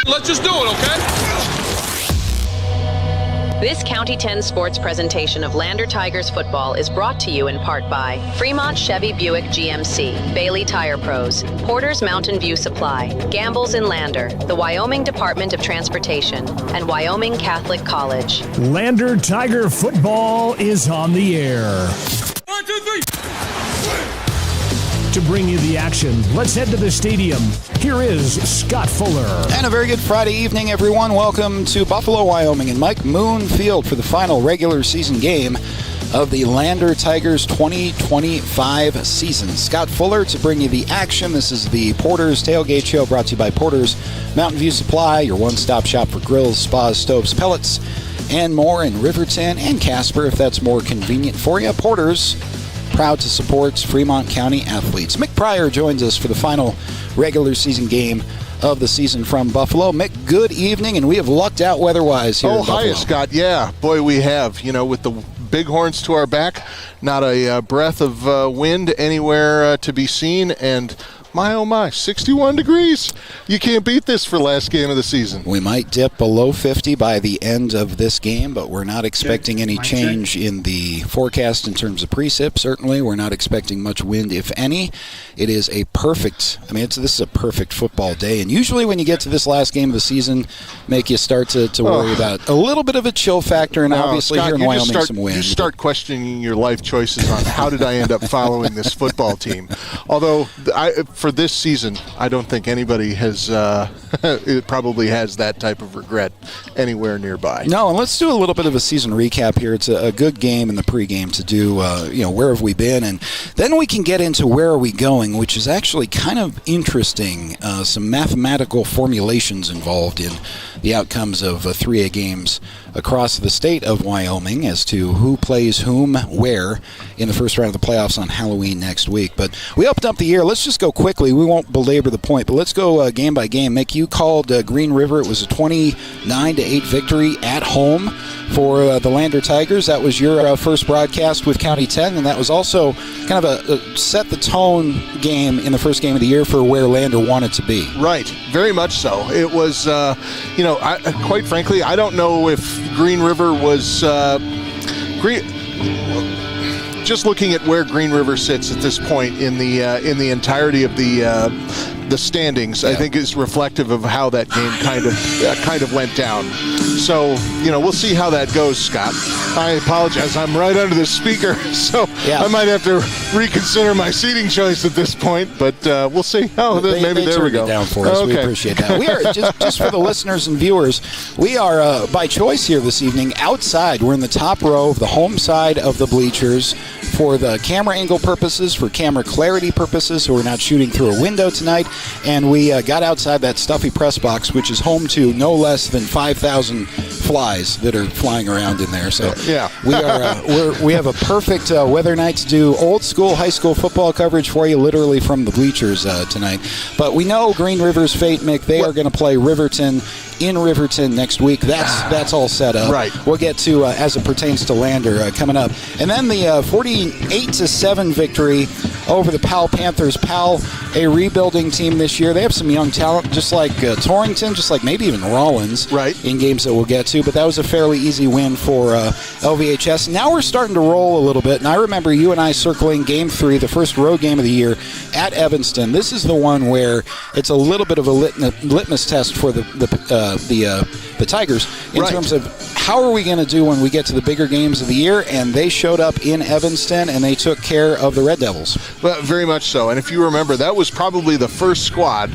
Let's just do it, okay? This County 10 sports presentation of Lander Tigers football is brought to you in part by Fremont Chevy Buick GMC, Bailey Tire Pros, Porter's Mountain View Supply, Gamble's in Lander, the Wyoming Department of Transportation, and Wyoming Catholic College. Lander Tiger football is on the air. 1, 2, 3. To bring you the action, let's head to the stadium. Here is Scott Fuller. And a very good Friday evening, everyone. Welcome to Buffalo, Wyoming, and Mike Moon Field for the final regular season game of the Lander Tigers 2025 season. Scott Fuller to bring you the action. This is the Porter's Tailgate Show, brought to you by Porter's Mountain View Supply, your one-stop shop for grills, spas, stoves, pellets, and more in Riverton and Casper, if that's more convenient for you. Porter's, proud to support Fremont County athletes. Mick Pryor joins us for the final regular season game of the season from Buffalo. Mick, good evening, and we have lucked out weather-wise here in Buffalo. Hiya, Scott. Yeah, boy, we have. You know, with the bighorns to our back, not a breath of wind anywhere to be seen, and my, oh my, 61 degrees. You can't beat this for last game of the season. We might dip below 50 by the end of this game, but we're not expecting any change in the forecast in terms of precip. Certainly, we're not expecting much wind, if any. It is a perfect, this is a perfect football day. And usually when you get to this last game of the season, make you start to worry about a little bit of a chill factor, and obviously Scott, here in Wyoming, some wind. You start questioning your life choices on how did I end up following this football team. Although, for this season, I don't think anybody has it probably has that type of regret anywhere nearby. No, and let's do a little bit of a season recap here. It's a good game in the pregame to do, where have we been, and then we can get into where are we going, which is actually kind of interesting. Some mathematical formulations involved in the outcomes of 3A games across the state of Wyoming as to who plays whom where in the first round of the playoffs on Halloween next week. But we opened up the year. Let's just go quickly. We won't belabor the point, but let's go game by game. Mick, you called Green River. It was a 29-8 victory at home for the Lander Tigers. That was your first broadcast with County 10, and that was also kind of a set the tone game in the first game of the year for where Lander wanted to be. Right, very much so. It was, quite frankly, I don't know if Green River was just looking at where Green River sits at this point in the entirety of the standings, yeah. I think is reflective of how that game kind of went down. So, we'll see how that goes, Scott. I apologize. I'm right under the speaker, so yeah. I might have to reconsider my seating choice at this point, but we'll see. Oh, maybe there we go. It down for us. Okay. We appreciate that. We are, just for the listeners and viewers, we are, by choice here this evening, outside. We're in the top row of the home side of the bleachers for the camera angle purposes, for camera clarity purposes, so we're not shooting through a window tonight. And we got outside that stuffy press box, which is home to no less than 5,000 flies that are flying around in there. So yeah. we have a perfect weather night to do old school high school football coverage for you, literally from the bleachers tonight. But we know Green River's fate, Mick. They are going to play Riverton in Riverton next week. That's all set up. Right. We'll get to as it pertains to Lander coming up, and then the 48-7 victory over the Powell Panthers. Powell, a rebuilding team this year. They have some young talent, just like Torrington, just like maybe even Rollins, right, in games that we'll get to. But that was a fairly easy win for LVHS. Now we're starting to roll a little bit, and I remember you and I circling Game 3, the first road game of the year at Evanston. This is the one where it's a little bit of a litmus test for the Tigers in right. terms of how are we going to do when we get to the bigger games of the year, and they showed up in Evanston and they took care of the Red Devils. Well, very much so. And if you remember, that was probably the first squad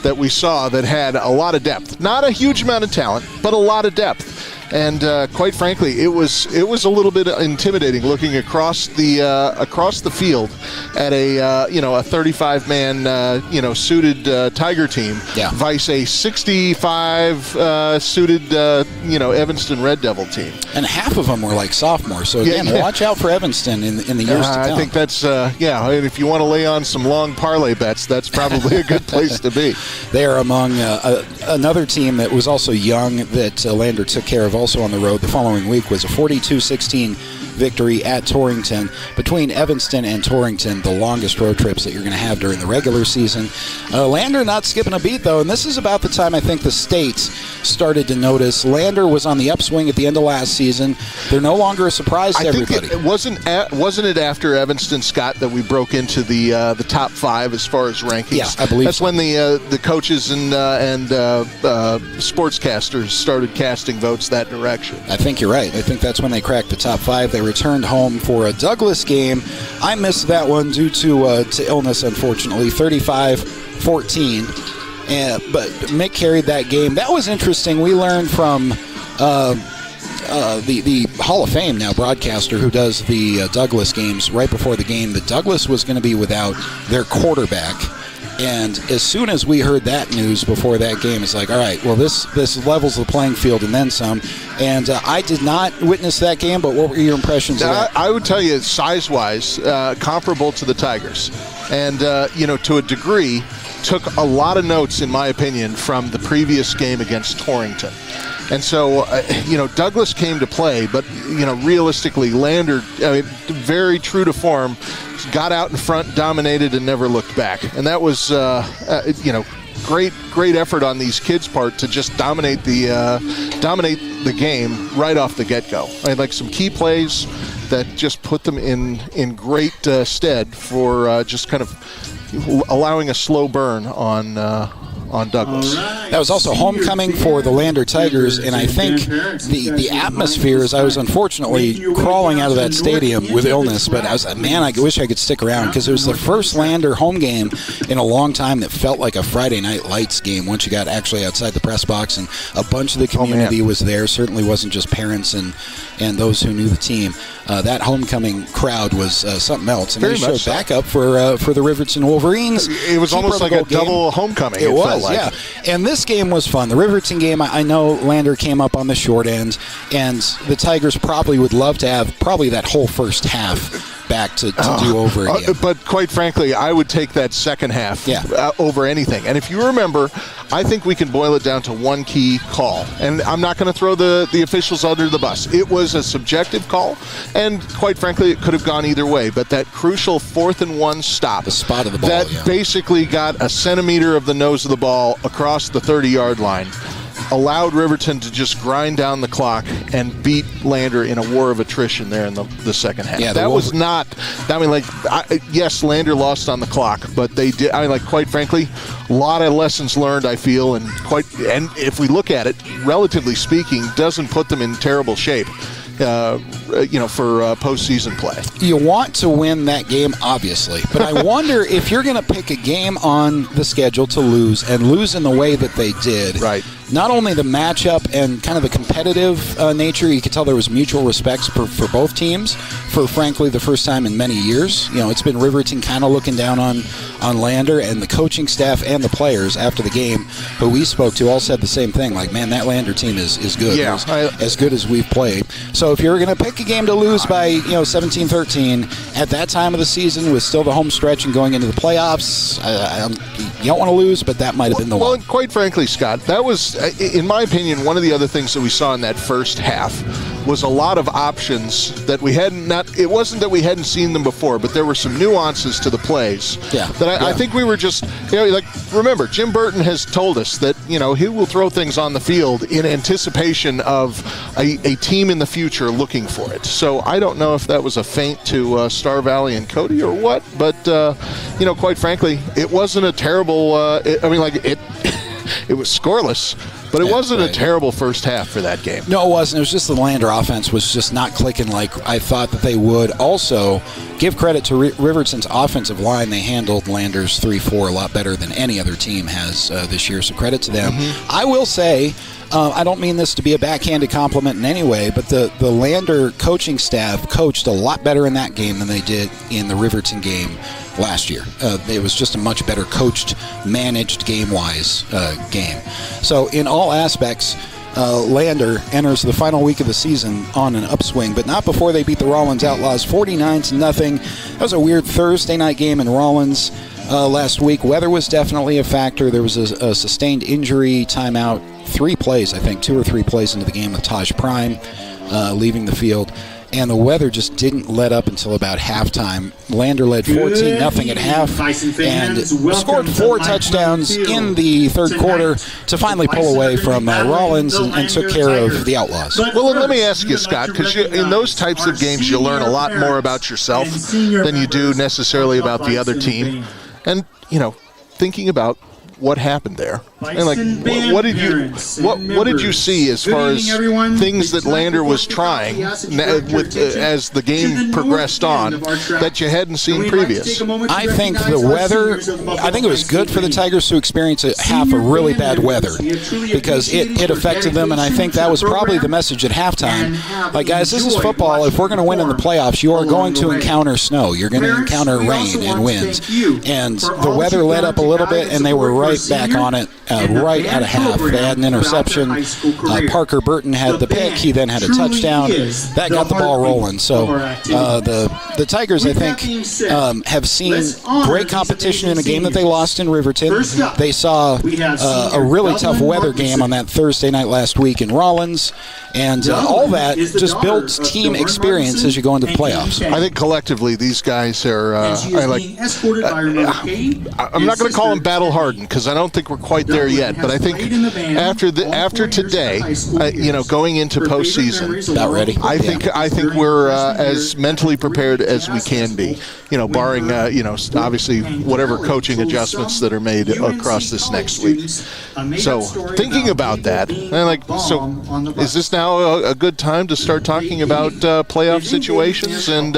that we saw that had a lot of depth. Not a huge amount of talent, but a lot of depth. And quite frankly, it was a little bit intimidating looking across the field at a 35-man suited Tiger team, yeah. vice a 65 suited Evanston Red Devil team. And half of them were like sophomores. So again, watch out for Evanston in the years to come. I think that's and if you want to lay on some long parlay bets, that's probably a good place to be. They are among another team that was also young that Lander took care of also on the road the following week, was a 42-16 victory at Torrington. Between Evanston and Torrington, the longest road trips that you're going to have during the regular season. Lander not skipping a beat, though, and this is about the time I think the state started to notice. Lander was on the upswing at the end of last season. They're no longer a surprise to everybody. Wasn't it after Evanston, Scott, that we broke into the top 5 as far as rankings? Yeah, I believe that's so. when the coaches and sportscasters started casting votes that direction. I think you're right. I think that's when they cracked the top 5. They returned home for a Douglas game. I missed that one due to illness, unfortunately. 35-14. But Mick carried that game. That was interesting. We learned from the Hall of Fame now broadcaster who does the Douglas games right before the game that Douglas was going to be without their quarterback. And as soon as we heard that news before that game, it's like, all right, well, this levels the playing field and then some. And I did not witness that game, but what were your impressions of that? I would tell you, size-wise, comparable to the Tigers. And, to a degree, took a lot of notes, in my opinion, from the previous game against Torrington. And so, Douglas came to play, but, realistically, Lander, very true to form, got out in front, dominated, and never looked back. And that was, great effort on these kids' part to just dominate the game right off the get-go. I had some key plays that just put them in great stead for just kind of allowing a slow burn on Douglas. That was also homecoming for the Lander Tigers, and I think the atmosphere, as I was unfortunately crawling out of that stadium with illness, but I was like, man, I wish I could stick around, because it was the first Lander home game in a long time that felt like a Friday Night Lights game once you got actually outside the press box, and a bunch of the community was there. Certainly wasn't just parents and those who knew the team. That homecoming crowd was something else, and they showed backup for the Riverton Wolverines. It was almost like a double homecoming. It was. Yeah, and this game was fun. The Riverton game, I know Lander came up on the short end, and the Tigers probably would love to have that whole first half back to do over again. But quite frankly, I would take that second half over anything. And if you remember, I think we can boil it down to one key call. And I'm not going to throw the officials under the bus. It was a subjective call, and quite frankly, it could have gone either way. But that crucial 4th and 1 stop, the spot of the ball, that basically got a centimeter of the nose of the ball across the 30-yard line, allowed Riverton to just grind down the clock and beat Lander in a war of attrition there in the second half. Yeah, that was not, yes, Lander lost on the clock, but they did, quite frankly, a lot of lessons learned, I feel, and if we look at it, relatively speaking, doesn't put them in terrible shape. For postseason play. You want to win that game, obviously, but I wonder if you're going to pick a game on the schedule to lose, and lose in the way that they did. Right. Not only the matchup and kind of the competitive nature, you could tell there was mutual respect for both teams for, frankly, the first time in many years. It's been Riverton kind of looking down on Lander, and the coaching staff and the players after the game who we spoke to all said the same thing, man, that Lander team is good. Yeah, as good as we've played. So if you're going to pick a game to lose by 17-13 at that time of the season with still the home stretch and going into the playoffs, you don't want to lose, but that might have been the one. Well, quite frankly, Scott, that was, in my opinion, one of the other things that we saw in that first half was a lot of options that we it wasn't that we hadn't seen them before, but there were some nuances to the plays that I think we were just, remember, Jim Burton has told us that, he will throw things on the field in anticipation of a team in the future looking for it. So I don't know if that was a feint to Star Valley and Cody or what, but, quite frankly, it wasn't a terrible, it was scoreless, but it wasn't a terrible first half for that game. No, it wasn't. It was just the Lander offense was just not clicking like I thought that they would. Also, give credit to Riverton's offensive line. They handled Lander's 3-4 a lot better than any other team has this year, so credit to them. Mm-hmm. I will say, I don't mean this to be a backhanded compliment in any way, but the Lander coaching staff coached a lot better in that game than they did in the Riverton game last year. It was just a much better coached, managed game-wise game. So in all aspects, Lander enters the final week of the season on an upswing, but not before they beat the Rollins Outlaws 49-0. That was a weird Thursday night game in Rollins last week. Weather was definitely a factor. There was a sustained injury timeout 2 or 3 plays into the game with Taj Prime leaving the field. And the weather just didn't let up until about halftime. Lander led 14-0 at half and scored 4 touchdowns in the third quarter to finally pull away from Rollins and took care of the Outlaws. Well, and let me ask you, Scott, because in those types of games you learn a lot more about yourself than you do necessarily about the other team. And, thinking about what happened there, and what did you see as far as things that Lander was trying as the game progressed on that you hadn't seen previous? I think the weather. I think it was good for the Tigers to experience a half of really bad weather because it affected them, and I think that was probably the message at halftime. Like, guys, this is football. If we're going to win in the playoffs, you are going to encounter snow. You're going to encounter rain and winds, and the weather let up a little bit, and they were right back on it right out of half. They had an interception. Parker Burton had the pick. He then had a touchdown. That got the ball rolling. So the Tigers, I think, have seen great competition in a game that they lost in Riverton. They saw a really tough weather game on that Thursday night last week in Rollins. And all that just builds team experience as you go into the playoffs. I think collectively these guys are I'm not going to call them battle-hardened because I don't think we're quite there yet. But I think after today, going into postseason, about ready. I think we're as mentally prepared as we can be. Barring obviously whatever coaching adjustments that are made across this next week. So thinking about that, is this now a good time to start talking about playoff situations and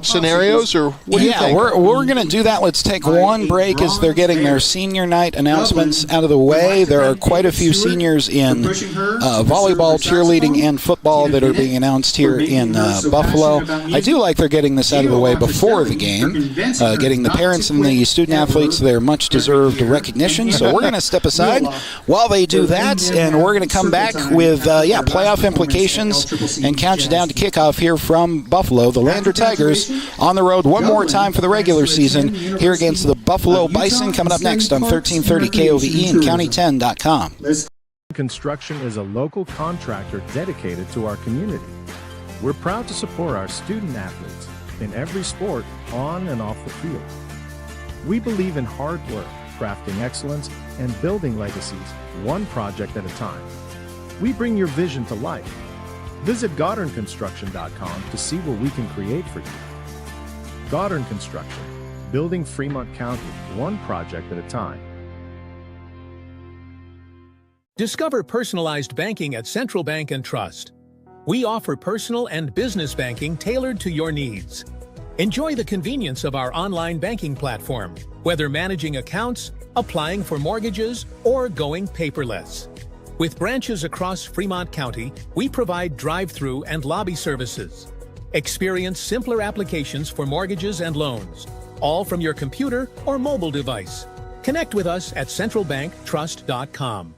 scenarios, or what do you think? We're going to do that. Let's take one break as they're getting their senior night announcements out of the way. There are quite a few seniors in volleyball, cheerleading, and football that are being announced here in Buffalo. I do like they're getting this out of the way before the game, getting the parents and the student athletes their much-deserved recognition. So we're going to step aside while they do that, and we're going to come back with playoff implications and count you down to kickoff here from Buffalo. The Lander Tigers on the road one more time for the regular season here against the Buffalo Bison, coming up next on 1330 KOVE and County10.com. Construction is a local contractor dedicated to our community. We're proud to support our student athletes in every sport on and off the field. We believe in hard work, crafting excellence, and building legacies one project at a time. We bring your vision to life. Visit GoddardConstruction.com to see what we can create for you. Goddard Construction, building Fremont County one project at a time. Discover personalized banking at Central Bank & Trust. We offer personal and business banking tailored to your needs. Enjoy the convenience of our online banking platform, whether managing accounts, applying for mortgages, or going paperless. With branches across Fremont County, we provide drive-through and lobby services. Experience simpler applications for mortgages and loans, all from your computer or mobile device. Connect with us at centralbanktrust.com.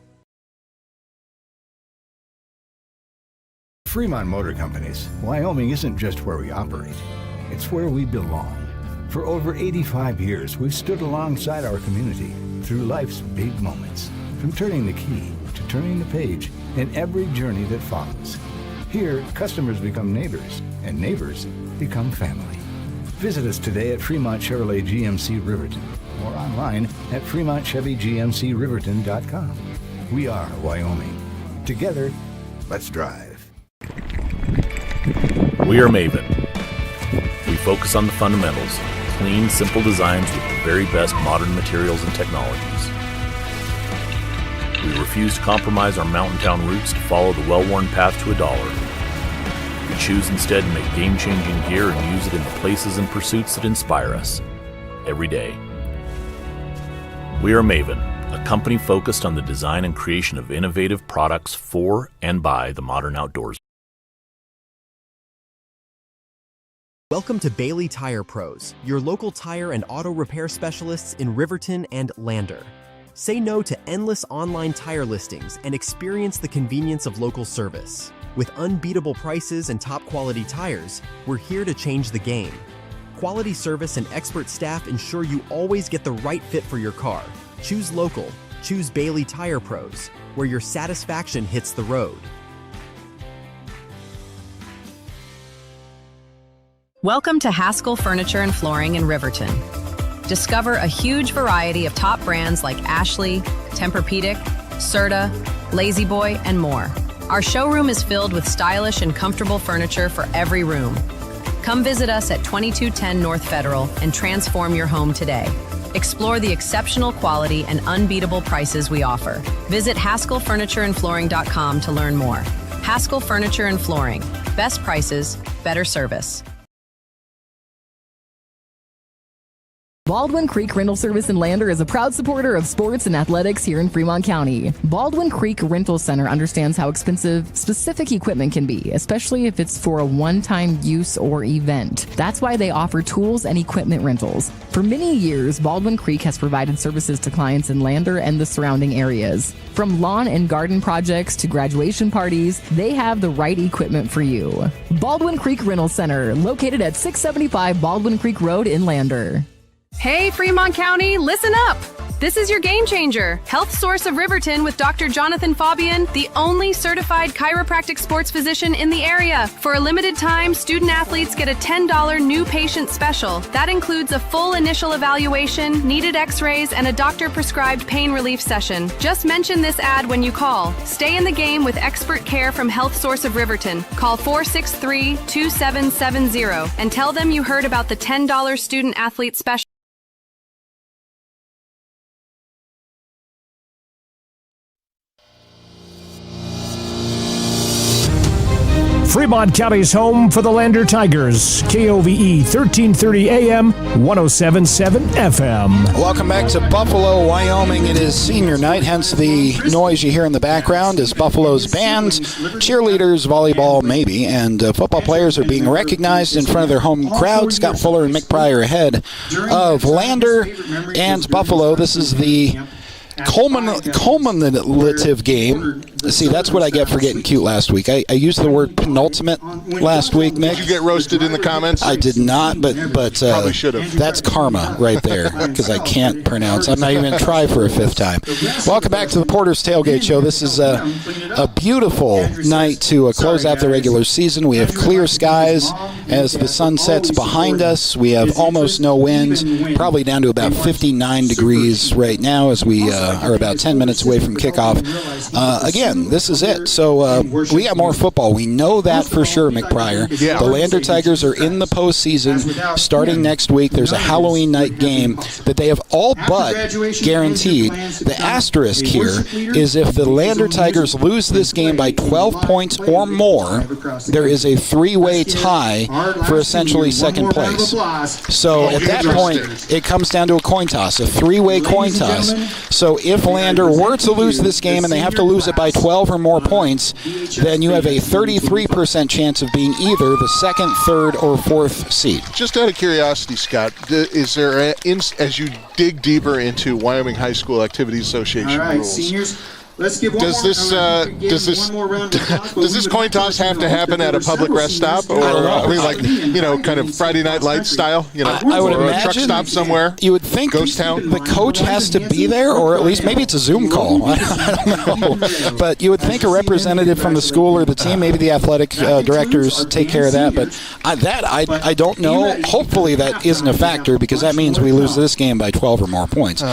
Fremont Motor Companies, Wyoming isn't just where we operate, it's where we belong. For over 85 years, we've stood alongside our community through life's big moments, from turning the key to turning the page in every journey that follows. Here, customers become neighbors, and neighbors become family. Visit us today at Fremont Chevrolet GMC Riverton or online at FremontChevyGMCRiverton.com. We are Wyoming. Together, let's drive. We are Maven. We focus on the fundamentals, clean, simple designs with the very best modern materials and technologies. We refuse to compromise our mountain town roots to follow the well-worn path to $1. We choose instead to make game-changing gear and use it in the places and pursuits that inspire us every day. We are Maven, a company focused on the design and creation of innovative products for and by the modern outdoors. Welcome to Bailey Tire Pros, your local tire and auto repair specialists in Riverton and Lander. Say no to endless online tire listings and experience the convenience of local service. With unbeatable prices and top quality tires, we're here to change the game. Quality service and expert staff ensure you always get the right fit for your car. Choose local. Choose Bailey Tire Pros. where your satisfaction hits the road. Welcome to Haskell Furniture and Flooring in Riverton. Discover a huge variety of top brands like Ashley, Tempur-Pedic, Serta, Lazy Boy, and more. Our showroom is filled with stylish and comfortable furniture for every room. Come visit us at 2210 North Federal and transform your home today. Explore the exceptional quality and unbeatable prices we offer. Visit HaskellFurnitureandFlooring.com to learn more. Haskell Furniture and Flooring. Best prices, better service. Baldwin Creek Rental Service in Lander is a proud supporter of sports and athletics here in Fremont County. Baldwin Creek Rental Center understands how expensive specific equipment can be, especially if it's for a one-time use or event. That's why they offer tools and equipment rentals. For many years, Baldwin Creek has provided services to clients in Lander and the surrounding areas. From lawn and garden projects to graduation parties, they have the right equipment for you. Baldwin Creek Rental Center, located at 675 Baldwin Creek Road in Lander. Hey, Fremont County, listen up! This is your game changer, Health Source of Riverton with Dr. Jonathan Fabian, the only certified chiropractic sports physician in the area. For a limited time, student athletes get a $10 new patient special. That includes a full initial evaluation, needed x-rays, and a doctor-prescribed pain relief session. Just mention this ad when you call. Stay in the game with expert care from Health Source of Riverton. Call 463-2770 and tell them you heard about the $10 student athlete special. Fremont County's home for the Lander Tigers. KOVE 1330 AM, 107.7 FM. Welcome back to Buffalo, Wyoming. It is senior night, hence the noise you hear in the background is Buffalo's bands, cheerleaders, volleyball maybe, and football players are being recognized in front of their home crowd. Scott Fuller and Mick Pryor ahead of Lander and Buffalo. This is the culminative game. See, that's what I get for getting cute last week. I used the word penultimate last week, Mick. Did you get roasted in the comments? I did not, but probably should have. That's karma right there, because I can't pronounce. I'm not even going to try for a fifth time. Welcome back to the Porter's Tailgate Show. This is a beautiful night to close out the regular season. We have clear skies as the sun sets behind us. We have almost no wind, probably down to about 59 degrees right now as we are about 10 minutes away from kickoff. Again, this is it. So we got more football. We know that for sure, Mick Pryor. Yeah. The Lander Tigers are in the postseason starting next week. There's a Halloween night game that they have all but guaranteed. The asterisk here is if the Lander Tigers lose this game by 12 points or more, there is a three-way tie for essentially second place. So at that point, it comes down to a coin toss, a three-way coin toss. So if Lander were to lose this game and they have to lose it by 12 or more points, then you have a 33% chance of being either the second, third, or fourth seed. Just out of curiosity, Scott, is there, as you dig deeper into Wyoming High School Activity Association rules, seniors, let's give one does this coin toss have to happen at a public rest stop, or kind of Friday Night Lights style, I would or imagine a truck stop somewhere? You would think Ghost town. The coach has to be there, or at least maybe it's a Zoom call. I don't know, but you would think a representative from the school or the team, maybe the athletic directors, take care of that. But I don't know. Hopefully that isn't a factor, because that means we lose this game by 12 or more points.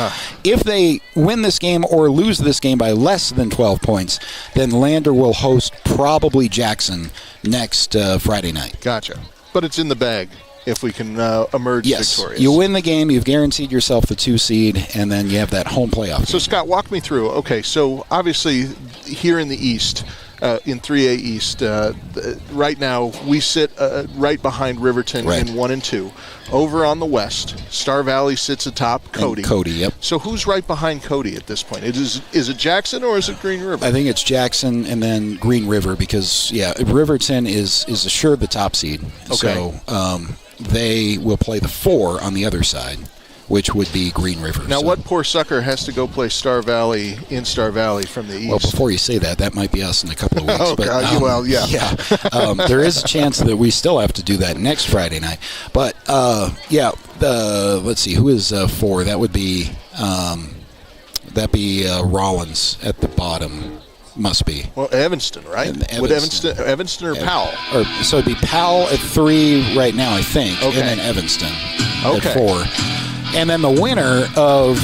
If they win this game or lose this game by less than 12 points, then Lander will host probably Jackson next Friday night. Gotcha. But it's in the bag if we can emerge victorious. You win the game, you've guaranteed yourself the 2 seed, and then you have that home playoff. So, Scott, walk me through. Okay, so obviously here in the East, in 3A East, right now we sit right behind Riverton in 1 and 2. Over on the West, Star Valley sits atop Cody. And Cody, yep. So who's right behind Cody at this point? Is it Jackson or is it Green River? I think it's Jackson and then Green River, because Riverton is assured the top seed. Okay. So they will play the 4 on the other side, which would be Green River. Now, what poor sucker has to go play Star Valley in Star Valley from the East? Well, before you say that might be us in a couple of weeks. Oh, but, God, well, yeah. There is a chance that we still have to do that next Friday night. But, let's see, who is 4? That would be that be Rollins at the bottom? Must be. Well, Evanston, right? Would Evanston or Powell? So it'd be Powell at 3 right now, I think, and then Evanston at 4. And then the winner of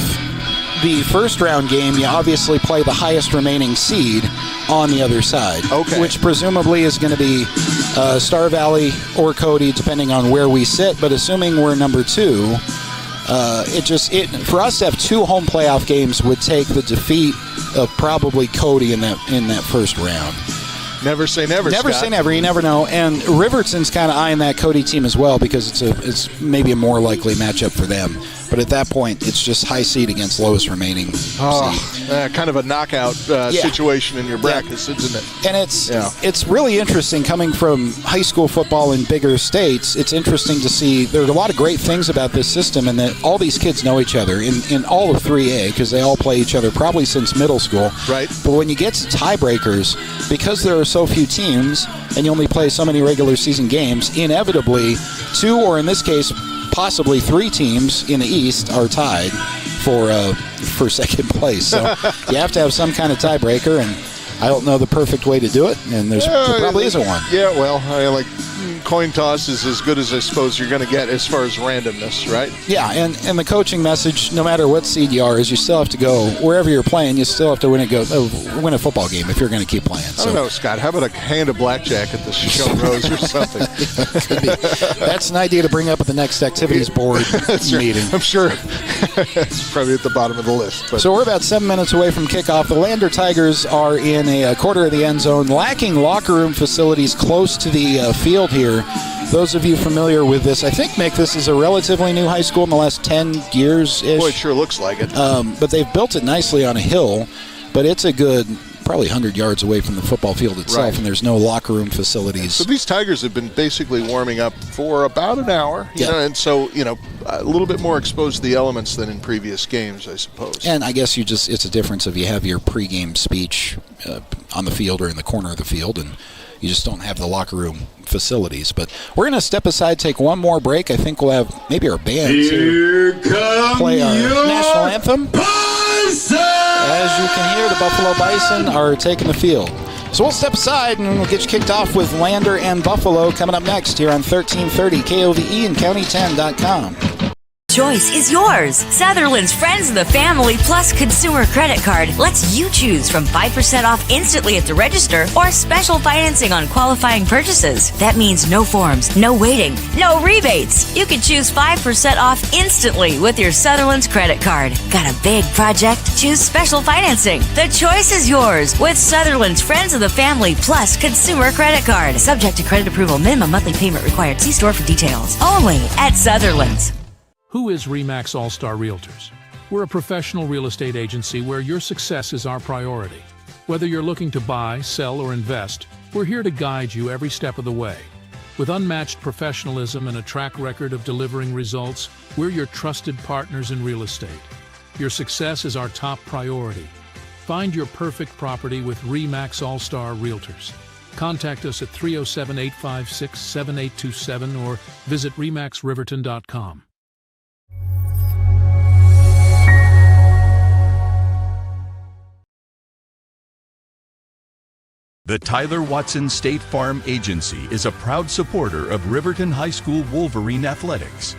the first round game, you obviously play the highest remaining seed on the other side, which presumably is going to be Star Valley or Cody, depending on where we sit. But assuming we're number 2, for us to have 2 home playoff games would take the defeat of probably Cody in that first round. Never say never. Never Scott. say never. You never know. And Riverton's kind of eyeing that Cody team as well because it's maybe a more likely matchup for them. But at that point, it's just high seed against lowest remaining seed. Kind of a knockout situation in your brackets, isn't it? And it's really interesting coming from high school football in bigger states. It's interesting to see there are a lot of great things about this system and that all these kids know each other in all of 3A because they all play each other probably since middle school. Right. But when you get to tiebreakers, because there are so few teams and you only play so many regular season games, inevitably 2 or in this case possibly 3 teams in the East are tied for second place. So you have to have some kind of tiebreaker, and I don't know the perfect way to do it, and there probably isn't one. Yeah, well, like coin toss is as good as I suppose you're going to get as far as randomness, right? Yeah, and the coaching message, no matter what seed you are, is you still have to go wherever you're playing. You still have to win a football game if you're going to keep playing. I don't know, Scott. How about a hand of blackjack at the Shoshone Rose or something? That's an idea to bring up at the next activities board meeting. I'm sure it's probably at the bottom of the list. But. So we're about 7 minutes away from kickoff. The Lander Tigers are in a quarter of the end zone, lacking locker room facilities close to the field here. Those of you familiar with this, I think, Mick, this is a relatively new high school in the last 10 years-ish. Boy, it sure looks like it. But they've built it nicely on a hill, but it's a good probably 100 yards away from the football field itself, and there's no locker room facilities. So these Tigers have been basically warming up for about an hour, you know, and so, a little bit more exposed to the elements than in previous games, I suppose. And I guess it's a difference if you have your pregame speech on the field or in the corner of the field, and you just don't have the locker room facilities. But we're going to step aside, take one more break. I think we'll have maybe our band play our national anthem. Bison! As you can hear, the Buffalo Bison are taking the field. So we'll step aside and we'll get you kicked off with Lander and Buffalo coming up next here on 1330 KOVE and County10.com. Choice is yours. Sutherland's Friends of the Family Plus Consumer Credit Card lets you choose from 5% off instantly at the register or special financing on qualifying purchases. That means no forms, no waiting, no rebates. You can choose 5% off instantly with your Sutherland's credit card. Got a big project? Choose special financing. The choice is yours with Sutherland's Friends of the Family Plus Consumer Credit Card. Subject to credit approval. Minimum monthly payment required. See store for details. Only at Sutherland's. Who is RE/MAX All-Star Realtors? We're a professional real estate agency where your success is our priority. Whether you're looking to buy, sell, or invest, we're here to guide you every step of the way. With unmatched professionalism and a track record of delivering results, we're your trusted partners in real estate. Your success is our top priority. Find your perfect property with RE/MAX All-Star Realtors. Contact us at 307-856-7827 or visit remaxriverton.com. The Tyler Watson State Farm Agency is a proud supporter of Riverton High School Wolverine Athletics.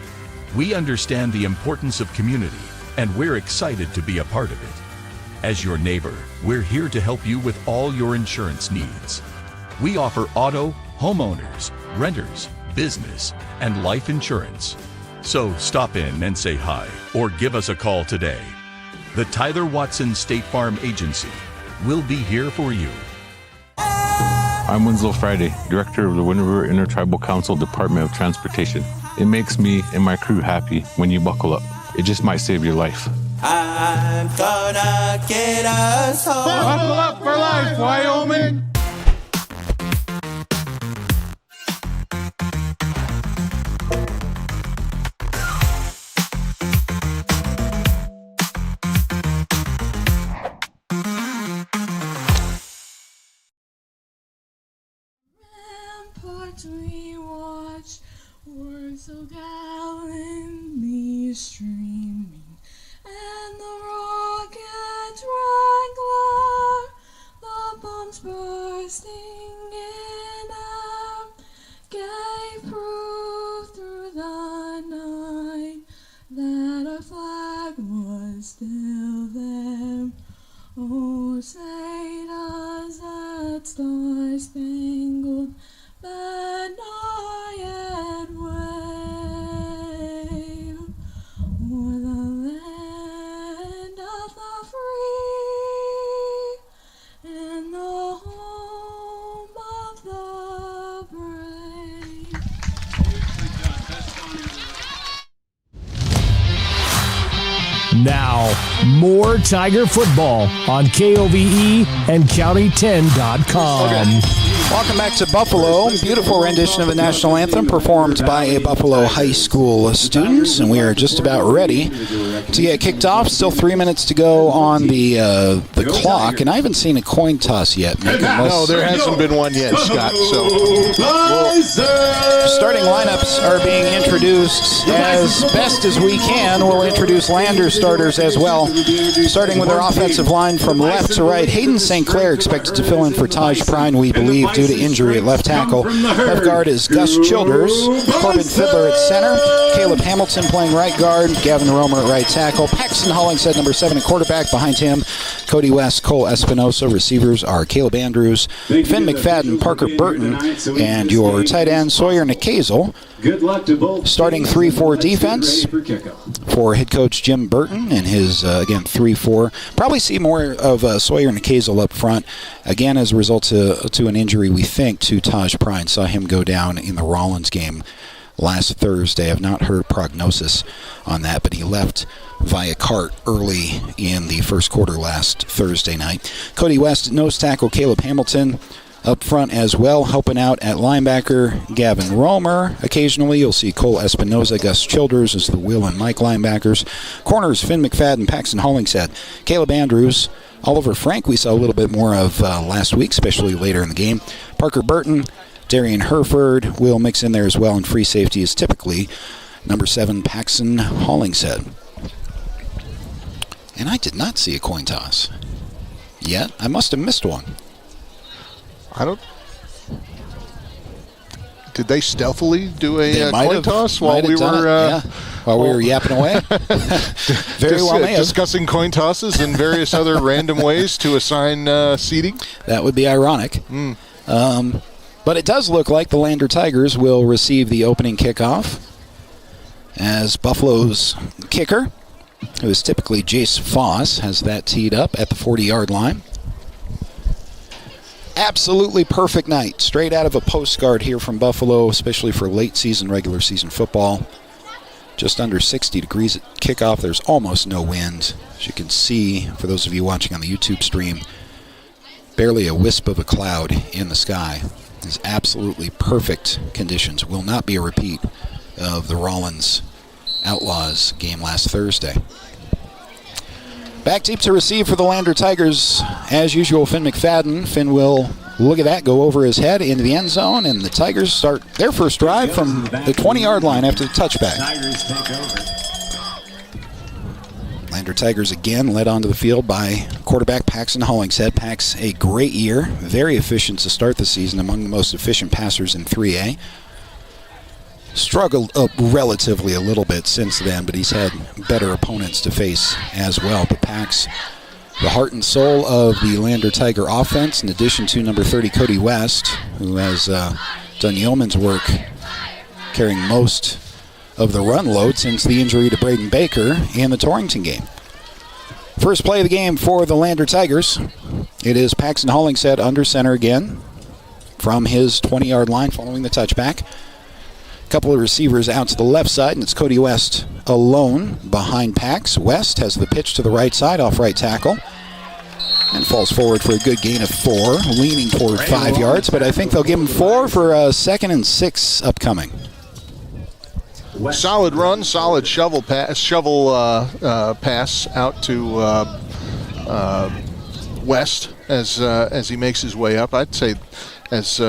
We understand the importance of community, and we're excited to be a part of it. As your neighbor, we're here to help you with all your insurance needs. We offer auto, homeowners, renters, business, and life insurance. So stop in and say hi, or give us a call today. The Tyler Watson State Farm Agency will be here for you. I'm Winslow Friday, Director of the Wind River Intertribal Council Department of Transportation. It makes me and my crew happy when you buckle up. It just might save your life. I'm gonna get us home. Buckle up for life, Wyoming! We watch words so gallantly streaming, and the rocket singing out, gave proof through the night that our flag was still there. Oh, say does that star-spangled banner yet wave o'er the land of the free and the home of the brave. Now, more Tiger football on KOVE and County10.com. Welcome back to Buffalo. Beautiful rendition of the national anthem performed by a Buffalo high school students, and we are just about ready to get kicked off. Still 3 minutes to go on the clock, and I haven't seen a coin toss yet. No, there hasn't been one yet, Scott. So starting lineups are being introduced as best as we can. We'll introduce Lander starters as well. Starting with our offensive line from left to right, Hayden St. Clair expected to fill in for Taj Prine, we believe, due to injury at left tackle. Left guard is Gus Childers. Corbin Fiddler at center. Caleb Hamilton playing right guard. Gavin Romer at right tackle. Paxton Hollingshead, number 7 at quarterback. Behind him, Cody West, Cole Espinosa. Receivers are Caleb Andrews, Finn McFadden, Parker Burton, and your tight end, Sawyer Nakazel. Good luck to both. Starting 3-4 defense for head coach Jim Burton and his, again, 3-4. Probably see more of Sawyer Nakazel up front, again, as a result to an injury, we think, to Taj Prine. Saw him go down in the Rollins game last Thursday. I've not heard prognosis on that, but he left via cart early in the first quarter last Thursday night. Cody West, nose tackle, Caleb Hamilton up front as well, helping out at linebacker, Gavin Romer. Occasionally, you'll see Cole Espinosa, Gus Childers as the Will and Mike linebackers. Corners, Finn McFadden, Paxton Hollingshead, Caleb Andrews, Oliver Frank we saw a little bit more of last week, especially later in the game. Parker Burton, Darian Herford will mix in there as well, and free safety is typically number 7, Paxton Hollingshead. And I did not see a coin toss yet. I must have missed one. Did they stealthily do a coin toss while we were while we were yapping away? Very well, discussing coin tosses and various other random ways to assign seating. That would be ironic. But it does look like the Lander Tigers will receive the opening kickoff as Buffalo's kicker, who is typically Jace Foss, has that teed up at the 40-yard line. Absolutely perfect night, straight out of a postcard here from Buffalo, especially for late season, regular season football. Just under 60 degrees at kickoff. There's almost no wind. As you can see, for those of you watching on the YouTube stream, barely a wisp of a cloud in the sky. It's absolutely perfect conditions. Will not be a repeat of the Rollins Outlaws game last Thursday. Back deep to receive for the Lander Tigers, as usual, Finn McFadden. Finn will, look at that, go over his head into the end zone, and the Tigers start their first drive from the 20-yard line after the touchback. Lander Tigers again led onto the field by quarterback Paxton Hollingshead. Pax, a great year, very efficient to start the season, among the most efficient passers in 3A. Struggled up relatively a little bit since then, but he's had better opponents to face as well. But Pax, the heart and soul of the Lander Tiger offense, in addition to number 30, Cody West, who has done yeoman's work carrying most of the run load since the injury to Braden Baker in the Torrington game. First play of the game for the Lander Tigers. It is Paxton Hollingshead under center again from his 20-yard line following the touchback. Couple of receivers out to the left side, and it's Cody West alone behind Pax. West has the pitch to the right side off right tackle and falls forward for a good gain of 4, leaning toward 5 yards, but I think they'll give him 4 for a 2nd and 6 upcoming. Solid run, solid shovel pass out to West as he makes his way up. I'd say as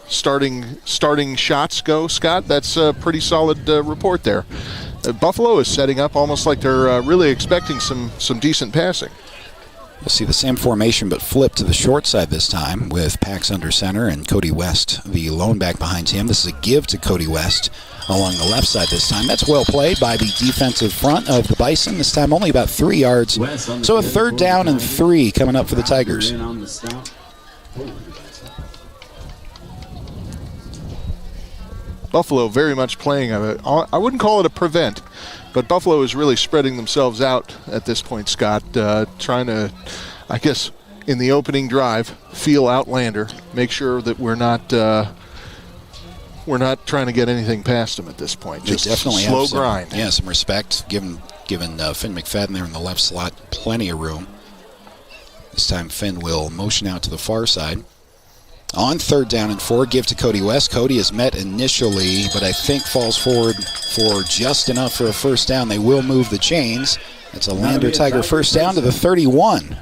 starting shots go, Scott, that's a pretty solid report there. Buffalo is setting up almost like they're really expecting some decent passing. We'll see the same formation but flip to the short side this time with Pax under center and Cody West, the lone back behind him. This is a give to Cody West along the left side this time. That's well played by the defensive front of the Bison. This time only about 3 yards. So a 3rd down and 3 coming up for the Tigers. Buffalo very much playing, I wouldn't call it a prevent, but Buffalo is really spreading themselves out at this point, Scott, trying to, I guess, in the opening drive, feel Outlander, make sure that we're not trying to get anything past them at this point. Just definitely slow have some, grind. Yeah, some respect, giving Finn McFadden there in the left slot plenty of room. This time Finn will motion out to the far side. On 3rd down and 4, give to Cody West. Cody is met initially, but I think falls forward for just enough for a 1st down. They will move the chains. It's a Lander Tiger 1st down to the 31.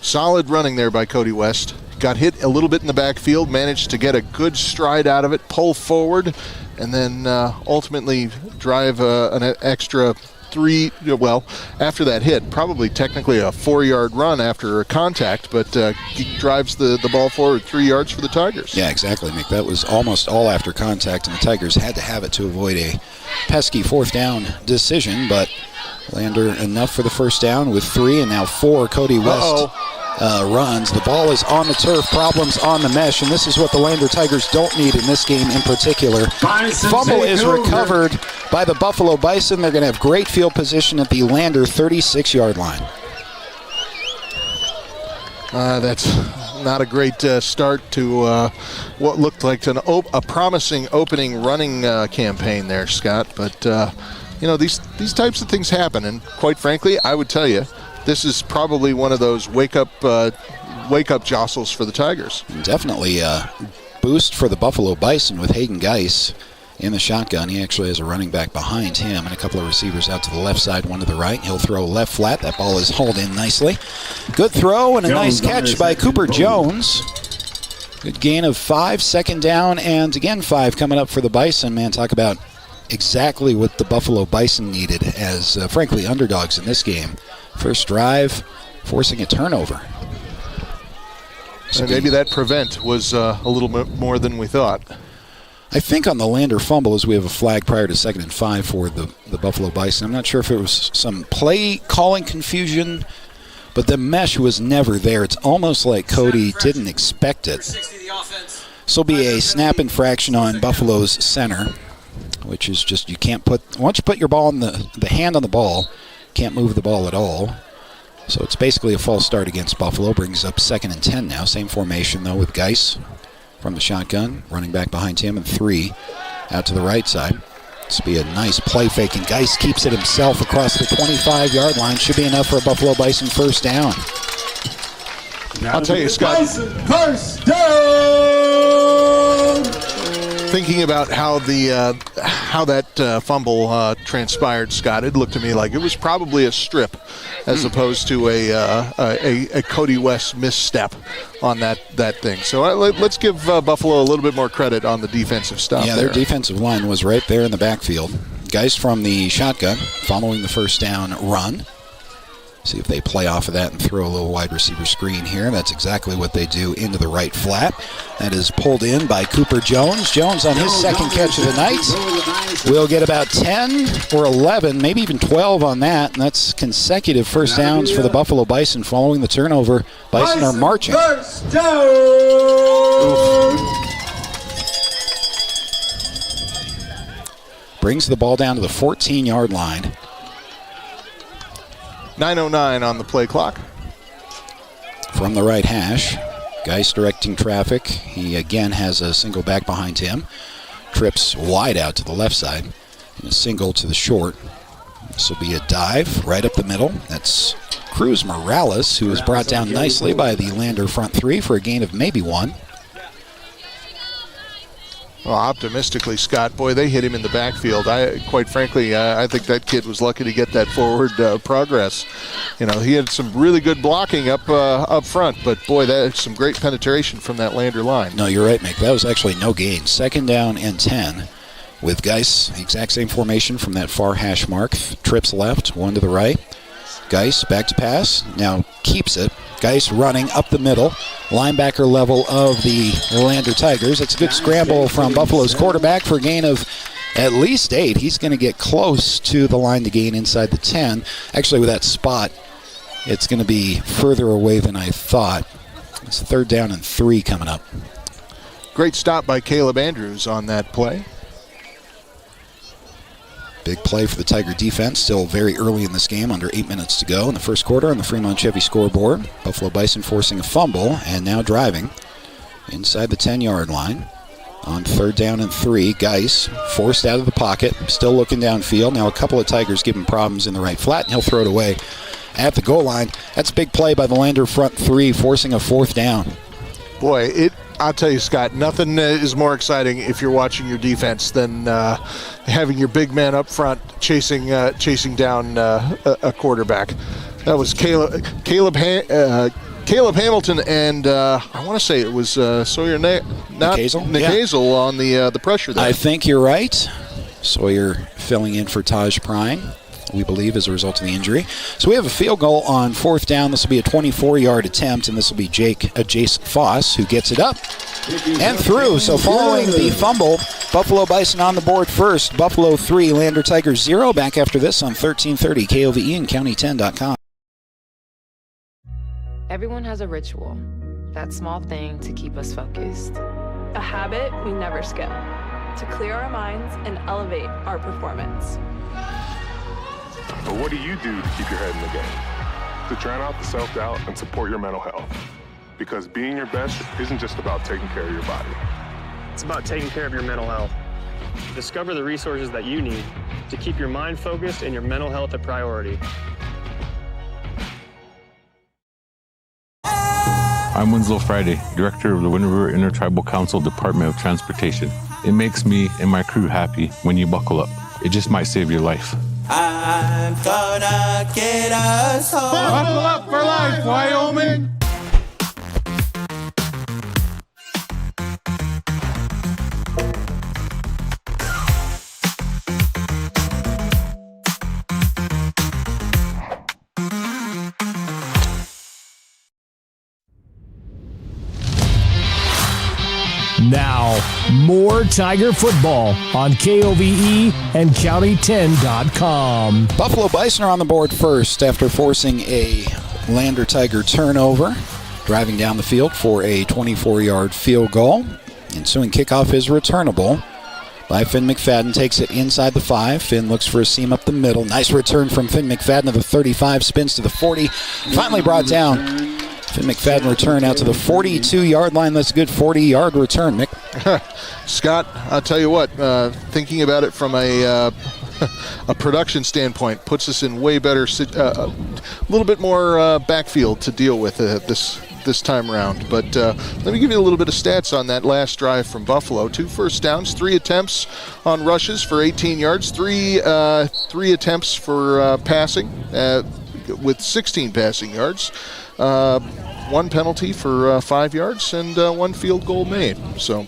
Solid running there by Cody West. Got hit a little bit in the backfield, managed to get a good stride out of it, pull forward, and then ultimately drive an extra 3, well, after that hit, probably technically a 4-yard run after a contact, but he drives the ball forward 3 yards for the Tigers. Yeah, exactly, Mick. That was almost all after contact, and the Tigers had to have it to avoid a pesky 4th down decision, but Lander enough for the 1st down with 3, and now 4. Cody West runs. The ball is on the turf, problems on the mesh, and this is what the Lander Tigers don't need in this game in particular. Fumble is recovered by the Buffalo Bison. They're going to have great field position at the Lander 36-yard line. That's not a great start to what looked like a promising opening running campaign there, Scott. But, these types of things happen, and quite frankly, I would tell you, this is probably one of those wake-up jostles for the Tigers. Definitely a boost for the Buffalo Bison with Hayden Geis in the shotgun. He actually has a running back behind him and a couple of receivers out to the left side, one to the right. He'll throw left flat. That ball is hauled in nicely. Good throw and a nice catch by Cooper Jones. Good gain of 5, 2nd down, and again 5 coming up for the Bison. Man, talk about exactly what the Buffalo Bison needed as, frankly, underdogs in this game. First drive, forcing a turnover. So maybe that prevent was a little bit more than we thought. I think on the Lander fumble, as we have a flag prior to 2nd and 5 for the Buffalo Bison. I'm not sure if it was some play calling confusion, but the mesh was never there. It's almost like Cody didn't expect it. This will be a snap infraction on Buffalo's center, which is just you can't put, once you put your ball in the hand on the ball, can't move the ball at all. So it's basically a false start against Buffalo. Brings up 2nd and 10 now. Same formation, though, with Geis from the shotgun. Running back behind him and 3 out to the right side. This will be a nice play fake, and Geis keeps it himself across the 25-yard line. Should be enough for a Buffalo Bison 1st down. I'll tell you, Scott. First down! Thinking about how that fumble transpired, Scott, it looked to me like it was probably a strip as opposed to a Cody West misstep on that thing. So let's give Buffalo a little bit more credit on the defensive stop. Yeah, their defensive line was right there in the backfield. Guys from the shotgun following the 1st down run. See if they play off of that and throw a little wide receiver screen here. That's exactly what they do into the right flat. That is pulled in by Cooper Jones. Jones on his 2nd catch of the night will get about 10 or 11, maybe even 12 on that. And that's consecutive 1st downs for the Buffalo Bison following the turnover. Bison are marching. First down! Brings the ball down to the 14-yard line. 9:09 on the play clock. From the right hash, Geis directing traffic. He again has a single back behind him. Trips wide out to the left side and a single to the short. This will be a dive right up the middle. That's Cruz Morales, who is brought down nicely by the Lander front 3 for a gain of maybe 1. Well, optimistically, Scott, boy, they hit him in the backfield. Quite frankly, I think that kid was lucky to get that forward progress. You know, he had some really good blocking up front, but boy, that's some great penetration from that Lander line. No, you're right, Mick. That was actually no gain. 2nd down and 10 with Geis, exact same formation from that far hash mark. Trips left, 1 to the right. Geis back to pass. Now keeps it. Geis running up the middle. Linebacker level of the Lander Tigers. It's a good scramble from Buffalo's quarterback for a gain of at least 8. He's going to get close to the line to gain inside the 10. Actually, with that spot, it's going to be further away than I thought. It's 3rd down and 3 coming up. Great stop by Caleb Andrews on that play. Big play for the Tiger defense. Still very early in this game, under 8 minutes to go in the first quarter on the Fremont Chevy scoreboard. Buffalo Bison forcing a fumble and now driving inside the 10-yard line. On 3rd down and 3, Geis forced out of the pocket, still looking downfield. Now a couple of Tigers give him problems in the right flat, and he'll throw it away at the goal line. That's a big play by the Lander front 3, forcing a 4th down. Boy, I'll tell you, Scott, nothing is more exciting if you're watching your defense than having your big man up front chasing down a quarterback. That was Caleb Hamilton and I want to say it was Sawyer Nakazel on the pressure there. I think you're right. Sawyer filling in for Taj Prine, we believe, as a result of the injury. So we have a field goal on 4th down. This will be a 24-yard attempt, and this will be Jace Foss who gets it up and through. So following the fumble, Buffalo Bison on the board first. Buffalo 3, Lander Tigers 0. Back after this on 1330 KOVE and County10.com. Everyone has a ritual, that small thing to keep us focused. A habit we never skip, to clear our minds and elevate our performance. But what do you do to keep your head in the game? To drown out the self-doubt and support your mental health. Because being your best isn't just about taking care of your body. It's about taking care of your mental health. Discover the resources that you need to keep your mind focused and your mental health a priority. I'm Winslow Friday, Director of the Wind River Intertribal Council Department of Transportation. It makes me and my crew happy when you buckle up. It just might save your life. I'm gonna get us home. Buckle up for life, Wyoming. Now, more Tiger football on KOVE and County10.com. Buffalo Bison are on the board first after forcing a Lander Tiger turnover, driving down the field for a 24-yard field goal. Ensuing kickoff is returnable by Finn McFadden. Takes it inside the 5. Finn looks for a seam up the middle. Nice return from Finn McFadden to the 35, spins to the 40. Finally brought down. Finn McFadden return out to the 42-yard line. That's a good 40-yard return, Mick. Scott, I'll tell you what, thinking about it from a production standpoint, puts us in way better, a little bit more backfield to deal with this time around. But let me give you a little bit of stats on that last drive from Buffalo. 2 first downs, 3 attempts on rushes for 18 yards, 3 attempts for passing with 16 passing yards. 1 penalty for 5 yards and 1 field goal made. So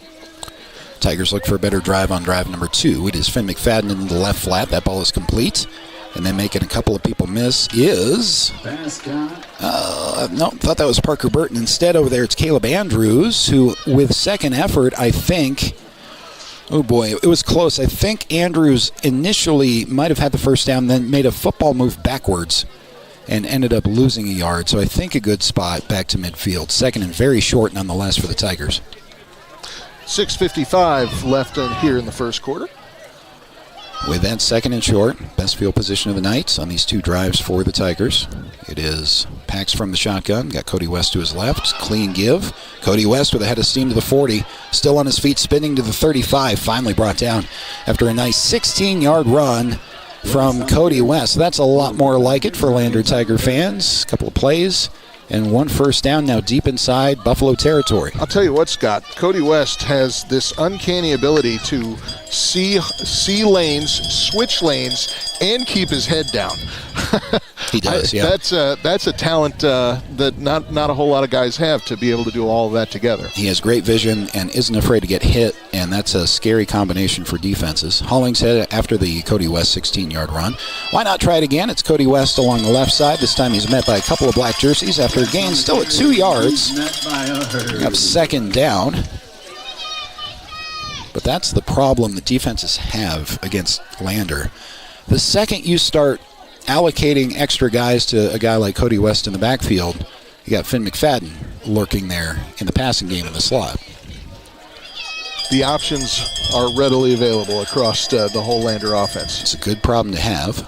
Tigers look for a better drive on drive number 2. It is Finn McFadden in the left flat. That ball is complete. And then making a couple of people miss is... no, thought that was Parker Burton. Instead over there it's Caleb Andrews, who with second effort, I think... Oh boy, it was close. I think Andrews initially might have had the first down, then made a football move backwards and ended up losing a yard. So I think a good spot back to midfield. Second and very short nonetheless for the Tigers. 6:55 left here in the first quarter. With that second and short, best field position of the night on these 2 drives for the Tigers. It is Pax from the shotgun. Got Cody West to his left. Clean give. Cody West with a head of steam to the 40. Still on his feet, spinning to the 35. Finally brought down after a nice 16-yard run from Cody West. That's a lot more like it for Lander Tiger fans. A couple of plays and 1 first down now deep inside Buffalo territory. I'll tell you what, Scott. Cody West has this uncanny ability to see lanes, switch lanes, and keep his head down. He does, yeah. That's a talent that not a whole lot of guys have, to be able to do all of that together. He has great vision and isn't afraid to get hit, and that's a scary combination for defenses. Hollingshead after the Cody West 16-yard run. Why not try it again? It's Cody West along the left side. This time he's met by a couple of black jerseys after a gain still at 2 yards. Up second down. But that's the problem that defenses have against Lander. The second you start allocating extra guys to a guy like Cody West in the backfield, you got Finn McFadden lurking there in the passing game in the slot. The options are readily available across the whole Lander offense. It's a good problem to have.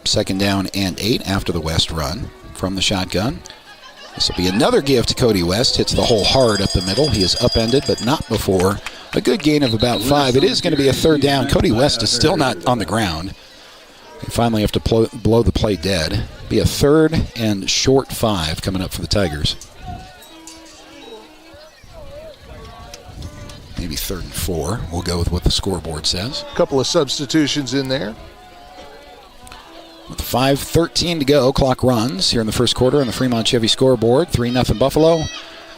Second down and 8 after the West run from the shotgun. This will be another give to Cody West. Hits the hole hard up the middle. He is upended, but not before. A good gain of about 5. It is going to be a third down. Cody West is still not on the ground. They finally have to blow the play dead. Be a third and short 5 coming up for the Tigers. Maybe third and 4. We'll go with what the scoreboard says. A couple of substitutions in there. With 5:13 to go, clock runs here in the first quarter on the Fremont Chevy scoreboard. 3-0 Buffalo.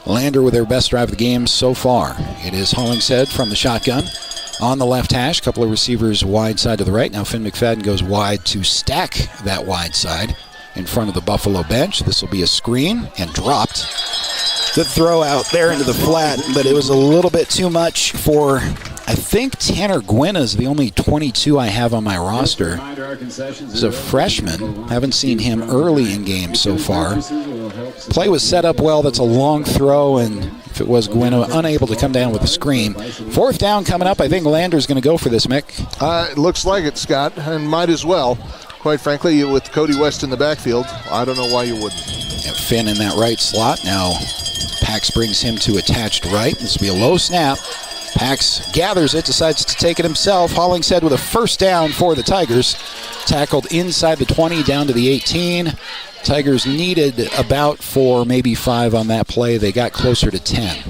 Lander with their best drive of the game so far. It is Hollingshead from the shotgun. On the left hash, couple of receivers wide side to the right. Now Finn McFadden goes wide to stack that wide side in front of the Buffalo bench. This will be a screen and dropped. Good throw out there into the flat, but it was a little bit too much for, I think, Tanner Gwynn is the only 22 I have on my roster. He's a freshman. Haven't seen him early in games so far. Play was set up well. That's a long throw, and if it was Gwynn, unable to come down with the screen. Fourth down coming up. I think Lander's going to go for this, Mick. It looks like it, Scott, and might as well. Quite frankly, with Cody West in the backfield, I don't know why you wouldn't. Yeah, Finn in that right slot. Now Pax brings him to attached right. This will be a low snap. Pax gathers it, decides to take it himself. Hollingshead with a first down for the Tigers. Tackled inside the 20 down to the 18. Tigers needed about 4, maybe 5 on that play. They got closer to 10.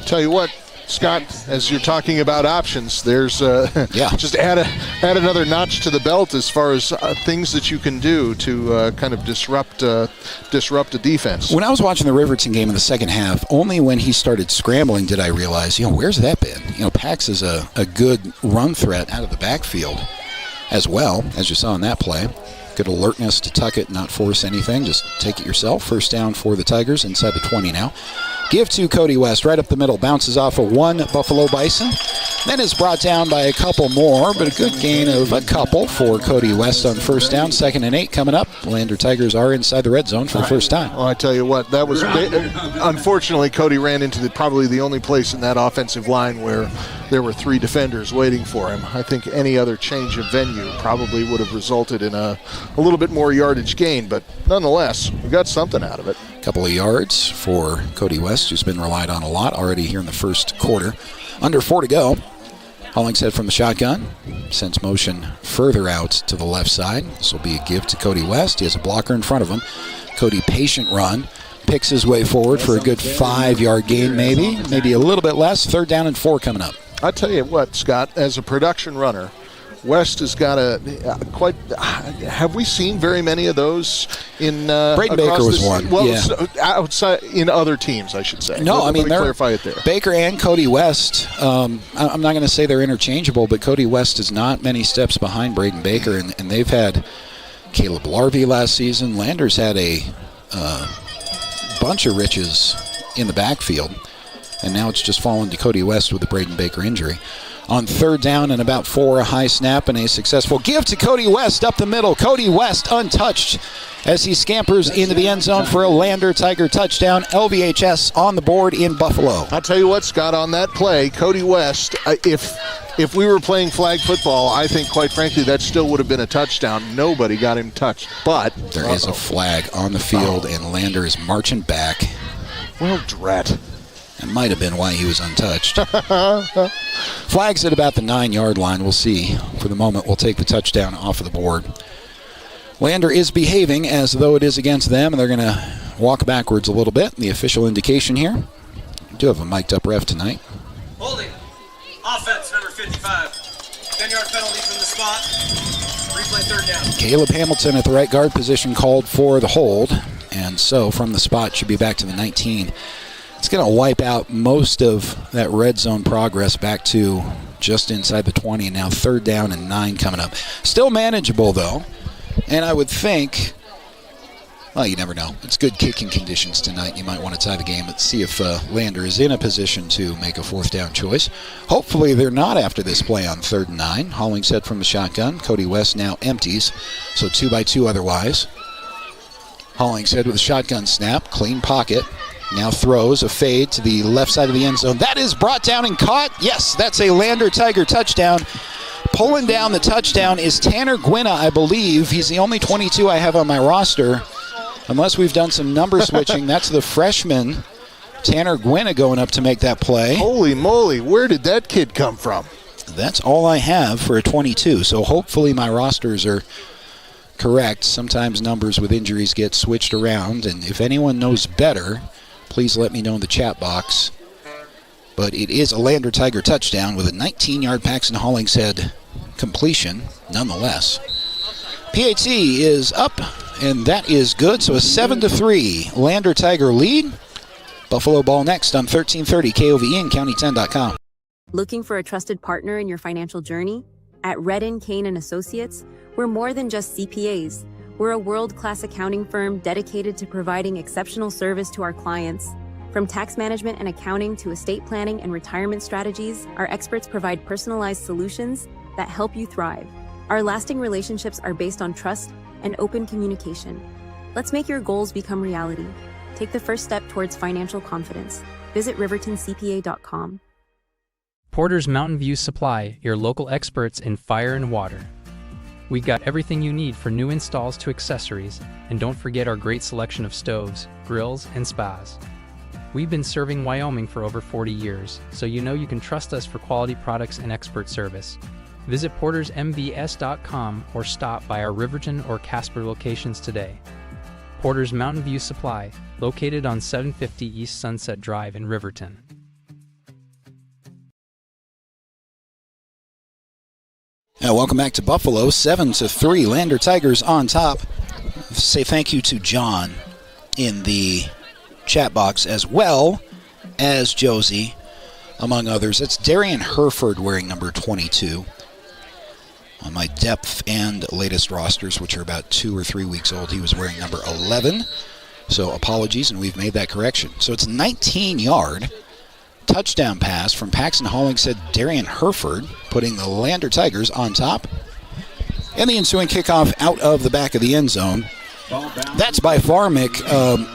Tell you what, Scott, as you're talking about options, there's just add another notch to the belt as far as things that you can do to kind of disrupt a defense. When I was watching the Riverton game in the second half, only when he started scrambling did I realize, where's that been? Pax is a good run threat out of the backfield as well, as you saw in that play. Good alertness to tuck it, not force anything. Just take it yourself. First down for the Tigers inside the 20 now. Give to Cody West right up the middle. Bounces off of one Buffalo Bison. Then is brought down by a couple more, but a good gain of a couple for Cody West on first down. 2nd and 8 coming up. Lander Tigers are inside the red zone for the first time. Well, I tell you what, that was unfortunately Cody ran into probably the only place in that offensive line where there were 3 defenders waiting for him. I think any other change of venue probably would have resulted in a little bit more yardage gain, but nonetheless, we got something out of it. A couple of yards for Cody West, who's been relied on a lot already here in the first quarter. Under 4 to go. Hollingshead from the shotgun. Sends motion further out to the left side. This will be a give to Cody West. He has a blocker in front of him. Cody, patient run. Picks his way forward for a good 5-yard gain, maybe a little bit less. 3rd down and 4 coming up. I tell you what, Scott, as a production runner, West has got have we seen very many of those in Braden Baker was one. Well, yeah. Outside in other teams, I should say. No, let me clarify it there. Baker and Cody West. I'm not going to say they're interchangeable, but Cody West is not many steps behind Braden Baker, and they've had Caleb Larvey last season. Landers had a bunch of riches in the backfield, and now it's just fallen to Cody West with the Braden Baker injury. On 3rd down and about 4, a high snap and a successful give to Cody West up the middle. Cody West untouched as he scampers into the end zone for a Lander Tiger touchdown. LVHS on the board in Buffalo. I'll tell you what, Scott, on that play, Cody West, if we were playing flag football, I think, quite frankly, that still would have been a touchdown. Nobody got him touched, but there is a flag on the field, and Lander is marching back. Well, drat. That might have been why he was untouched. Flags at about the 9-yard line. We'll see. For the moment, we'll take the touchdown off of the board. Lander is behaving as though it is against them, and they're going to walk backwards a little bit. The official indication here. We do have a mic'd up ref tonight. Holding. Offense number 55. 10-yard penalty from the spot. Replay third down. Caleb Hamilton at the right guard position called for the hold, and so from the spot should be back to the 19. It's going to wipe out most of that red zone progress back to just inside the 20, and now 3rd down and 9 coming up. Still manageable, though, and I would think, well, you never know. It's good kicking conditions tonight. You might want to tie the game. Let's see if Lander is in a position to make a 4th down choice. Hopefully they're not after this play on 3rd and 9. Hollingshead from the shotgun. Cody West now empties, so 2 by 2 otherwise. Hollingshead with a shotgun snap, clean pocket. Now throws a fade to the left side of the end zone. That is brought down and caught. Yes, that's a Lander Tiger touchdown. Pulling down the touchdown is Tanner Gwinna, I believe. He's the only 22 I have on my roster. Unless we've done some number switching. That's the freshman, Tanner Gwinna, going up to make that play. Holy moly, where did that kid come from? That's all I have for a 22. So hopefully my rosters are correct. Sometimes numbers with injuries get switched around. And if anyone knows better, please let me know in the chat box. But it is a Lander Tiger touchdown with a 19-yard Paxton Hollingshead completion, nonetheless. PAT is up, and that is good. So a 7-3 Lander Tiger lead. Buffalo ball next on 1330 KOVE and County10.com. Looking for a trusted partner in your financial journey? At Redden, Kane & Associates, we're more than just CPAs. We're a world-class accounting firm dedicated to providing exceptional service to our clients. From tax management and accounting to estate planning and retirement strategies, our experts provide personalized solutions that help you thrive. Our lasting relationships are based on trust and open communication. Let's make your goals become reality. Take the first step towards financial confidence. Visit rivertoncpa.com. Porter's Mountain View Supply, your local experts in fire and water. We got everything you need for new installs to accessories, and don't forget our great selection of stoves, grills, and spas. We've been serving Wyoming for over 40 years, so you know you can trust us for quality products and expert service. Visit portersmbs.com or stop by our Riverton or Casper locations today. Porter's Mountain View Supply, located on 750 East Sunset Drive in Riverton. Welcome back to Buffalo, 7-3, Lander Tigers on top. Say thank you to John in the chat box, as well as Josie, among others. It's Darian Herford wearing number 22 on my depth and latest rosters, which are about 2 or 3 weeks old. He was wearing number 11, so apologies, and we've made that correction. So it's a 19-yard touchdown pass from Paxton Hollingshead, Darian Herford, putting the Lander Tigers on top. And the ensuing kickoff out of the back of the end zone. That's by far, Mick,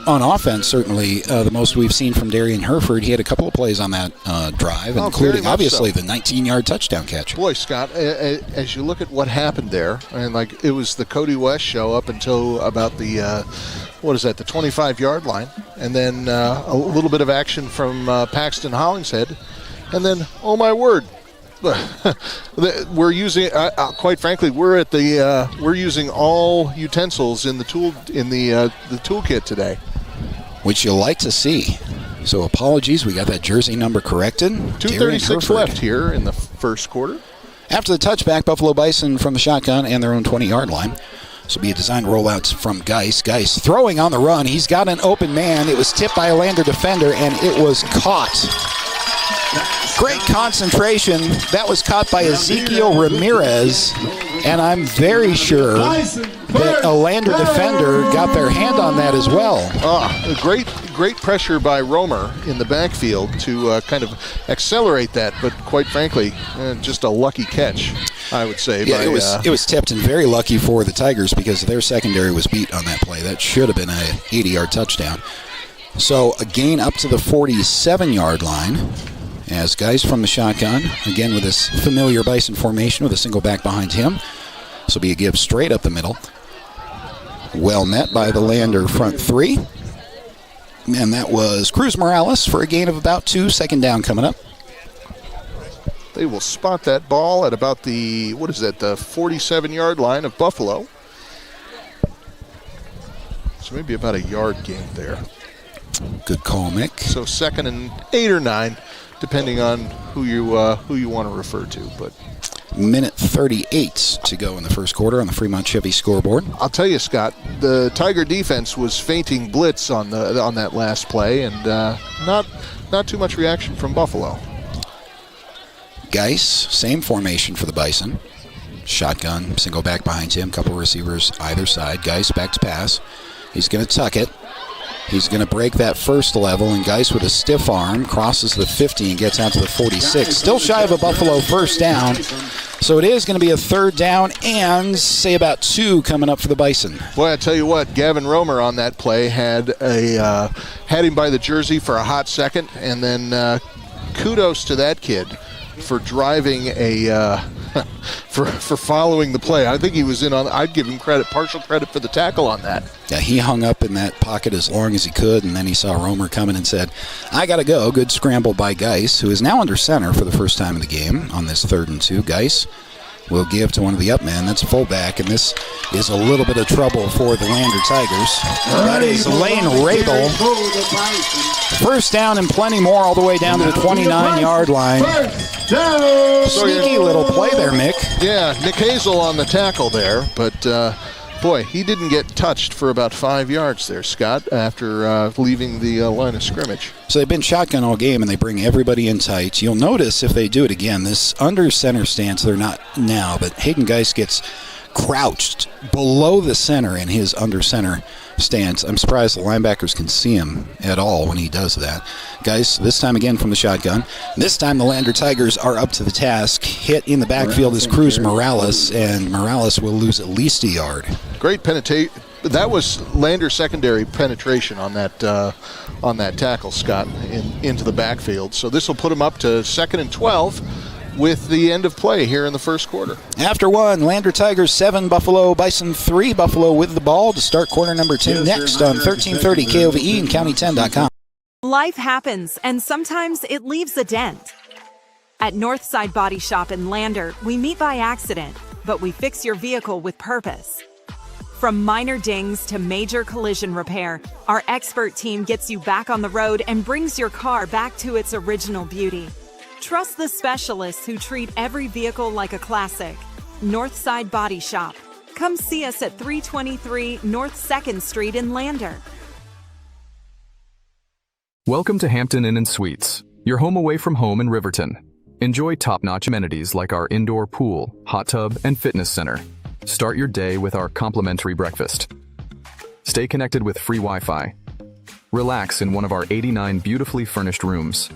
on offense, certainly the most we've seen from Darian Herford. He had a couple of plays on that drive, including, obviously, the 19-yard touchdown catch. Boy, Scott, as you look at what happened there, and like it was the Cody West show up until about the, the 25-yard line, and then a little bit of action from Paxton Hollingshead, and then, oh my word, we're using, quite frankly, we're using all utensils in the toolkit today, which you'll like to see. So apologies, we got that jersey number corrected. 2:36 left here in the first quarter. After the touchback, Buffalo Bison from the shotgun and their own 20-yard line. This will be a designed rollout from Geis. Geis throwing on the run. He's got an open man. It was tipped by a Lander defender, and it was caught. Great concentration. That was caught by Ezekiel Ramirez, and I'm very sure that a Lander defender got their hand on that as well. Great pressure by Romer in the backfield to kind of accelerate that, but quite frankly, just a lucky catch, I would say. Yeah, it was tipped, and very lucky for the Tigers because their secondary was beat on that play. That should have been a 80-yard touchdown. So a gain up to the 47-yard line. As guys from the shotgun, again with this familiar Bison formation with a single back behind him. This will be a give straight up the middle. Well met by the Lander front three. And that was Cruz Morales for a gain of about 2. Second down coming up. They will spot that ball at about the 47-yard line of Buffalo. So maybe about a yard gain there. Good call, Mick. So 2nd and 8 or 9. Depending on who you want to refer to, but Minute 38 to go in the first quarter on the Fremont Chevy scoreboard. I'll tell you, Scott, the Tiger defense was feinting blitz on that last play, and not too much reaction from Buffalo. Geis, same formation for the Bison. Shotgun, single back behind him, couple receivers either side. Geis back to pass. He's going to tuck it. He's going to break that first level, and Geis with a stiff arm crosses the 50 and gets out to the 46. Still shy of a Buffalo first down, so it is going to be a third down and, say, about 2 coming up for the Bison. Boy, I tell you what, Gavin Romer on that play had him by the jersey for a hot second, and then kudos to that kid for driving for following the play. I think he was in on. I'd give him partial credit for the tackle on that. Yeah, he hung up in that pocket as long as he could, and then he saw Romer coming and said, I got to go. Good scramble by Geis, who is now under center for the first time in the game on this 3rd and 2. Geis will give to one of the up men. That's a fullback, and this is a little bit of trouble for the Lander Tigers. That is Lane Rabel. First down and plenty more all the way down to the 29-yard line. Sneaky little play there, Mick. Yeah, Nick Hazel on the tackle there, but boy, he didn't get touched for about 5 yards there, Scott, after leaving the line of scrimmage. So they've been shotgun all game, and they bring everybody in tight. You'll notice if they do it again, this under center stance, they're not now, but Hayden Geis gets crouched below the center in his under center stance. I'm surprised the linebackers can see him at all when he does that. Geis, this time again from the shotgun. This time the Lander Tigers are up to the task. Hit in the backfield is Cruz Morales, and Morales will lose at least a yard. Great penetration. That was Lander secondary penetration on that tackle, Scott, into the backfield. So this will put him up to 2nd and 12 with the end of play here in the first quarter. After 1, Lander Tigers 7, Buffalo Bison 3. Buffalo with the ball to start quarter number 2 next on 1330 KOVE and County10.com. Life happens, and sometimes it leaves a dent. At Northside Body Shop in Lander, we meet by accident, but we fix your vehicle with purpose. From minor dings to major collision repair, our expert team gets you back on the road and brings your car back to its original beauty. Trust the specialists who treat every vehicle like a classic. Northside Body Shop. Come see us at 323 North 2nd Street in Lander. Welcome to Hampton Inn & Suites, your home away from home in Riverton. Enjoy top-notch amenities like our indoor pool, hot tub, and fitness center. Start your day with our complimentary breakfast. Stay connected with free Wi-Fi. Relax in one of our 89 beautifully furnished rooms.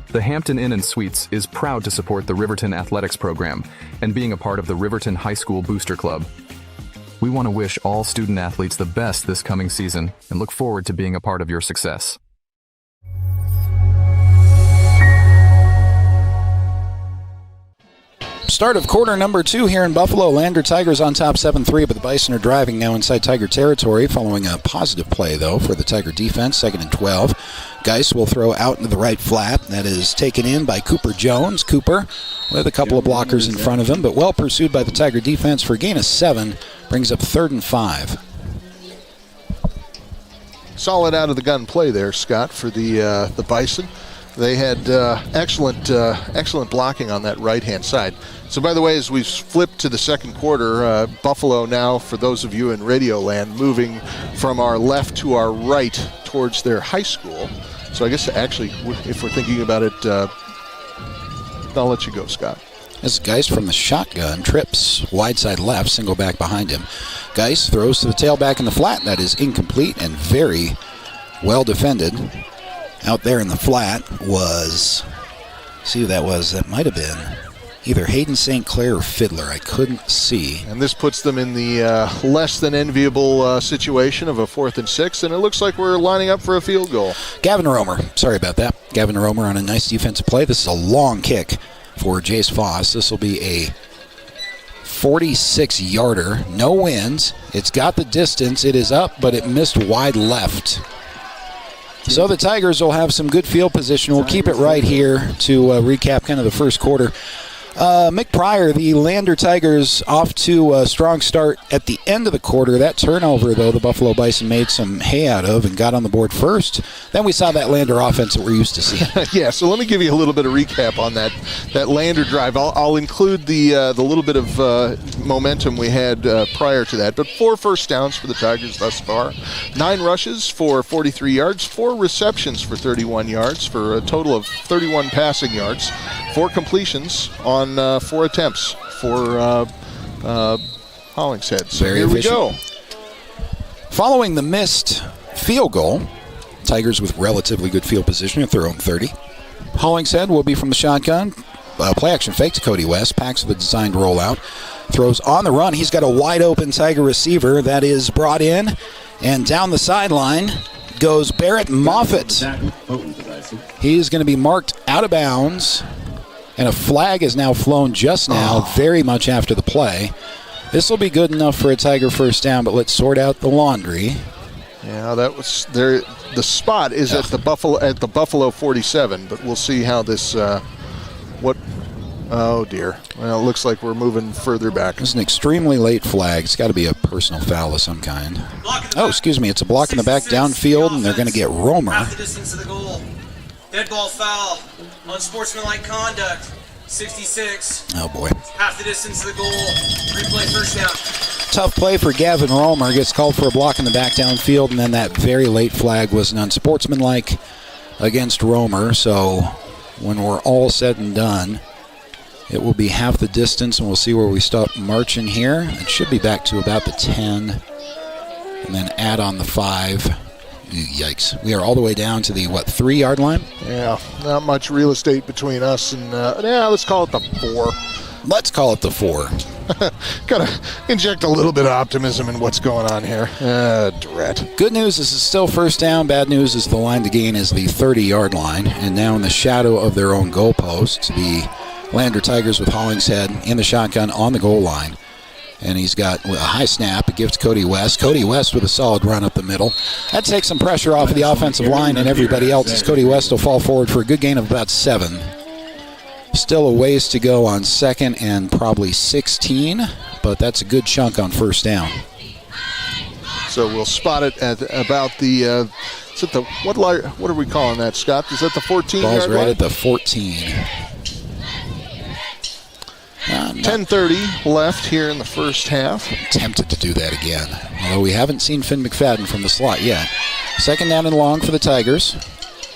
The Hampton Inn & Suites is proud to support the Riverton Athletics program and being a part of the Riverton High School Booster Club. We want to wish all student athletes the best this coming season and look forward to being a part of your success. Start of quarter number 2 here in Buffalo. Lander Tigers on top 7-3, but the Bison are driving now inside Tiger territory, following a positive play, though, for the Tiger defense, 2nd and 12. Geis will throw out into the right flat. That is taken in by Cooper Jones. Cooper with a couple of blockers in front of him, but well pursued by the Tiger defense for a gain of 7, brings up 3rd and 5. Solid out-of-the-gun play there, Scott, for the Bison. They had excellent blocking on that right-hand side. So, by the way, as we flip to the second quarter, Buffalo now, for those of you in Radio Land, moving from our left to our right towards their high school. So I guess, actually, if we're thinking about it, I'll let you go, Scott. As Geis from the shotgun trips wide side left, single back behind him. Geis throws to the tailback in the flat. That is incomplete and very well defended. Out there in the flat was, see who that was. That might have been either Hayden St. Clair or Fiddler. I couldn't see. And this puts them in the less than enviable situation of a 4th and 6, and it looks like we're lining up for a field goal. Gavin Romer, sorry about that. Gavin Romer on a nice defensive play. This is a long kick for Jace Foss. This will be a 46-yarder. No winds. It's got the distance. It is up, but it missed wide left. So the Tigers will have some good field position. We'll keep it right here to recap kind of the first quarter Mick Pryor, the Lander Tigers, off to a strong start at the end of the quarter. That turnover, though, the Buffalo Bison made some hay out of and got on the board first. Then we saw that Lander offense that we're used to seeing. Yeah, so let me give you a little bit of recap on that Lander drive. I'll include the little bit of momentum we had prior to that. But 4 first downs for the Tigers thus far. 9 rushes for 43 yards. 4 receptions for 31 yards for a total of 31 passing yards. 4 completions on 4 attempts for Hollingshead. So Very here efficient. we go. Following the missed field goal, Tigers with relatively good field position at their own 30. Hollingshead will be from the shotgun. Play action fake to Cody West. Packs with a designed rollout. Throws on the run. He's got a wide open Tiger receiver that is brought in. And down the sideline goes Barrett Moffitt. He's going to be marked out of bounds. And a flag is now flown just now, very much after the play. This will be good enough for a Tiger first down, but let's sort out the laundry. Yeah, that was there. The spot is at the Buffalo 47, but we'll see how this. Oh dear. Well, it looks like we're moving further back. It's an extremely late flag. It's got to be a personal foul of some kind. Oh, excuse me. It's a block in the back downfield, and they're going to get Romer. Half the distance of the goal. Dead ball foul. Unsportsmanlike conduct. 66. Oh, boy. Half the distance of the goal. Replay first down. Tough play for Gavin Romer. Gets called for a block in the back downfield, and then that very late flag was an unsportsmanlike against Romer. So when we're all said and done, it will be half the distance, and we'll see where we stop marching here. It should be back to about the 10, and then add on the 5. Yikes. We are all the way down to the, 3-yard line? Yeah, not much real estate between us and, let's call it the 4. Let's call it the 4. Got to inject a little bit of optimism in what's going on here. Dread. Good news is it's still first down. Bad news is the line to gain is the 30-yard line. And now in the shadow of their own goalpost, the Lander Tigers with Hollingshead in the shotgun on the goal line. And he's got a high snap. It gives Cody West. Cody West with a solid run up the middle. That takes some pressure off of the offensive line and everybody else as Cody West will fall forward for a good gain of about 7. Still a ways to go on 2nd and probably 16, but that's a good chunk on first down. So we'll spot it at about the, is it the, what are we calling that, Scott? Is that the 14 Ball's yard right line? at the 14. 10:30 left here in the first half. Tempted to do that again, although we haven't seen Finn McFadden from the slot yet. 2nd down and long for the Tigers.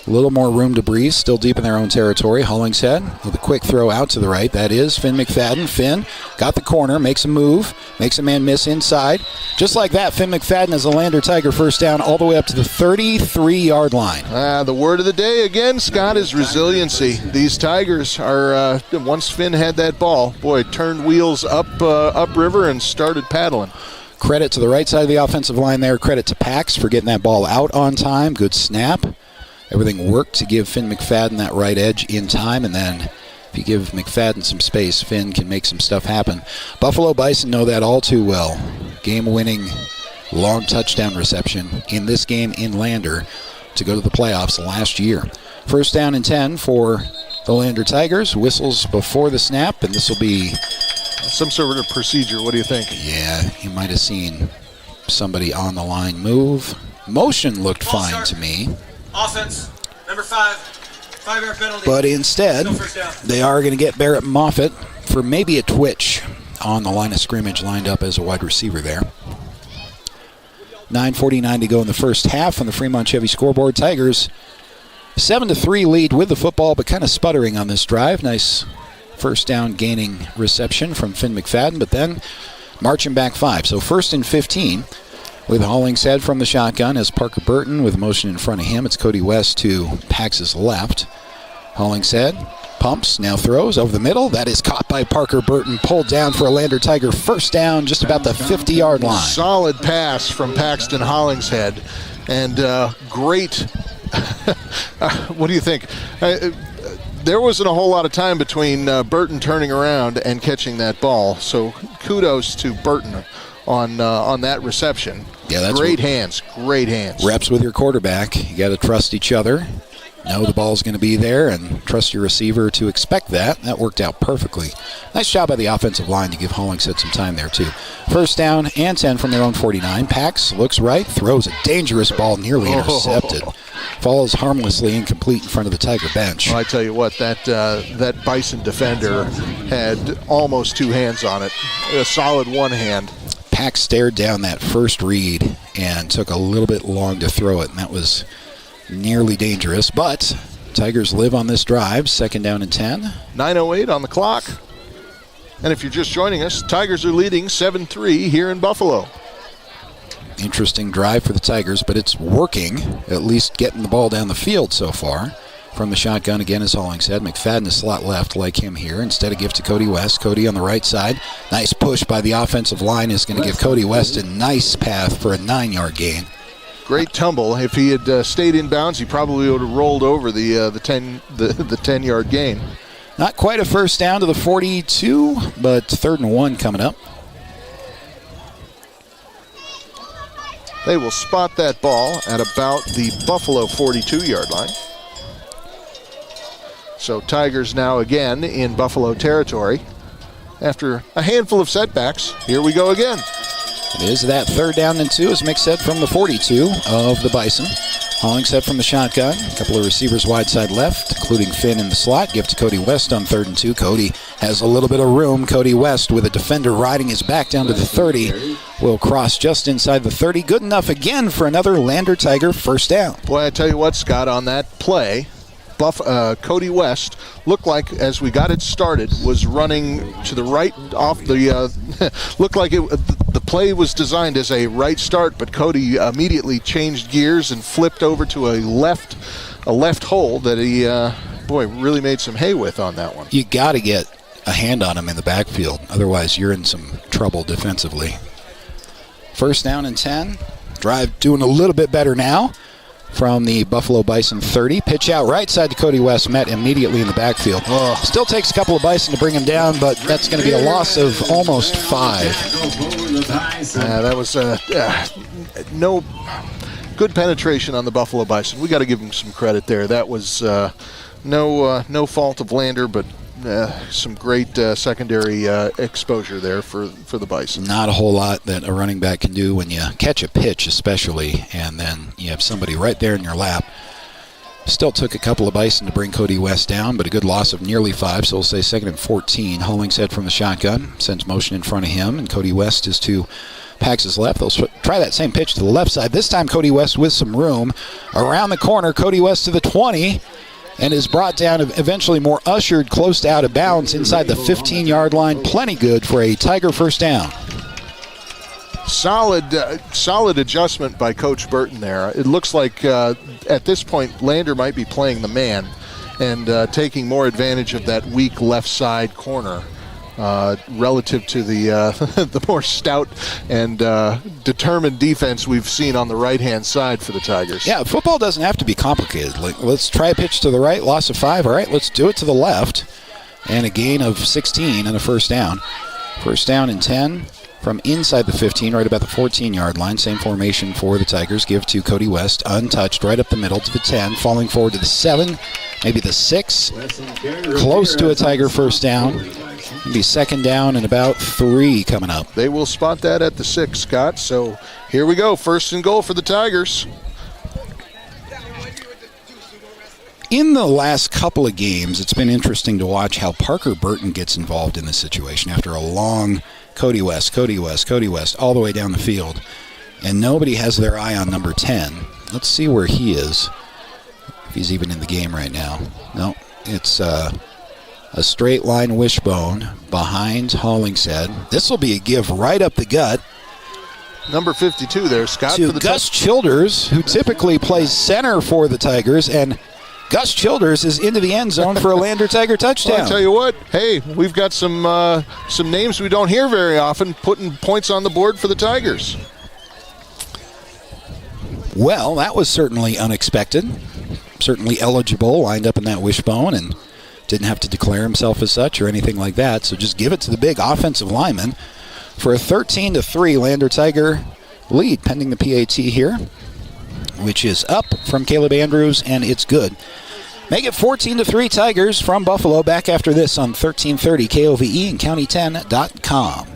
A little more room to breathe, still deep in their own territory. Hollingshead with a quick throw out to the right. That is Finn McFadden. Finn got the corner, makes a move, makes a man miss inside. Just like that, Finn McFadden is a Lander Tiger first down all the way up to the 33-yard line. The word of the day again, Scott, is resiliency. These Tigers are, once Finn had that ball, boy, turned wheels upriver and started paddling. Credit to the right side of the offensive line there. Credit to Pax for getting that ball out on time. Good snap. Everything worked to give Finn McFadden that right edge in time, and then if you give McFadden some space, Finn can make some stuff happen. Buffalo Bison know that all too well. Game-winning long touchdown reception in this game in Lander to go to the playoffs last year. First down and 10 for the Lander Tigers. Whistles before the snap, and this will be some sort of procedure. What do you think? Yeah, you might have seen somebody on the line move. Motion looked fine to me. Offense, number 5, 5-yard penalty. But instead, they are going to get Barrett Moffitt for maybe a twitch on the line of scrimmage, lined up as a wide receiver there. 9:49 to go in the first half on the Fremont Chevy scoreboard. Tigers 7-3 lead with the football, but kind of sputtering on this drive. Nice first down gaining reception from Finn McFadden, but then marching back 5. So 1st and 15. With Hollingshead from the shotgun as Parker Burton with motion in front of him. It's Cody West to Pax's left. Hollingshead pumps, now throws over the middle. That is caught by Parker Burton, pulled down for a Lander Tiger first down just about the 50-yard line. Solid pass from Paxton Hollingshead. And great, what do you think? There wasn't a whole lot of time between Burton turning around and catching that ball. So kudos to Burton on that reception. Yeah, that's great hands. Great hands. Reps with your quarterback. You got to trust each other. know the ball's going to be there and trust your receiver to expect that. That worked out perfectly. Nice job by the offensive line to give Hollingshead some time there, too. First down and 10 from their own 49. Pax looks right, throws a dangerous ball, nearly intercepted. Falls harmlessly incomplete in front of the Tiger bench. Well, I tell you what, that Bison defender had almost two hands on it. A solid one hand. Pax stared down that first read and took a little bit long to throw it, and that was nearly dangerous, but Tigers live on this drive. Second down and 10. 9:08 on the clock. And if you're just joining us, Tigers are leading 7-3 here in Buffalo. Interesting drive for the Tigers, but it's working, at least getting the ball down the field so far. From the shotgun again is Hollingshead. McFadden is slot left like him here. Instead of give to Cody West. Cody on the right side. Nice push by the offensive line is going to give Cody West a nice path for a 9-yard gain. Great tumble. If he had stayed in bounds, he probably would have rolled over the 10-yard gain. Not quite a first down to the 42, but 3rd and 1 coming up. They will spot that ball at about the Buffalo 42-yard line. So Tigers now again in Buffalo territory. After a handful of setbacks, here we go again. It is that 3rd down and 2, as Mick said, from the 42 of the Bison. Hollingshead from the shotgun. A couple of receivers wide side left, including Finn in the slot. Give to Cody West on 3rd and 2. Cody has a little bit of room. Cody West with a defender riding his back down to the 30. Will cross just inside the 30. Good enough again for another Lander Tiger first down. Boy, I tell you what, Scott, on that play, Cody West looked like, as we got it started, was running to the right off the looked like the play was designed as a right start, but Cody immediately changed gears and flipped over to a left hole that he really made some hay with on that one. You got to get a hand on him in the backfield, otherwise you're in some trouble defensively. First down and 10. Drive doing a little bit better now. From the Buffalo Bison 30. Pitch out right side to Cody West, met immediately in the backfield. Still takes a couple of Bison to bring him down, but that's going to be a loss of almost 5. That was no good penetration on the Buffalo Bison. We got to give him some credit there. That was no fault of Lander, but some great secondary exposure there for the Bison. Not a whole lot that a running back can do when you catch a pitch, especially, and then you have somebody right there in your lap. Still took a couple of Bison to bring Cody West down, but a good loss of nearly 5, so we'll say 2nd and 14. Hollingshead from the shotgun, sends motion in front of him, and Cody West is to Pax's left. They'll try that same pitch to the left side. This time Cody West with some room. Around the corner, Cody West to the 20. And is brought down, eventually more ushered close to out of bounds inside the 15-yard line. Plenty good for a Tiger first down. Solid adjustment by Coach Burton there. It looks like at this point Lander might be playing the man and taking more advantage of that weak left side corner relative to the more stout and determined defense we've seen on the right-hand side for the Tigers. Yeah, football doesn't have to be complicated. Like, let's try a pitch to the right, loss of 5. All right, let's do it to the left. And a gain of 16 and a first down. First down and 10 from inside the 15, right about the 14-yard line. Same formation for the Tigers. Give to Cody West, untouched, right up the middle to the 10, falling forward to the 7, maybe the 6. Close to a Tiger first down. It'll be 2nd down and about 3 coming up. They will spot that at the 6, Scott. So here we go. 1st and goal for the Tigers. In the last couple of games, it's been interesting to watch how Parker Burton gets involved in this situation after a long Cody West, all the way down the field. And nobody has their eye on number 10. Let's see where he is, if he's even in the game right now. No, it's a straight line wishbone behind Hollingshead. This will be a give right up the gut. Number 52 there, Scott. To Gus Childers, who typically plays center for the Tigers, and Gus Childers is into the end zone for a Lander Tiger touchdown. Well, I tell you what, hey, we've got some names we don't hear very often putting points on the board for the Tigers. Well, that was certainly unexpected. Certainly eligible, lined up in that wishbone, and didn't have to declare himself as such or anything like that. So just give it to the big offensive lineman for a 13-3 Lander Tiger lead, pending the PAT here, which is up from Caleb Andrews, and it's good. Make it 14-3 Tigers from Buffalo. Back after this on 1330 KOVE and County10.com.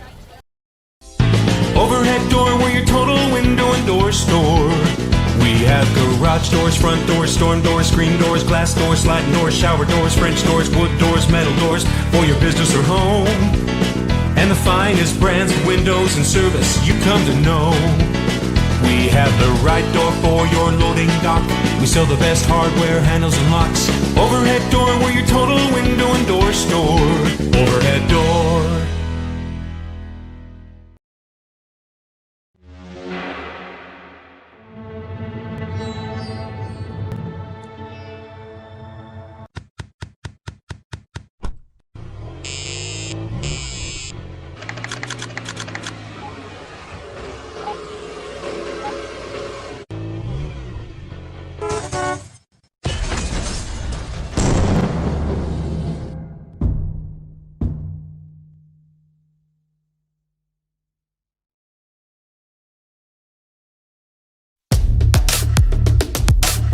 Overhead door, we're your total window and door store. We have garage doors, front doors, storm doors, screen doors, glass doors, sliding doors, shower doors, French doors, wood doors, metal doors for your business or home. And the finest brands of windows and service you come to know. We have the right door for your loading dock. We sell the best hardware, handles, and locks. Overhead door, we're your total window and door store. Overhead door.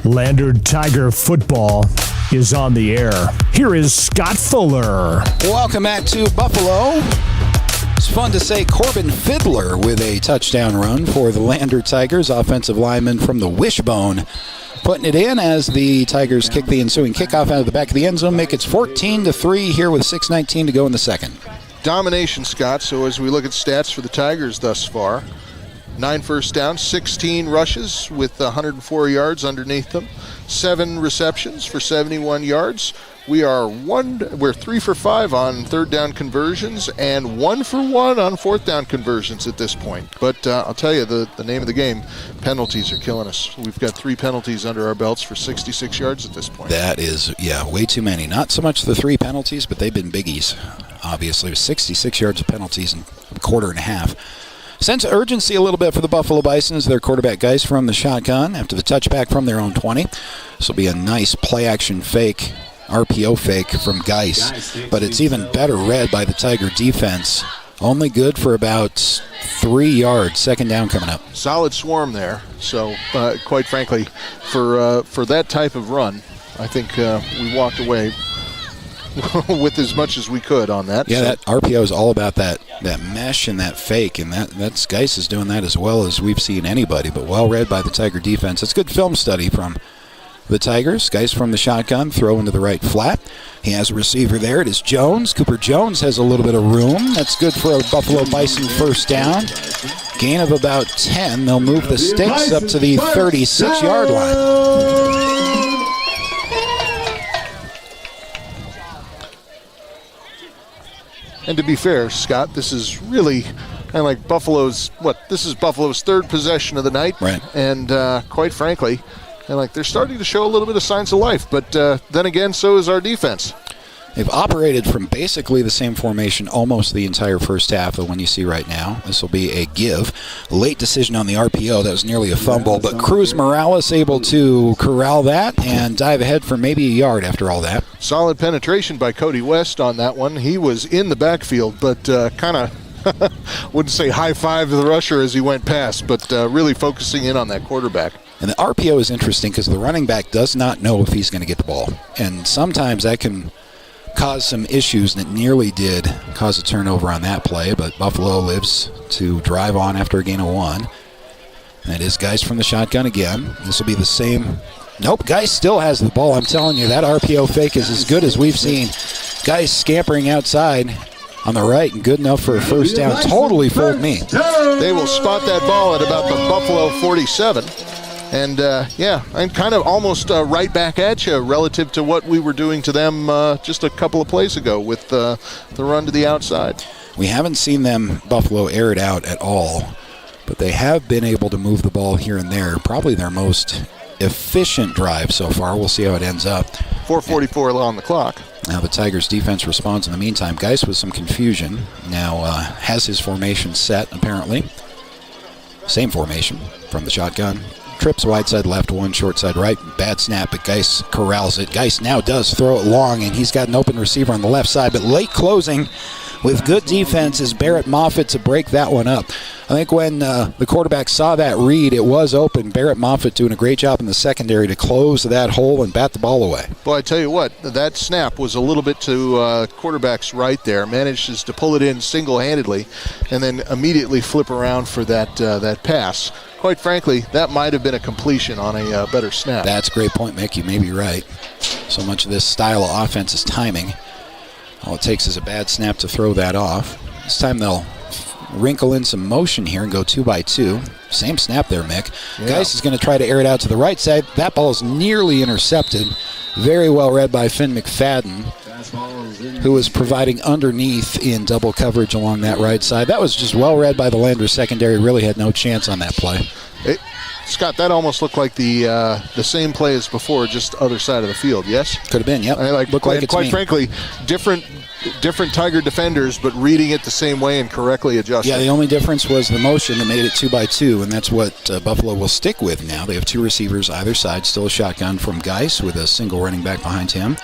Lander Tiger football is on the air. Here is Scott Fuller. Welcome back to Buffalo. It's fun to say Corbin Fiddler with a touchdown run for the Lander Tigers. Offensive lineman from the wishbone putting it in as the Tigers kick the ensuing kickoff out of the back of the end zone. Make it 14-3 here with 6:19 to go in the second. Domination, Scott. So as we look at stats for the Tigers thus far, 9 first downs, 16 rushes with 104 yards underneath them, 7 receptions for 71 yards. We're 3 for 5 on third down conversions and 1 for 1 on fourth down conversions at this point. But I'll tell you, the name of the game, penalties are killing us. We've got 3 penalties under our belts for 66 yards at this point. That is, way too many. Not so much the 3 penalties, but they've been biggies, obviously. 66 yards of penalties in a quarter and a half. Sense of urgency a little bit for the Buffalo Bison as their quarterback Geis from the shotgun after the touchback from their own 20. This will be a nice play-action fake, RPO fake from Geis, but it's even better read by the Tiger defense. Only good for about 3 yards. Second down coming up. Solid swarm there. So, quite frankly, for that type of run, I think we walked away with as much as we could on that. Yeah, so. That RPO is all about that mesh and that fake, and that's Geis is doing that as well as we've seen anybody, but well read by the Tiger defense. It's good film study from the Tigers. Geis from the shotgun, throw into the right flat. He has a receiver there. It is Jones. Cooper Jones has a little bit of room. That's good for a Buffalo Bison first down. Gain of about 10. They'll move the sticks up to the 36-yard line. And to be fair, Scott, this is really kind of like Buffalo's third possession of the night. Right. And quite frankly, they're starting to show a little bit of signs of life. But then again, so is our defense. They've operated from basically the same formation almost the entire first half, the one you see right now. This will be a give. Late decision on the RPO. That was nearly a fumble, but Cruz Morales able to corral that and dive ahead for maybe a yard after all that. Solid penetration by Cody West on that one. He was in the backfield, but kind of wouldn't say high five to the rusher as he went past, but really focusing in on that quarterback. And the RPO is interesting because the running back does not know if he's going to get the ball. And sometimes that can cause some issues, and it nearly did cause a turnover on that play, but Buffalo lives to drive on after a gain of 1. And it is Geis from the shotgun again. This will be the same. Nope, Geis still has the ball. I'm telling you, that RPO fake is as good as we've seen. Geis scampering outside on the right and good enough for a first down. Totally fooled me. They will spot that ball at about the Buffalo 47. And, I'm kind of almost right back at you relative to what we were doing to them just a couple of plays ago with the run to the outside. We haven't seen them, Buffalo, air it out at all, but they have been able to move the ball here and there. Probably their most efficient drive so far. We'll see how it ends up. 4:44 on the clock. Now the Tigers defense responds in the meantime. Geis with some confusion. Now has his formation set, apparently. Same formation from the shotgun. Trips wide side left, 1 short side right. Bad snap, but Geis corrals it. Geis now does throw it long, and he's got an open receiver on the left side, but late closing with good defense is Barrett Moffitt to break that one up. I think when the quarterback saw that read, it was open. Barrett Moffitt doing a great job in the secondary to close that hole and bat the ball away. Boy, I tell you what, that snap was a little bit to quarterback's right there. Manages to pull it in single-handedly and then immediately flip around for that pass. Quite frankly, that might have been a completion on a better snap. That's a great point, Mick. You may be right. So much of this style of offense is timing. All it takes is a bad snap to throw that off. This time they'll wrinkle in some motion here and go 2-by-2. Same snap there, Mick. Yeah. Geis is going to try to air it out to the right side. That ball is nearly intercepted. Very well read by Finn McFadden, who was providing underneath in double coverage along that right side. That was just well read by the Lander secondary. Really had no chance on that play. Scott, that almost looked like the same play as before, just other side of the field, yes? Could have been, yep. Looked like it's quite frankly, different Tiger defenders, but reading it the same way and correctly adjusting. Yeah, the only difference was the motion that made it 2-by-2, and that's what Buffalo will stick with now. They have two receivers either side, still a shotgun from Geis with a single running back behind him.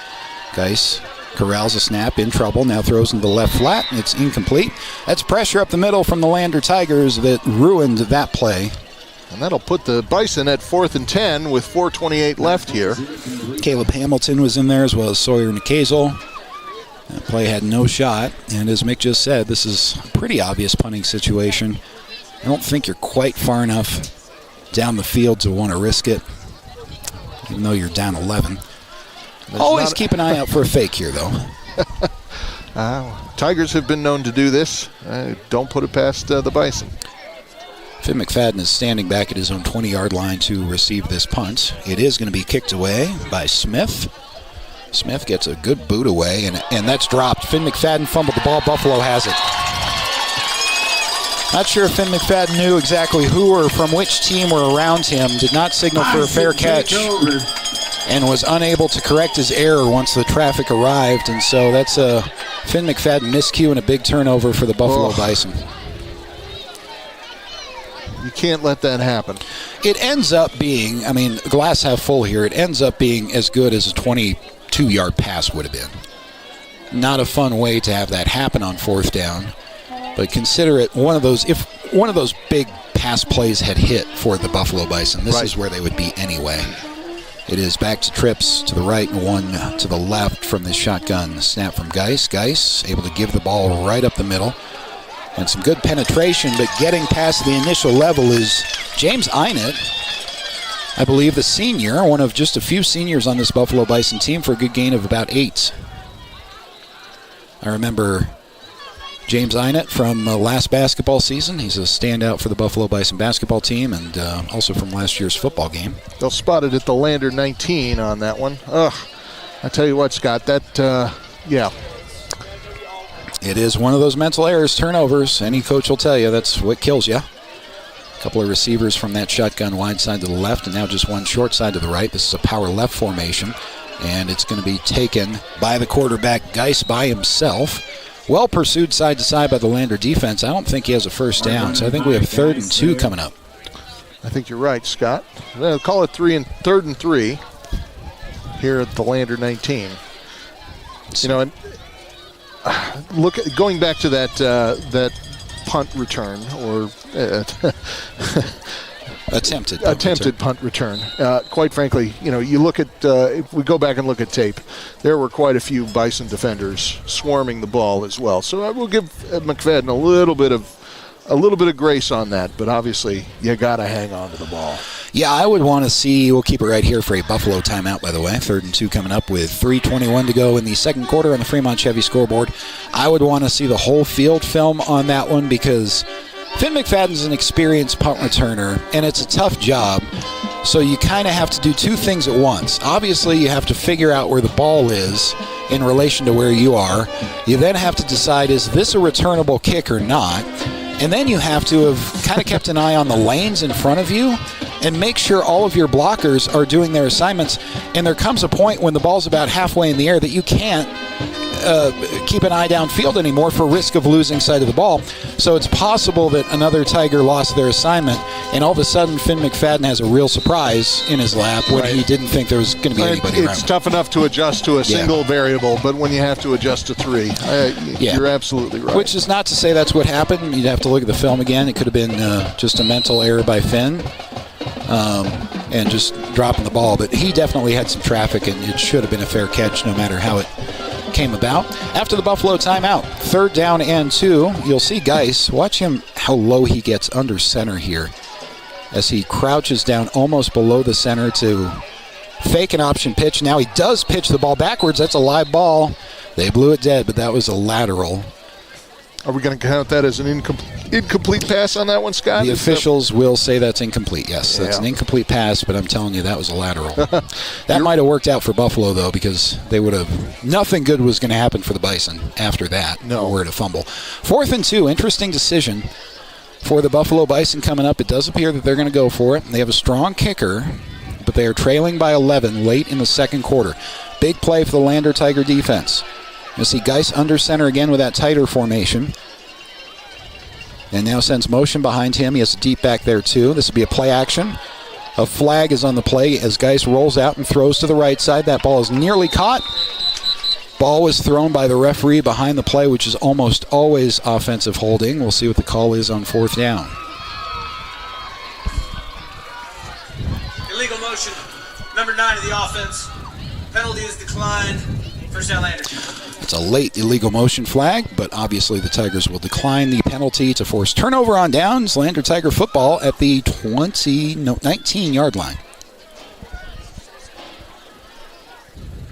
Geis corrals a snap, in trouble, now throws into the left flat, and it's incomplete. That's pressure up the middle from the Lander Tigers that ruined that play. And that'll put the Bison at 4th and 10 with 4:28 left here. Caleb Hamilton was in there as well as Sawyer Nikazel. That play had no shot, and as Mick just said, this is a pretty obvious punting situation. I don't think you're quite far enough down the field to want to risk it, even though you're down 11. Always keep an eye out for a fake here, though. Tigers have been known to do this. Don't put it past the Bison. Finn McFadden is standing back at his own 20-yard line to receive this punt. It is going to be kicked away by Smith. Smith gets a good boot away, and that's dropped. Finn McFadden fumbled the ball. Buffalo has it. Not sure if Finn McFadden knew exactly who or from which team were around him. Did not signal for a fair catch and was unable to correct his error once the traffic arrived. And so that's a Finn McFadden miscue and a big turnover for the Buffalo Bison. You can't let that happen. It ends up being, glass half full here, it ends up being as good as a 22-yard pass would have been. Not a fun way to have that happen on 4th down, but consider it one of those, if one of those big pass plays had hit for the Buffalo Bison, this is where they would be anyway. It is back to trips to the right and one to the left from this shotgun snap from Geis. Geis able to give the ball right up the middle. And some good penetration, but getting past the initial level is James Einett, I believe the senior, one of just a few seniors on this Buffalo Bison team for a good gain of about 8. I remember James Einett from last basketball season. He's a standout for the Buffalo Bison basketball team and also from last year's football game. They'll spot it at the Lander 19 on that one. I tell you what, Scott, yeah. It is one of those mental errors, turnovers. Any coach will tell you that's what kills you. A couple of receivers from that shotgun wide side to the left, and now just one short side to the right. This is a power left formation, and it's going to be taken by the quarterback, Geis, by himself. Well pursued side to side by the Lander defense. I don't think he has a first down, so I think we have 3rd and 2 coming up. I think you're right, Scott. They'll call it 3rd and 3 here at the Lander 19. And going back to that punt return or attempted punt return. Quite frankly, you look at if we go back and look at tape, there were quite a few Bison defenders swarming the ball as well. So I will give McFadden a little bit of grace on that, but obviously you got to hang on to the ball. Yeah, I would want to see, we'll keep it right here for a Buffalo timeout, by the way. 3rd and 2 coming up with 3:21 to go in the second quarter on the Fremont Chevy scoreboard. I would want to see the whole field film on that one because Finn McFadden's an experienced punt returner, and it's a tough job. So you kind of have to do two things at once. Obviously, you have to figure out where the ball is in relation to where you are. You then have to decide, is this a returnable kick or not? And then you have to have kind of kept an eye on the lanes in front of you and make sure all of your blockers are doing their assignments. And there comes a point when the ball's about halfway in the air that you can't keep an eye downfield anymore for risk of losing sight of the ball. So it's possible that another Tiger lost their assignment, and all of a sudden Finn McFadden has a real surprise in his lap when he didn't think there was going to be anybody around. It's tough enough to adjust to a single variable, but when you have to adjust to three, you're absolutely right. Which is not to say that's what happened. You'd have to look at the film again. It could have been just a mental error by Finn. And just dropping the ball, but he definitely had some traffic, and it should have been a fair catch no matter how it came about. After the Buffalo timeout, 3rd down and 2, you'll see Geis. Watch him, how low he gets under center here as he crouches down almost below the center to fake an option pitch. Now he does pitch the ball backwards. That's a live ball. They blew it dead, but that was a lateral. Are we going to count that as an incomplete pass on that one, Scott? The officials will say that's incomplete, yes. That's an incomplete pass, but I'm telling you, that was a lateral. That might have worked out for Buffalo, though, because they would have, nothing good was going to happen for the Bison after that. No. Were to fumble. 4th and 2, interesting decision for the Buffalo Bison coming up. It does appear that they're going to go for it. They have a strong kicker, but they are trailing by 11 late in the second quarter. Big play for the Lander Tiger defense. You'll see Geis under center again with that tighter formation. And now sends motion behind him. He has a deep back there too. This will be a play action. A flag is on the play as Geis rolls out and throws to the right side. That ball is nearly caught. Ball was thrown by the referee behind the play, which is almost always offensive holding. We'll see what the call is on 4th down. Illegal motion. Number 9 of the offense. Penalty is declined. First down, Lander. It's a late illegal motion flag, but obviously the Tigers will decline the penalty to force turnover on downs. Lander Tiger football at the 19-yard line.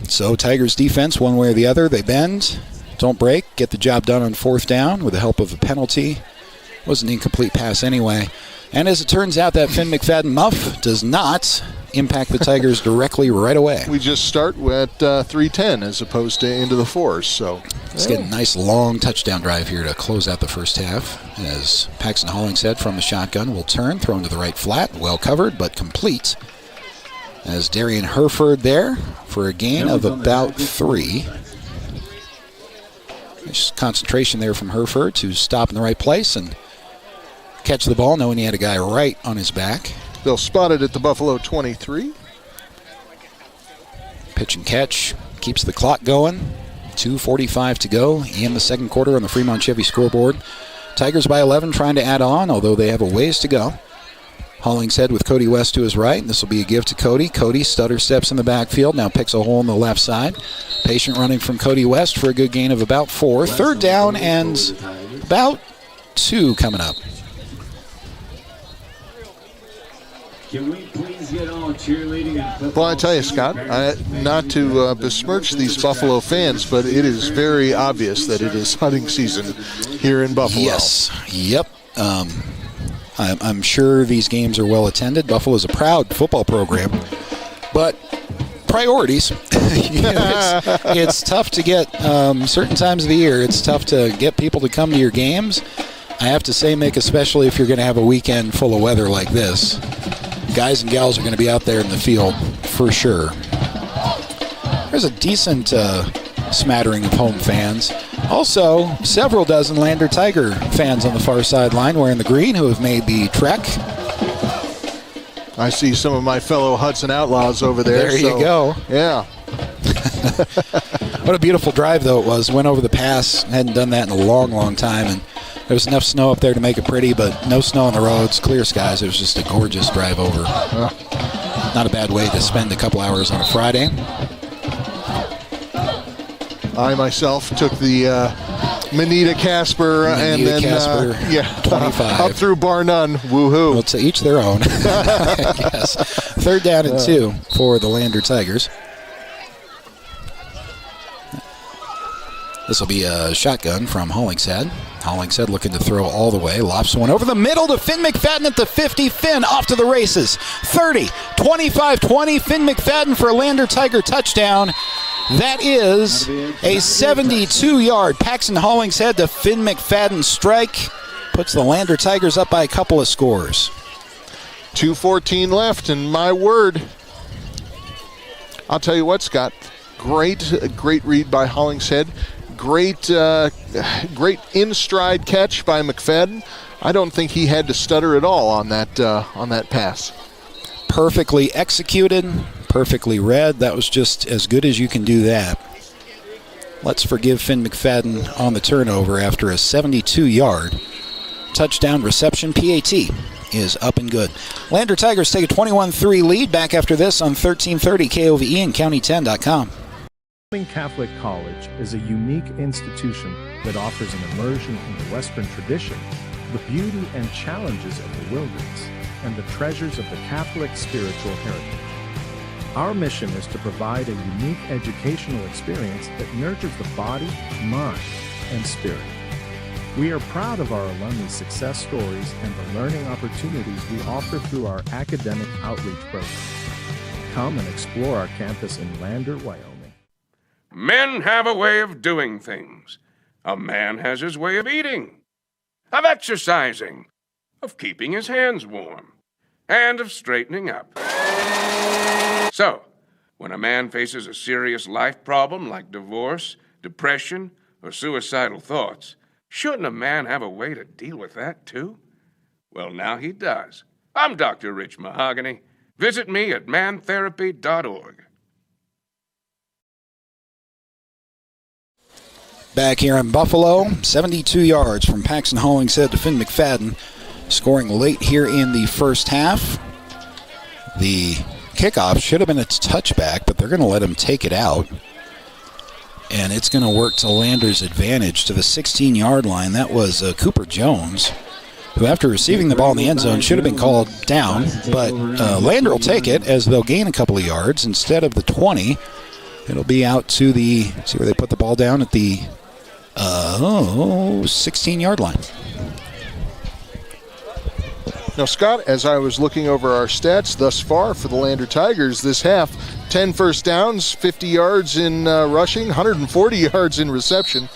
So Tigers defense, one way or the other, they bend, don't break, get the job done on 4th down with the help of a penalty. It was an incomplete pass anyway. And as it turns out, that Finn McFadden muff does not impact the Tigers directly right away. We just start at 3:10 as opposed to into the 4s. So let's get a nice long touchdown drive here to close out the first half. As Paxton Hollingshead from the shotgun will turn, thrown to the right flat, well covered but complete. As Darian Herford there for a gain of about 3. Nice concentration there from Herford to stop in the right place and catch the ball, knowing he had a guy right on his back. They'll spot it at the Buffalo 23. Pitch and catch keeps the clock going. 2:45 to go in the second quarter on the Fremont Chevy scoreboard. Tigers by 11 trying to add on, although they have a ways to go. Hollingshead with Cody West to his right. This will be a give to Cody. Cody stutter steps in the backfield, now picks a hole in the left side. Patient running from Cody West for a good gain of about 4. 3rd down and about 2 coming up. Can we please get all cheerleading and football? Well, I tell you, Scott, not to besmirch these Buffalo fans, but it is very obvious that it is hunting season here in Buffalo. Yes. Yep. I'm sure these games are well attended. Buffalo is a proud football program, but priorities. It's tough to get certain times of the year. It's tough to get people to come to your games. I have to say, Mick, especially if you're going to have a weekend full of weather like this, guys and gals are going to be out there in the field for sure. There's a decent smattering of home fans. Also, several dozen Lander Tiger fans on the far sideline wearing the green who have made the trek. I see some of my fellow Hudson Outlaws over there. There you go. Yeah. What a beautiful drive, though, it was. Went over the pass. Hadn't done that in a long, long time. And there was enough snow up there to make it pretty, but no snow on the roads, clear skies. It was just a gorgeous drive over. Not a bad way to spend a couple hours on a Friday. I myself took the Manita Casper and then 25 up through Bar None. Woohoo! Well, to each their own. Yes. 3rd down and 2 for the Lander Tigers. This will be a shotgun from Hollingshead. Hollingshead looking to throw all the way. Lofts one over the middle to Finn McFadden at the 50. Finn off to the races. 30, 25, 20. Finn McFadden for a Lander Tiger touchdown. That is a 72-yard Paxton Hollingshead to Finn McFadden strike. Puts the Lander Tigers up by a couple of scores. 2:14 left, and my word, I'll tell you what, Scott. Great read by Hollingshead. great in-stride catch by McFadden. I don't think he had to stutter at all on that pass. Perfectly executed, perfectly read. That was just as good as you can do that. Let's forgive Finn McFadden on the turnover after a 72-yard touchdown reception. PAT is up and good. Lander Tigers take a 21-3 lead. Back after this on 1330 KOVE and County10.com. Wyoming Catholic College is a unique institution that offers an immersion into Western tradition, the beauty and challenges of the wilderness, and the treasures of the Catholic spiritual heritage. Our mission is to provide a unique educational experience that nurtures the body, mind, and spirit. We are proud of our alumni success stories and the learning opportunities we offer through our academic outreach program. Come and explore our campus in Lander, Wyoming. Men have a way of doing things. A man has his way of eating, of exercising, of keeping his hands warm, and of straightening up. So, when a man faces a serious life problem like divorce, depression, or suicidal thoughts, shouldn't a man have a way to deal with that too? Well, now he does. I'm Dr. Rich Mahogany. Visit me at mantherapy.org. Back here in Buffalo, 72 yards from Paxton Hollingshead to Finn McFadden, scoring late here in the first half. The kickoff should have been a touchback, but they're going to let him take it out. And it's going to work to Lander's advantage to the 16-yard line. That was Cooper Jones, who after receiving the ball in the end zone should have been called down. But Lander will take it as they'll gain a couple of yards. Instead of the 20, it'll be out to the, see where they put the ball down, at the 16-yard line. Now, Scott, as I was looking over our stats thus far for the Lander Tigers this half, 10 first downs, 50 yards in rushing, 140 yards in reception,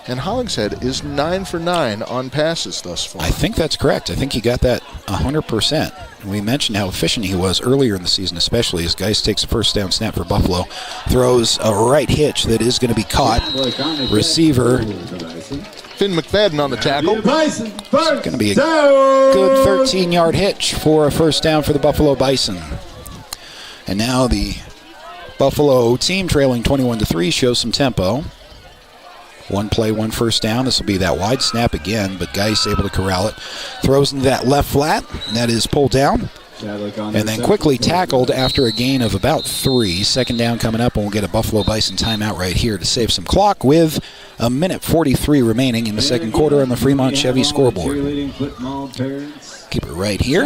and Hollingshead is 9 for 9 on passes thus far. I think that's correct. I think he got that 100%. We mentioned how efficient he was earlier in the season, especially as Geis takes a first down snap for Buffalo, throws a right hitch that is going to be caught. Receiver Finn McFadden on the tackle. It's going to be a good 13-yard hitch for a first down for the Buffalo Bison. And now the Buffalo team trailing 21-3 shows some tempo. One play, one first down. This will be that wide snap again, but Geis able to corral it. Throws into that left flat. That is pulled down. And then quickly tackled after a gain of about 3. Second down coming up, and we'll get a Buffalo Bison timeout right here to save some clock with a minute 43 remaining in the second quarter on the Fremont Chevy scoreboard. Keep it right here.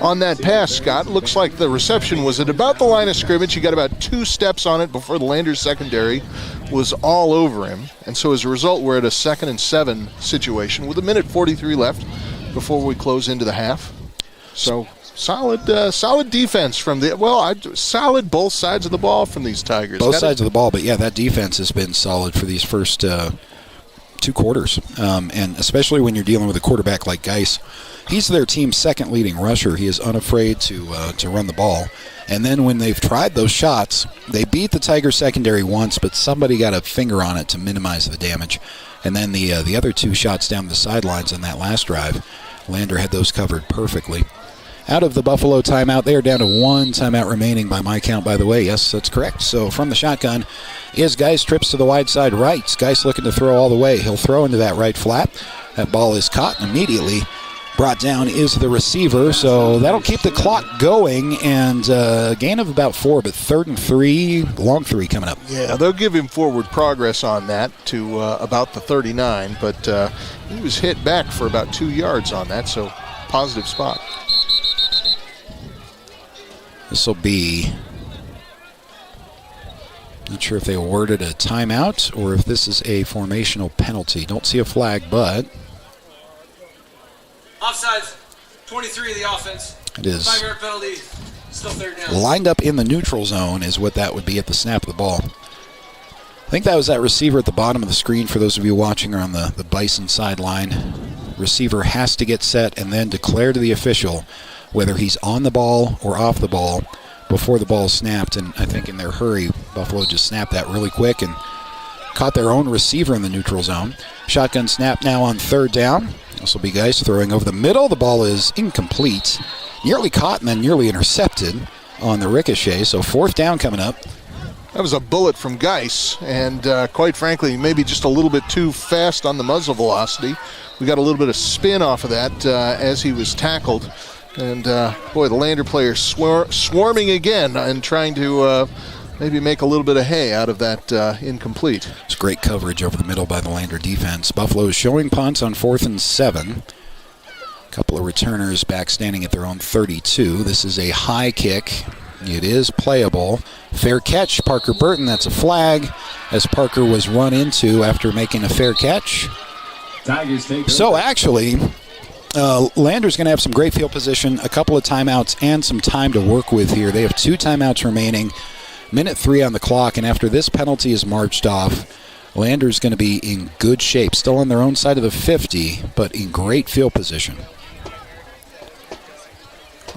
On that pass, Scott, looks like the reception was at about the line of scrimmage. He got about 2 steps on it before the Lander secondary was all over him. And so as a result, we're at a 2nd and 7 situation with a minute 43 left before we close into the half. So solid defense from solid both sides of the ball from these Tigers. Both sides of the ball, but yeah, that defense has been solid for these first 2 quarters. And especially when you're dealing with a quarterback like Geis. He's their team's second leading rusher. He is unafraid to run the ball. And then when they've tried those shots, they beat the Tiger secondary once, but somebody got a finger on it to minimize the damage. And then the other 2 shots down the sidelines on that last drive, Lander had those covered perfectly. Out of the Buffalo timeout, they are down to 1 timeout remaining by my count, by the way. Yes, that's correct. So from the shotgun is Geis, trips to the wide side right. Geis looking to throw all the way. He'll throw into that right flat. That ball is caught and immediately brought down is the receiver. So that'll keep the clock going, and a gain of about 4, but 3rd and 3, long 3 coming up. Yeah, they'll give him forward progress on that to about the 39, but he was hit back for about 2 yards on that, so positive spot. This will be, not sure if they awarded a timeout or if this is a formational penalty. Don't see a flag, but offsides, 23 of the offense. It is 5-yard penalty, still 3rd down. Lined up in the neutral zone is what that would be at the snap of the ball. I think that was that receiver at the bottom of the screen for those of you watching on the Bison sideline. Receiver has to get set and then declare to the official whether he's on the ball or off the ball before the ball is snapped. And I think in their hurry, Buffalo just snapped that really quick, and caught their own receiver in the neutral zone. Shotgun snap now on third down. This will be Geis throwing over the middle. The ball is incomplete. Nearly caught and then nearly intercepted on the ricochet. So fourth down coming up. That was a bullet from Geis, and quite frankly, maybe just a little bit too fast on the muzzle velocity. We got a little bit of spin off of that as he was tackled. And, boy, the Lander players swarming again and trying to maybe make a little bit of hay out of that incomplete. It's great coverage over the middle by the Lander defense. Buffalo is showing punts on 4th and 7. A couple of returners back standing at their own 32. This is a high kick. It is playable. Fair catch, Parker Burton. That's a flag as Parker was run into after making a fair catch. So actually, Lander's going to have some great field position, a couple of timeouts, and some time to work with here. They have 2 timeouts remaining, minute 3 on the clock, and after this penalty is marched off, Lander's going to be in good shape. Still on their own side of the 50, but in great field position.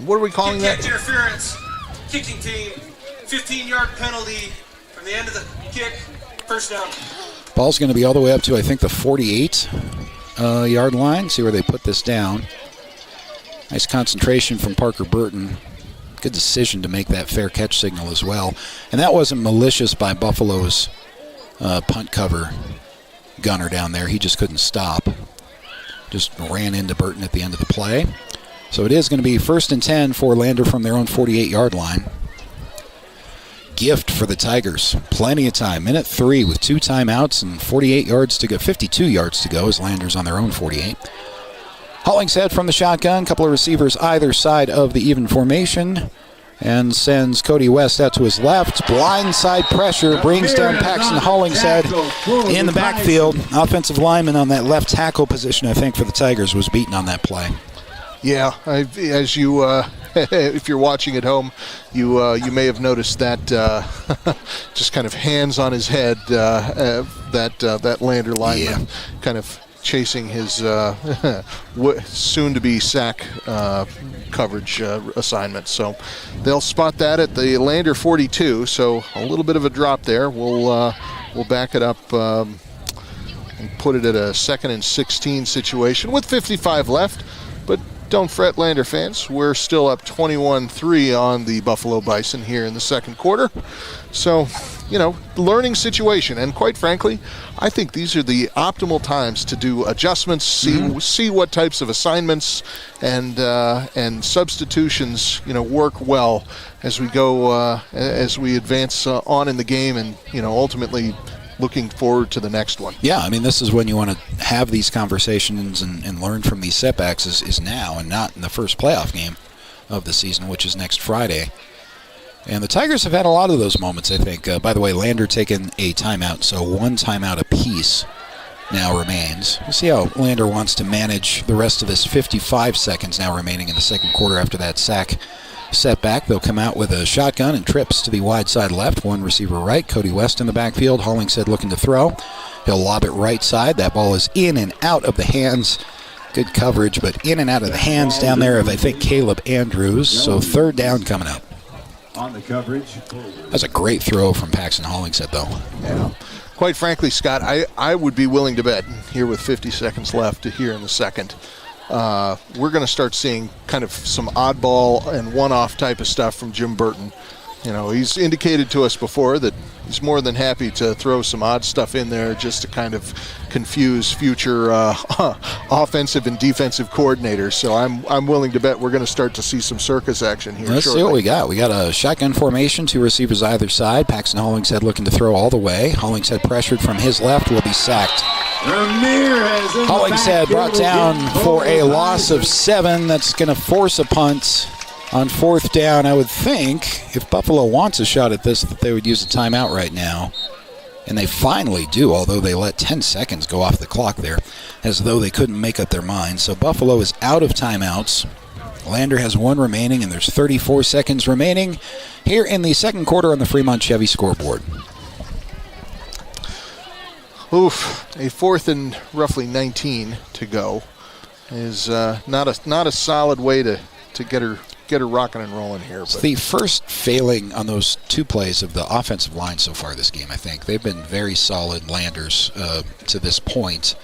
What are we calling that? Interference. Kicking team, 15-yard penalty from the end of the kick, first down. Ball's going to be all the way up to, I think, the 48-yard line. See where they put this down. Nice concentration from Parker Burton. Good decision to make that fair catch signal as well. And that wasn't malicious by Buffalo's punt cover gunner down there. He just couldn't stop. Just ran into Burton at the end of the play. So it is going to be 1st and 10 for Lander from their own 48-yard line. Gift for the Tigers. Plenty of time. Minute 3 with 2 timeouts and 48 yards to go. 52 yards to go as Lander's on their own 48. Hollingshead from the shotgun. Couple of receivers either side of the even formation. And sends Cody West out to his left. Blindside pressure brings down Paxton Hollingshead in the backfield. Offensive lineman on that left tackle position, I think, for the Tigers was beaten on that play. Yeah, as you, if you're watching at home, you may have noticed that just kind of hands on his head, that Lander lineman kind of chasing his soon-to-be sack coverage assignment. So they'll spot that at the Lander 42. So a little bit of a drop there. We'll back it up and put it at a 2nd and 16 situation with 55 left, but. Don't fret, Lander fans. We're still up 21-3 on the Buffalo Bison here in the second quarter. So, learning situation. And quite frankly, I think these are the optimal times to do adjustments, see what types of assignments and substitutions, work well as we go, as we advance on in the game and, ultimately looking forward to the next one. Yeah, I mean, this is when you want to have these conversations and learn from these setbacks is now and not in the first playoff game of the season, which is next Friday. And the Tigers have had a lot of those moments, I think. By the way, Lander taking a timeout, so 1 timeout apiece now remains. We'll see how Lander wants to manage the rest of this 55 seconds now remaining in the second quarter after that sack setback. They'll come out with a shotgun and trips to the wide side left. 1 receiver right. Cody West in the backfield. Hollingshead looking to throw. He'll lob it right side. That ball is in and out of the hands. Good coverage, but in and out of the hands down there of, I think, Caleb Andrews. So 3rd down coming up. On the coverage. That's a great throw from Paxton Hollingshead, though. Yeah. Quite frankly, Scott, I would be willing to bet here with 50 seconds left here in the second. We're going to start seeing kind of some oddball and one-off type of stuff from Jim Burton. He's indicated to us before that he's more than happy to throw some odd stuff in there just to kind of confuse future offensive and defensive coordinators. So I'm willing to bet we're going to start to see some circus action here. Let's shortly. see what we got. We got a shotgun formation, 2 receivers either side. Paxton Hollingshead looking to throw all the way. Hollingshead pressured from his left, will be sacked. Hollingshead brought down for a loss of 7. That's going to force a punt on 4th down. I would think if Buffalo wants a shot at this that they would use a timeout right now. And they finally do, although they let 10 seconds go off the clock there, as though they couldn't make up their minds. So Buffalo is out of timeouts. Lander has 1 remaining, and there's 34 seconds remaining here in the second quarter on the Fremont Chevy scoreboard. Oof, a 4th and roughly 19 to go is not a solid way to get her rocking and rolling here. It's the first failing on those two plays of the offensive line so far this game, I think. They've been very solid, Landers, to this point,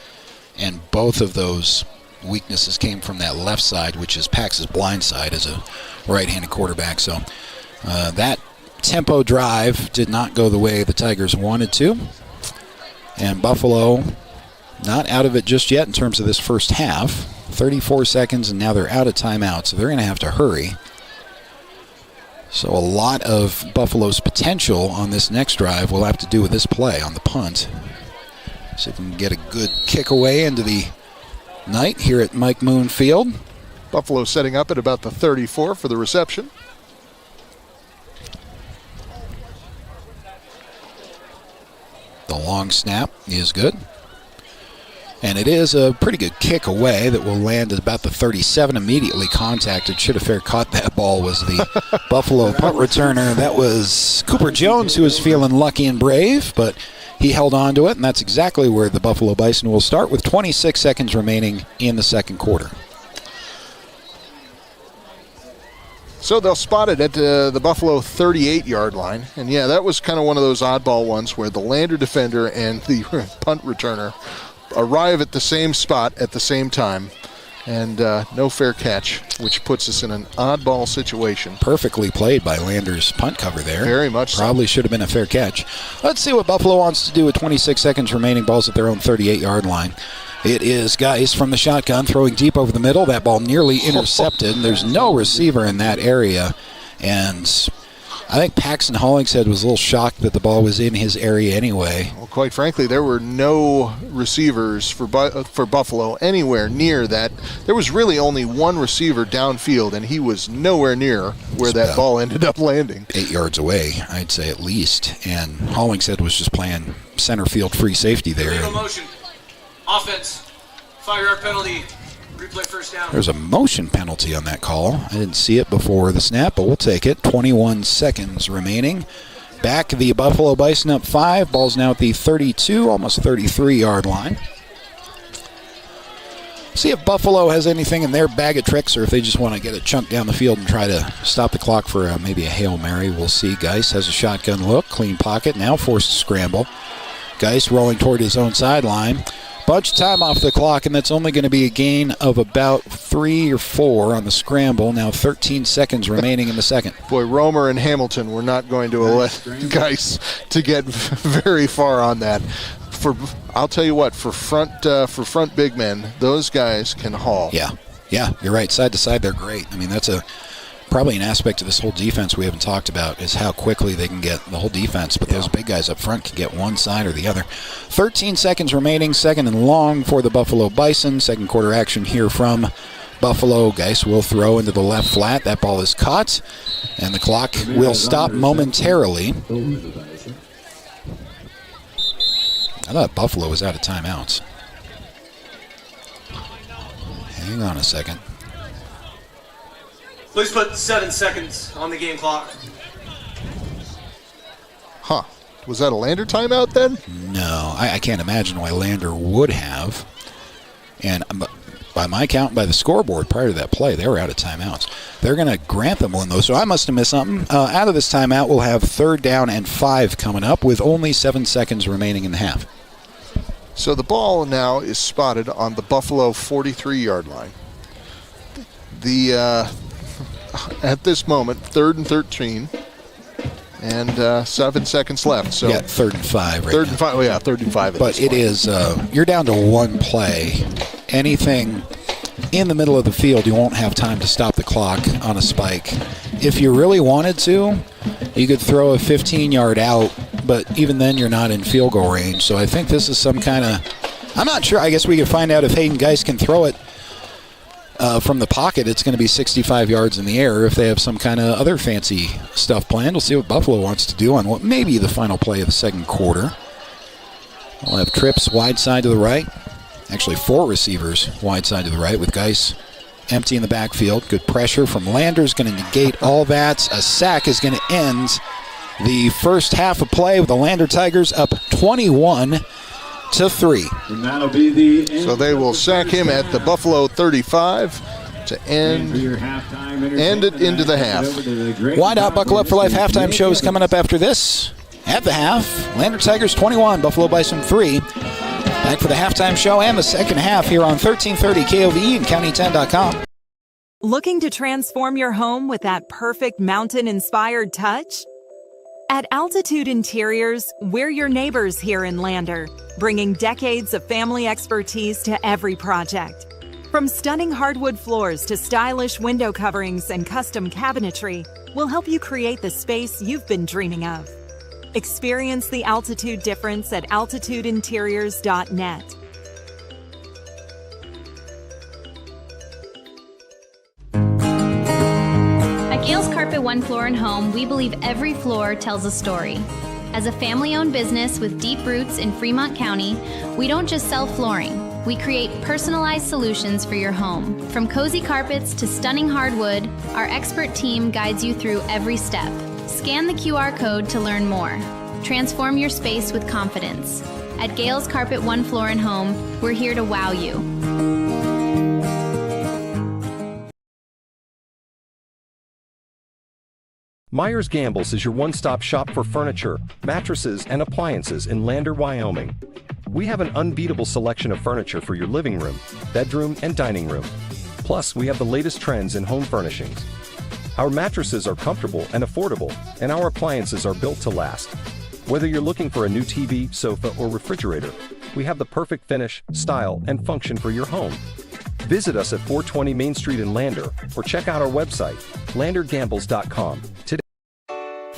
and both of those weaknesses came from that left side, which is Pax's blind side as a right-handed quarterback. So that tempo drive did not go the way the Tigers wanted to, and Buffalo not out of it just yet in terms of this first half. 34 seconds, and now they're out of timeout, so they're going to have to hurry. So a lot of Buffalo's potential on this next drive will have to do with this play on the punt. See if we can get a good kick away into the night here at Mike Moon Field. Buffalo setting up at about the 34 for the reception. The long snap is good. And it is a pretty good kick away that will land at about the 37. Immediately contacted. Should have fair caught that ball was the Buffalo punt returner. That was Cooper Jones, who was feeling lucky and brave, but he held on to it, and that's exactly where the Buffalo Bison will start with 26 seconds remaining in the second quarter. So they'll spot it at the Buffalo 38-yard line. And, yeah, that was kind of one of those oddball ones where the Lander defender and the punt returner arrive at the same spot at the same time, and no fair catch, which puts us in an oddball situation. Perfectly played by Lander's punt cover there. Very much so. Probably should have been a fair catch. Let's see what Buffalo wants to do with 26 seconds remaining. Ball's at their own 38-yard line. It is Geis from the shotgun throwing deep over the middle. That ball nearly intercepted. There's no receiver in that area, and I think Paxton Hollingshead was a little shocked that the ball was in his area anyway. Well, quite frankly, there were no receivers for Buffalo anywhere near that. There was really only one receiver downfield, and he was nowhere near where that ball ended up landing. 8 yards away, I'd say at least. And Hollingshead was just playing center field free safety there. Illegal motion. Offense. 5-yard penalty. Replay first down. There's a motion penalty on that call. I didn't see it before the snap, but we'll take it. 21 seconds remaining. Back the Buffalo Bison up 5. Ball's now at the 32, almost 33-yard line. See if Buffalo has anything in their bag of tricks or if they just want to get a chunk down the field and try to stop the clock for maybe a Hail Mary. We'll see. Geis has a shotgun look. Clean pocket. Now forced to scramble. Geis rolling toward his own sideline. Bunch of time off the clock, and that's only going to be a gain of about 3 or 4 on the scramble. Now 13 seconds remaining in the second. Boy, Romer and Hamilton were not going to let Geis to get very far on that. I'll tell you what, for front big men, those guys can haul. Yeah, you're right. Side to side, they're great. I mean, that's probably an aspect of this whole defense we haven't talked about is how quickly they can get the whole defense, but those big guys up front can get one side or the other. 13 seconds remaining, second and long for the Buffalo Bison. Second quarter action here from Buffalo. Geis will throw into the left flat. That ball is caught, and the clock will stop momentarily. I thought Buffalo was out of timeouts. Hang on a second. Please put 7 seconds on the game clock. Huh. Was that a Lander timeout then? No, I can't imagine why Lander would have. And by my count, by the scoreboard prior to that play, they were out of timeouts. They're going to grant them one, though, so I must have missed something. Out of this timeout, we'll have 3rd down and 5 coming up with only 7 seconds remaining in the half. So the ball now is spotted on the Buffalo 43-yard line. At this moment, 3rd and 13, and 7 seconds left. So 3rd and 5 right 3rd and 5, 3rd and 5. But it is, you're down to one play. Anything in the middle of the field, you won't have time to stop the clock on a spike. If you really wanted to, you could throw a 15-yard out, but even then you're not in field goal range. So I think this is some kind of, I'm not sure. I guess we could find out if Hayden Geis can throw it from the pocket. It's going to be 65 yards in the air. If they have some kind of other fancy stuff planned, we'll see what Buffalo wants to do on what may be the final play of the second quarter. We'll have trips wide side to the right. Actually, 4 receivers wide side to the right with Geis empty in the backfield. Good pressure from Landers, going to negate all that. A sack is going to end the first half of play with the Lander Tigers up 21-3. So they will sack him at the Buffalo 35 to end it into the half. Why not? Buckle up for life. Halftime show is coming up after this. At the half, Lander Tigers 21, Buffalo Bison 3. Back for the halftime show and the second half here on 1330 KOVE and County10.com. Looking to transform your home with that perfect mountain-inspired touch? At Altitude Interiors, we're your neighbors here in Lander, bringing decades of family expertise to every project. From stunning hardwood floors to stylish window coverings and custom cabinetry, we'll help you create the space you've been dreaming of. Experience the altitude difference at altitudeinteriors.net. At Gales Carpet One Floor and Home, we believe every floor tells a story. As a family-owned business with deep roots in Fremont County, we don't just sell flooring. We create personalized solutions for your home. From cozy carpets to stunning hardwood, our expert team guides you through every step. Scan the QR code to learn more. Transform your space with confidence. At Gales Carpet One Floor and Home, we're here to wow you. Myers Gambles is your one-stop shop for furniture, mattresses, and appliances in Lander, Wyoming. We have an unbeatable selection of furniture for your living room, bedroom, and dining room. Plus, we have the latest trends in home furnishings. Our mattresses are comfortable and affordable, and our appliances are built to last. Whether you're looking for a new TV, sofa, or refrigerator, we have the perfect finish, style, and function for your home. Visit us at 420 Main Street in Lander, or check out our website, landergambles.com today.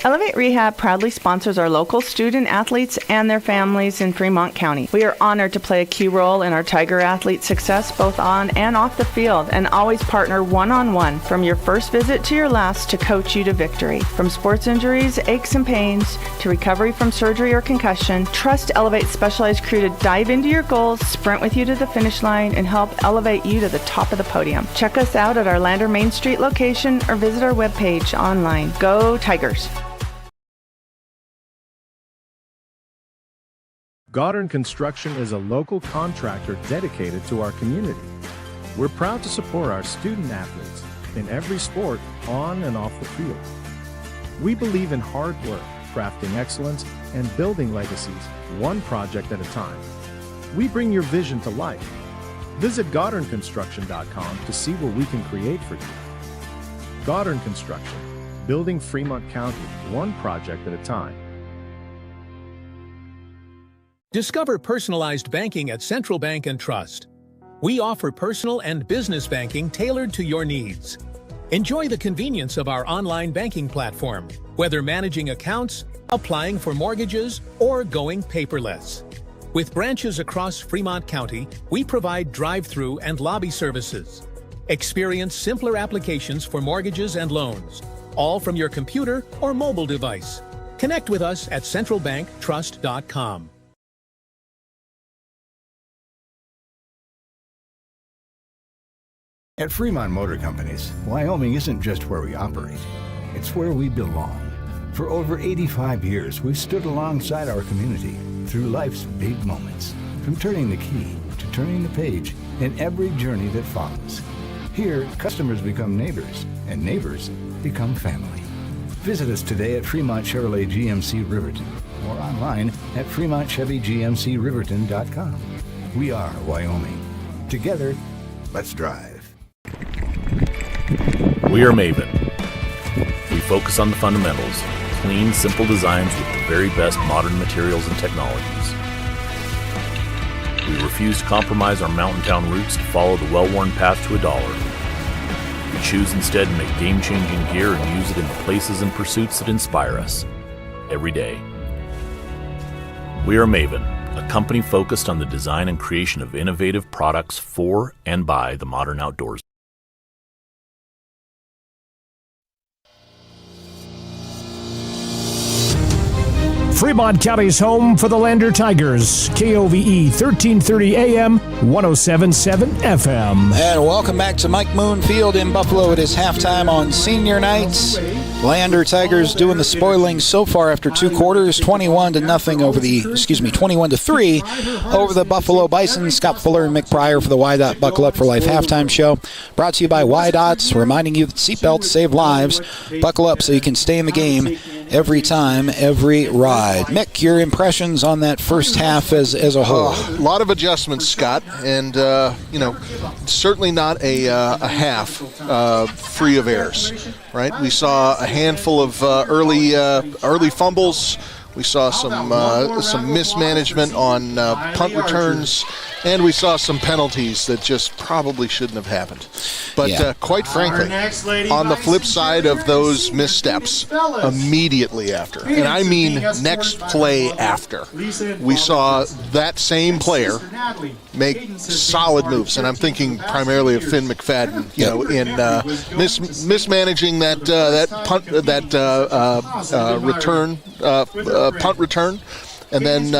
Elevate Rehab proudly sponsors our local student athletes and their families in Fremont County. We are honored to play a key role in our Tiger athlete success both on and off the field, and always partner one-on-one from your first visit to your last to coach you to victory. From sports injuries, aches and pains, to recovery from surgery or concussion, trust Elevate's specialized crew to dive into your goals, sprint with you to the finish line, and help elevate you to the top of the podium. Check us out at our Lander Main Street location or visit our webpage online. Go Tigers! Goddard Construction is a local contractor dedicated to our community. We're proud to support our student athletes in every sport on and off the field. We believe in hard work, crafting excellence, and building legacies one project at a time. We bring your vision to life. Visit GoddardConstruction.com to see what we can create for you. Goddard Construction, building Fremont County one project at a time. Discover personalized banking at Central Bank and Trust. We offer personal and business banking tailored to your needs. Enjoy the convenience of our online banking platform, whether managing accounts, applying for mortgages, or going paperless. With branches across Fremont County, we provide drive-through and lobby services. Experience simpler applications for mortgages and loans, all from your computer or mobile device. Connect with us at centralbanktrust.com. At Fremont Motor Companies, Wyoming isn't just where we operate, it's where we belong. For over 85 years, we've stood alongside our community through life's big moments, from turning the key to turning the page in every journey that follows. Here, customers become neighbors, and neighbors become family. Visit us today at Fremont Chevrolet GMC Riverton or online at FremontChevyGMCRiverton.com. We are Wyoming. Together, let's drive. We are Maven. We focus on the fundamentals, clean, simple designs with the very best modern materials and technologies. We refuse to compromise our mountain town roots to follow the well-worn path to $1. We choose instead to make game-changing gear and use it in the places and pursuits that inspire us every day. We are Maven, a company focused on the design and creation of innovative products for and by the modern outdoors. Fremont County's home for the Lander Tigers, KOVE 1330 AM, 107.7 FM. And welcome back to Mike Moon Field in Buffalo. It is halftime on senior night. Lander Tigers doing the spoiling so far after 2 quarters, 21-3 over the Buffalo Bison. Scott Fuller and Mick Pryor for the Y-Dot Buckle Up for Life halftime show. Brought to you by Y-Dots, reminding you that seatbelts save lives. Buckle up so you can stay in the game every time, every ride. Mick, your impressions on that first half as a whole? A lot of adjustments, Scott, and certainly not a half free of errors. Right, we saw a handful of early fumbles. We saw some mismanagement on punt returns, and we saw some penalties that just probably shouldn't have happened. But quite frankly, on the flip side of those missteps, immediately after, and I mean next play after, we saw that same player make solid moves, and I'm thinking primarily of Finn McFadden, in mismanaging that punt return, and then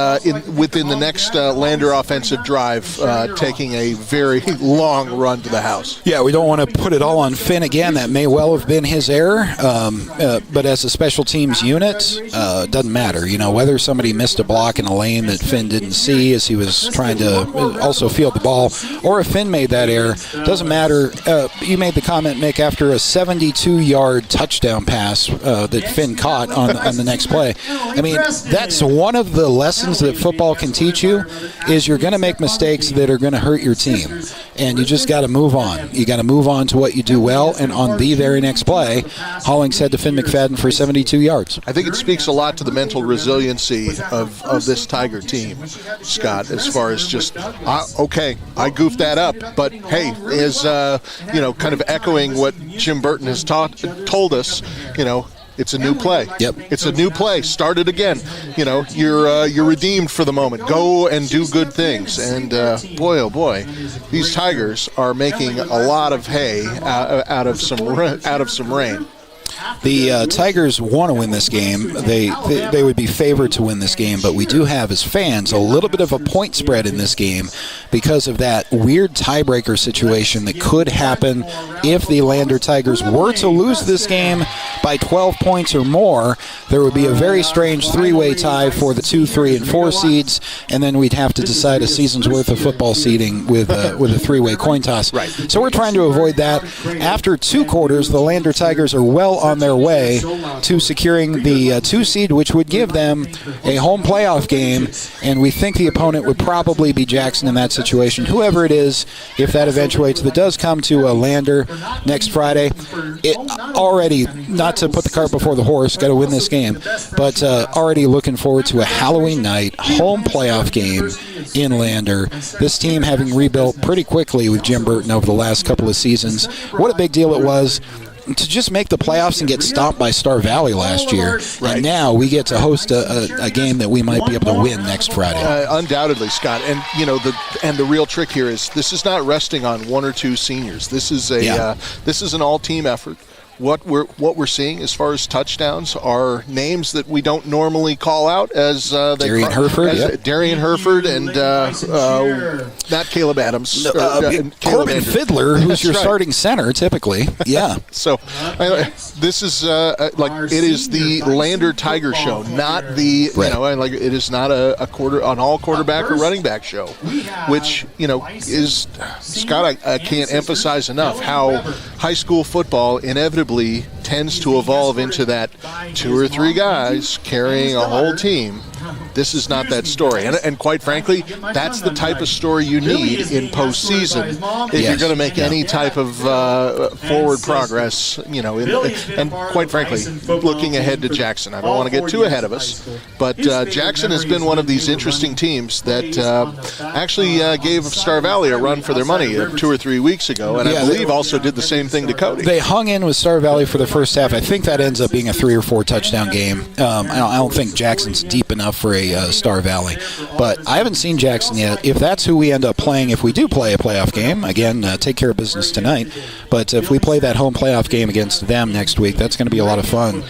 within the next Lander offensive drive, taking a very long run to the house. Yeah, we don't want to put it all on Finn again. That may well have been his error, but as a special teams unit, it doesn't matter. Whether somebody missed a block in a lane that Finn didn't see as he was trying to also field the ball, or if Finn made that error, doesn't matter. You made the comment, Mick, after a 72-yard touchdown pass that Finn caught on the next play. I mean, that's one of the lessons that football can teach you is you're going to make mistakes that are going to hurt your team, and you just got to move on. You got to move on to what you do well, and on the very next play, Hollings head to Finn McFadden for 72 yards. I think it speaks a lot to the mental resiliency of this Tiger team, Scott, as far as just, okay, I goofed that up, but hey, is kind of echoing what Jim Burton has told us, it's a new play. Yep. It's a new play. Start it again. You're redeemed for the moment. Go and do good things. And boy, oh boy, these Tigers are making a lot of hay out of some rain. The Tigers want to win this game. They would be favored to win this game, but we do have, as fans, a little bit of a point spread in this game because of that weird tiebreaker situation that could happen if the Lander Tigers were to lose this game by 12 points or more. There would be a very strange 3-way tie for the 2, 3, and 4 seeds, and then we'd have to decide a season's worth of football seeding with a 3-way coin toss. Right. So we're trying to avoid that. After 2 quarters, the Lander Tigers are well on their way to securing the 2 seed, which would give them a home playoff game, and we think the opponent would probably be Jackson in that situation. Whoever it is, if that eventuates, that does come to a Lander next Friday, it already, not to put the cart before the horse, got to win this game, but already looking forward to a Halloween night home playoff game in Lander. This team having rebuilt pretty quickly with Jim Burton over the last couple of seasons. What a big deal it was to just make the playoffs and get stomped by Star Valley last year. Right. And now we get to host a game that we might be able to win next Friday. Undoubtedly, Scott. And the real trick here is this is not resting on 1 or 2 seniors. This is this is an all-team effort. What we're seeing as far as touchdowns are names that we don't normally call out as Darian Herford, Darian Herford, and not Caleb Adams. Corbin Fiddler, who's your starting center typically. Yeah. So this is it is the Lander Tiger show, not the it is not an all quarterback or running back show, which is, Scott, I can't emphasize enough how high school football inevitably tends to evolve into that 2 or 3 guys carrying a whole team. This is not that story. And quite frankly, that's the type of story you need in postseason if you're going to make any type of forward progress, and quite frankly, looking ahead to Jackson. I don't want to get too ahead of us, but Jackson has been one of these interesting teams that actually gave Star Valley a run for their money 2 or 3 weeks ago, and I believe also did the same thing to Cody. They hung in with Star Valley for the first half. I think that ends up being a 3 or 4 touchdown game. I don't think Jackson's deep enough for a Star Valley. But I haven't seen Jackson yet. If that's who we end up playing, if we do play a playoff game, again, take care of business tonight. But if we play that home playoff game against them next week, that's going to be a lot of fun.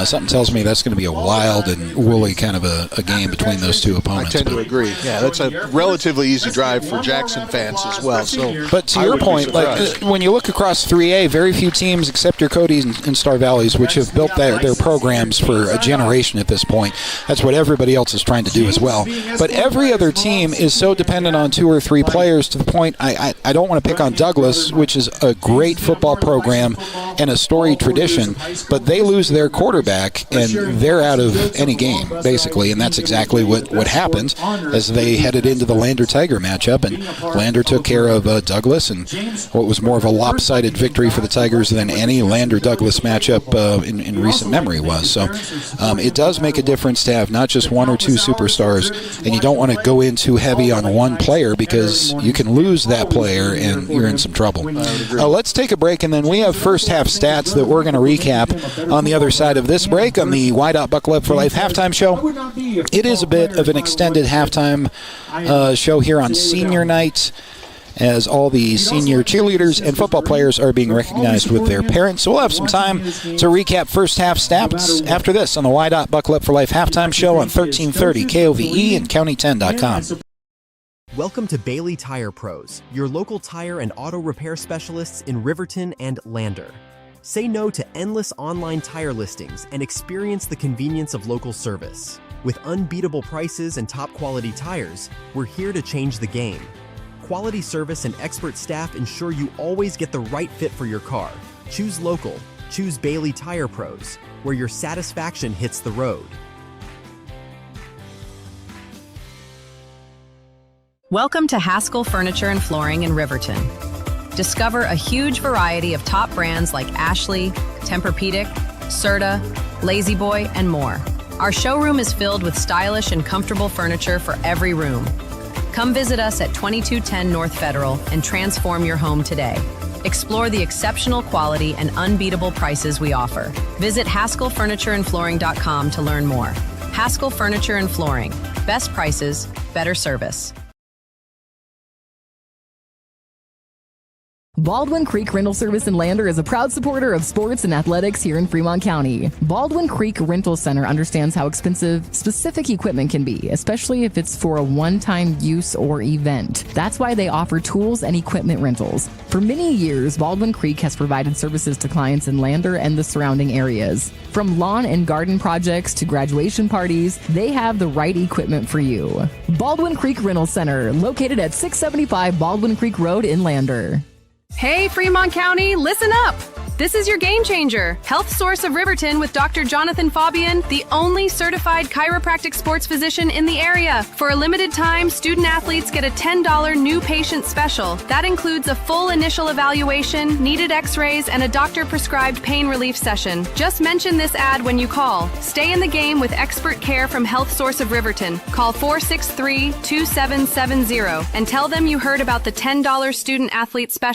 Something tells me that's going to be a wild and woolly kind of a game between those two opponents. I tend to agree. Yeah, that's a relatively easy drive for Jackson fans as well. So, but to your point, like when you look across 3A, very few teams except your Cody's and Star Valleys, which have built their programs for a generation at this point. That's what everybody else is trying to do as well. But every other team is so dependent on 2 or 3 players to the point I don't want to pick on Douglas, which is a great football program and a storied tradition, but they lose their quarterback and they're out of any game, basically, and that's exactly what happened as they headed into the Lander-Tiger matchup, and Lander took care of Douglas, and what was more of a lopsided victory for the Tigers than any Lander-Douglas matchup in recent memory was. So it does make a difference to have not just 1 or 2 superstars, and you don't want to go in too heavy on one player because you can lose that player and you're in some trouble. Let's take a break, and then we have first half stats that we're going to recap on the other side of this break on the Wide Buckle Up for Life halftime show. It is a bit of an extended halftime show here on senior night, as all the senior cheerleaders and football players are being recognized with their parents. So we'll have some time to recap first half stats after this on the Wide Buckle Up for Life halftime show on 1330 KOVE and County10.com. Welcome to Bailey Tire Pros, your local tire and auto repair specialists in Riverton and Lander. Say no to endless online tire listings and experience the convenience of local service. With unbeatable prices and top quality tires, we're here to change the game. Quality service and expert staff ensure you always get the right fit for your car. Choose local. Choose Bailey Tire Pros, where your satisfaction hits the road. Welcome to Haskell Furniture and Flooring in Riverton. Discover a huge variety of top brands like Ashley, Tempur-Pedic, Serta, Lazy Boy, and more. Our showroom is filled with stylish and comfortable furniture for every room. Come visit us at 2210 North Federal and transform your home today. Explore the exceptional quality and unbeatable prices we offer. Visit HaskellFurnitureandFlooring.com to learn more. Haskell Furniture and Flooring. Best prices, better service. Baldwin Creek Rental Service in Lander is a proud supporter of sports and athletics here in Fremont County. Baldwin Creek Rental Center understands how expensive specific equipment can be, especially if it's for a one-time use or event. That's why they offer tools and equipment rentals. For many years, Baldwin Creek has provided services to clients in Lander and the surrounding areas. From lawn and garden projects to graduation parties, they have the right equipment for you. Baldwin Creek Rental Center, located at 675 Baldwin Creek Road in Lander. Hey, Fremont County, listen up! This is your game changer, Health Source of Riverton with Dr. Jonathan Fabian, the only certified chiropractic sports physician in the area. For a limited time, student athletes get a $10 new patient special. That includes a full initial evaluation, needed x-rays, and a doctor-prescribed pain relief session. Just mention this ad when you call. Stay in the game with expert care from Health Source of Riverton. Call 463-2770 and tell them you heard about the $10 student athlete special.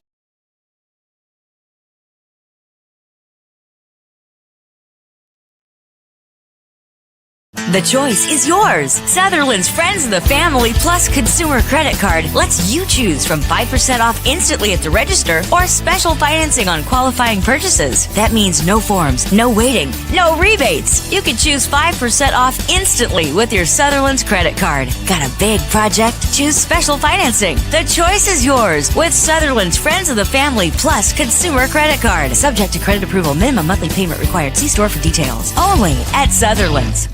The choice is yours. Sutherland's Friends of the Family Plus Consumer Credit Card lets you choose from 5% off instantly at the register or special financing on qualifying purchases. That means no forms, no waiting, no rebates. You can choose 5% off instantly with your Sutherland's credit card. Got a big project? Choose special financing. The choice is yours with Sutherland's Friends of the Family Plus Consumer Credit Card. Subject to credit approval. Minimum monthly payment required. See store for details. Only at Sutherland's.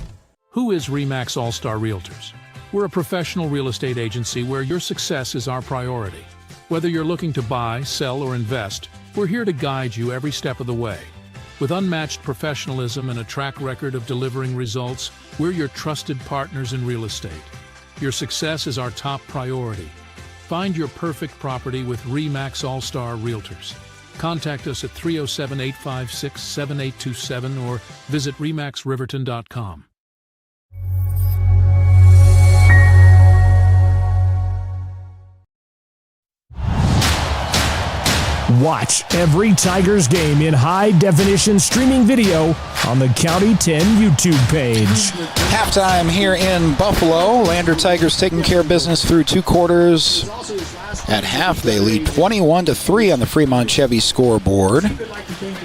Who is RE/MAX All-Star Realtors? We're a professional real estate agency where your success is our priority. Whether you're looking to buy, sell, or invest, we're here to guide you every step of the way. With unmatched professionalism and a track record of delivering results, we're your trusted partners in real estate. Your success is our top priority. Find your perfect property with RE/MAX All-Star Realtors. Contact us at 307-856-7827 or visit remaxriverton.com. Watch every Tigers game in high-definition streaming video on the County 10 YouTube page. Halftime here in Buffalo. Lander Tigers taking care of business through 2 quarters. At half, they lead 21-3 on the Fremont Chevy scoreboard.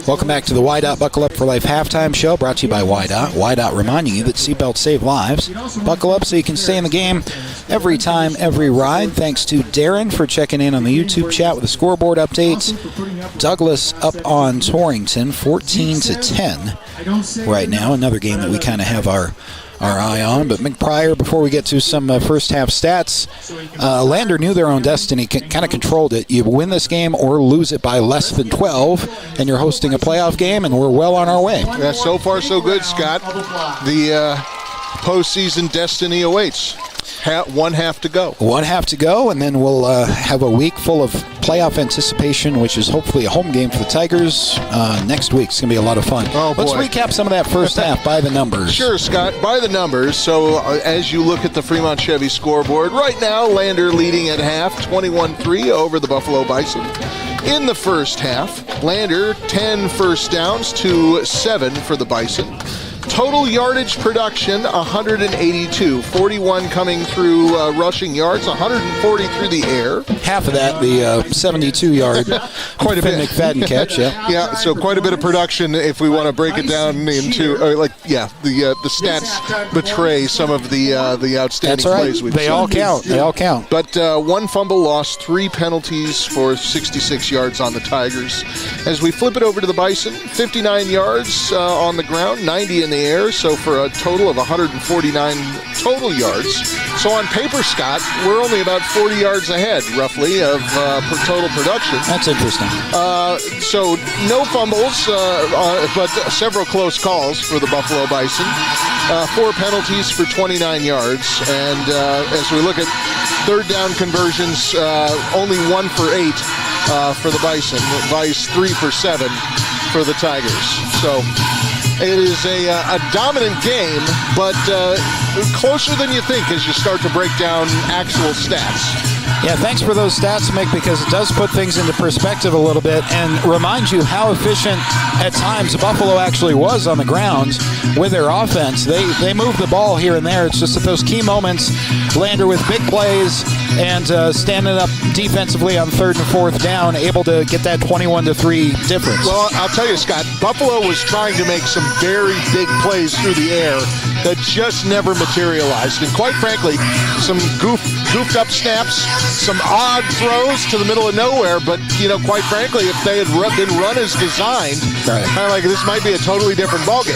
Welcome back to the YDOT Buckle Up for Life halftime show, brought to you by YDOT. YDOT reminding you that seatbelts save lives. Buckle up so you can stay in the game every time, every ride. Thanks to Darren for checking in on the YouTube chat with the scoreboard updates. Douglas up on Torrington, 14-10 right now. Another game that we kind of have our eye on. But Mick Pryor, before we get to some first half stats, Lander knew their own destiny, kind of controlled it. You win this game or lose it by less than 12, and you're hosting a playoff game, and we're well on our way. Yeah, so far so good, Scott. The postseason destiny awaits. One half to go. One half to go, and then we'll have a week full of playoff anticipation, which is hopefully a home game for the Tigers next week. It's going to be a lot of fun. Oh, boy. Let's recap some of that first half by the numbers. Sure, Scott, by the numbers. So as you look at the Fremont Chevy scoreboard, right now, Lander leading at half, 21-3 over the Buffalo Bison. In the first half, Lander 10 first downs to 7 for the Bison. Total yardage production, 182. 41 coming through rushing yards, 140 through the air. Half of that, the 72-yard quite a bit McFadden catch, yeah. Yeah, so quite a bit of production if we want to break it down into, the stats betray some of the outstanding plays we've seen. They all count. They all count. But 1 fumble loss, 3 penalties for 66 yards on the Tigers. As we flip it over to the Bison, 59 yards on the ground, 90 in the air, so for a total of 149 total yards. So on paper, Scott, we're only about 40 yards ahead, roughly, of total production. That's interesting. So no fumbles, but several close calls for the Buffalo Bison. 4 penalties for 29 yards. And as we look at third down conversions, only 1 for 8 for the Bison. Vice 3 for 7 for the Tigers. So it is a dominant game, but closer than you think as you start to break down actual stats. Yeah, thanks for those stats, Mick, because it does put things into perspective a little bit and remind you how efficient at times Buffalo actually was on the ground with their offense. They moved the ball here and there. It's just at those key moments, Lander with big plays and standing up defensively on 3rd and 4th down, able to get that 21-3 difference. Well, I'll tell you, Scott, Buffalo was trying to make some very big plays through the air that just never materialized. And quite frankly, some goofed up snaps, some odd throws to the middle of nowhere, but, quite frankly, if they had been run as designed, kind of like this might be a totally different ballgame.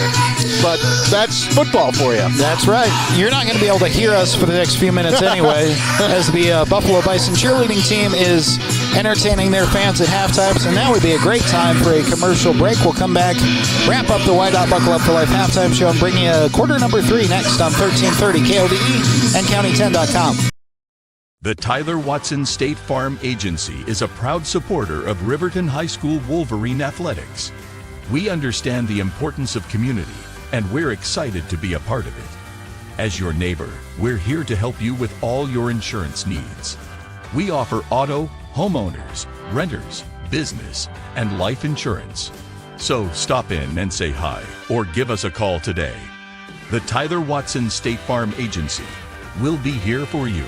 But that's football for you. That's right. You're not going to be able to hear us for the next few minutes anyway, as the Buffalo Bison cheerleading team is entertaining their fans at halftime. So now would be a great time for a commercial break. We'll come back, wrap up the YDOT Buckle Up for Life halftime show, and bring you quarter number 3 next on 1330 KOVE and County10.com. The Tyler Watson State Farm Agency is a proud supporter of Riverton High School Wolverine athletics. We understand the importance of community, and we're excited to be a part of it. As your neighbor, we're here to help you with all your insurance needs. We offer auto, homeowners, renters, business, and life insurance. So stop in and say hi, or give us a call today. The Tyler Watson State Farm Agency will be here for you.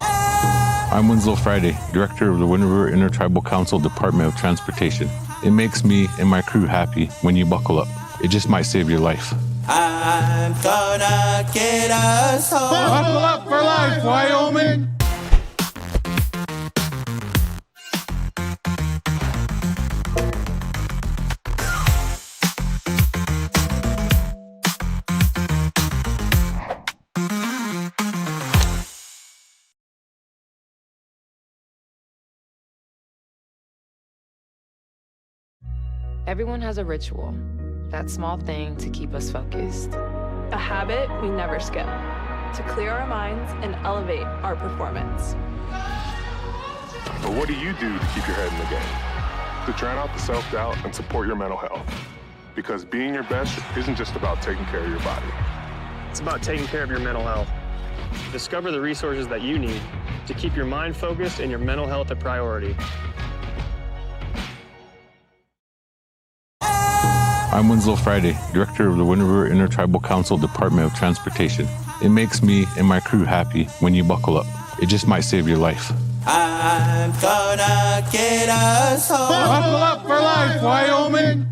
I'm Winslow Friday, Director of the Wind River Intertribal Council Department of Transportation. It makes me and my crew happy when you buckle up. It just might save your life. I'm gonna get us home. Buckle up for life, Wyoming! Everyone has a ritual, that small thing to keep us focused. A habit we never skip, to clear our minds and elevate our performance. But what do you do to keep your head in the game? To drown out the self-doubt and support your mental health. Because being your best isn't just about taking care of your body. It's about taking care of your mental health. Discover the resources that you need to keep your mind focused and your mental health a priority. I'm Winslow Friday, Director of the Wind River Intertribal Council Department of Transportation. It makes me and my crew happy when you buckle up. It just might save your life. I'm gonna get us home. Buckle up for life, Wyoming.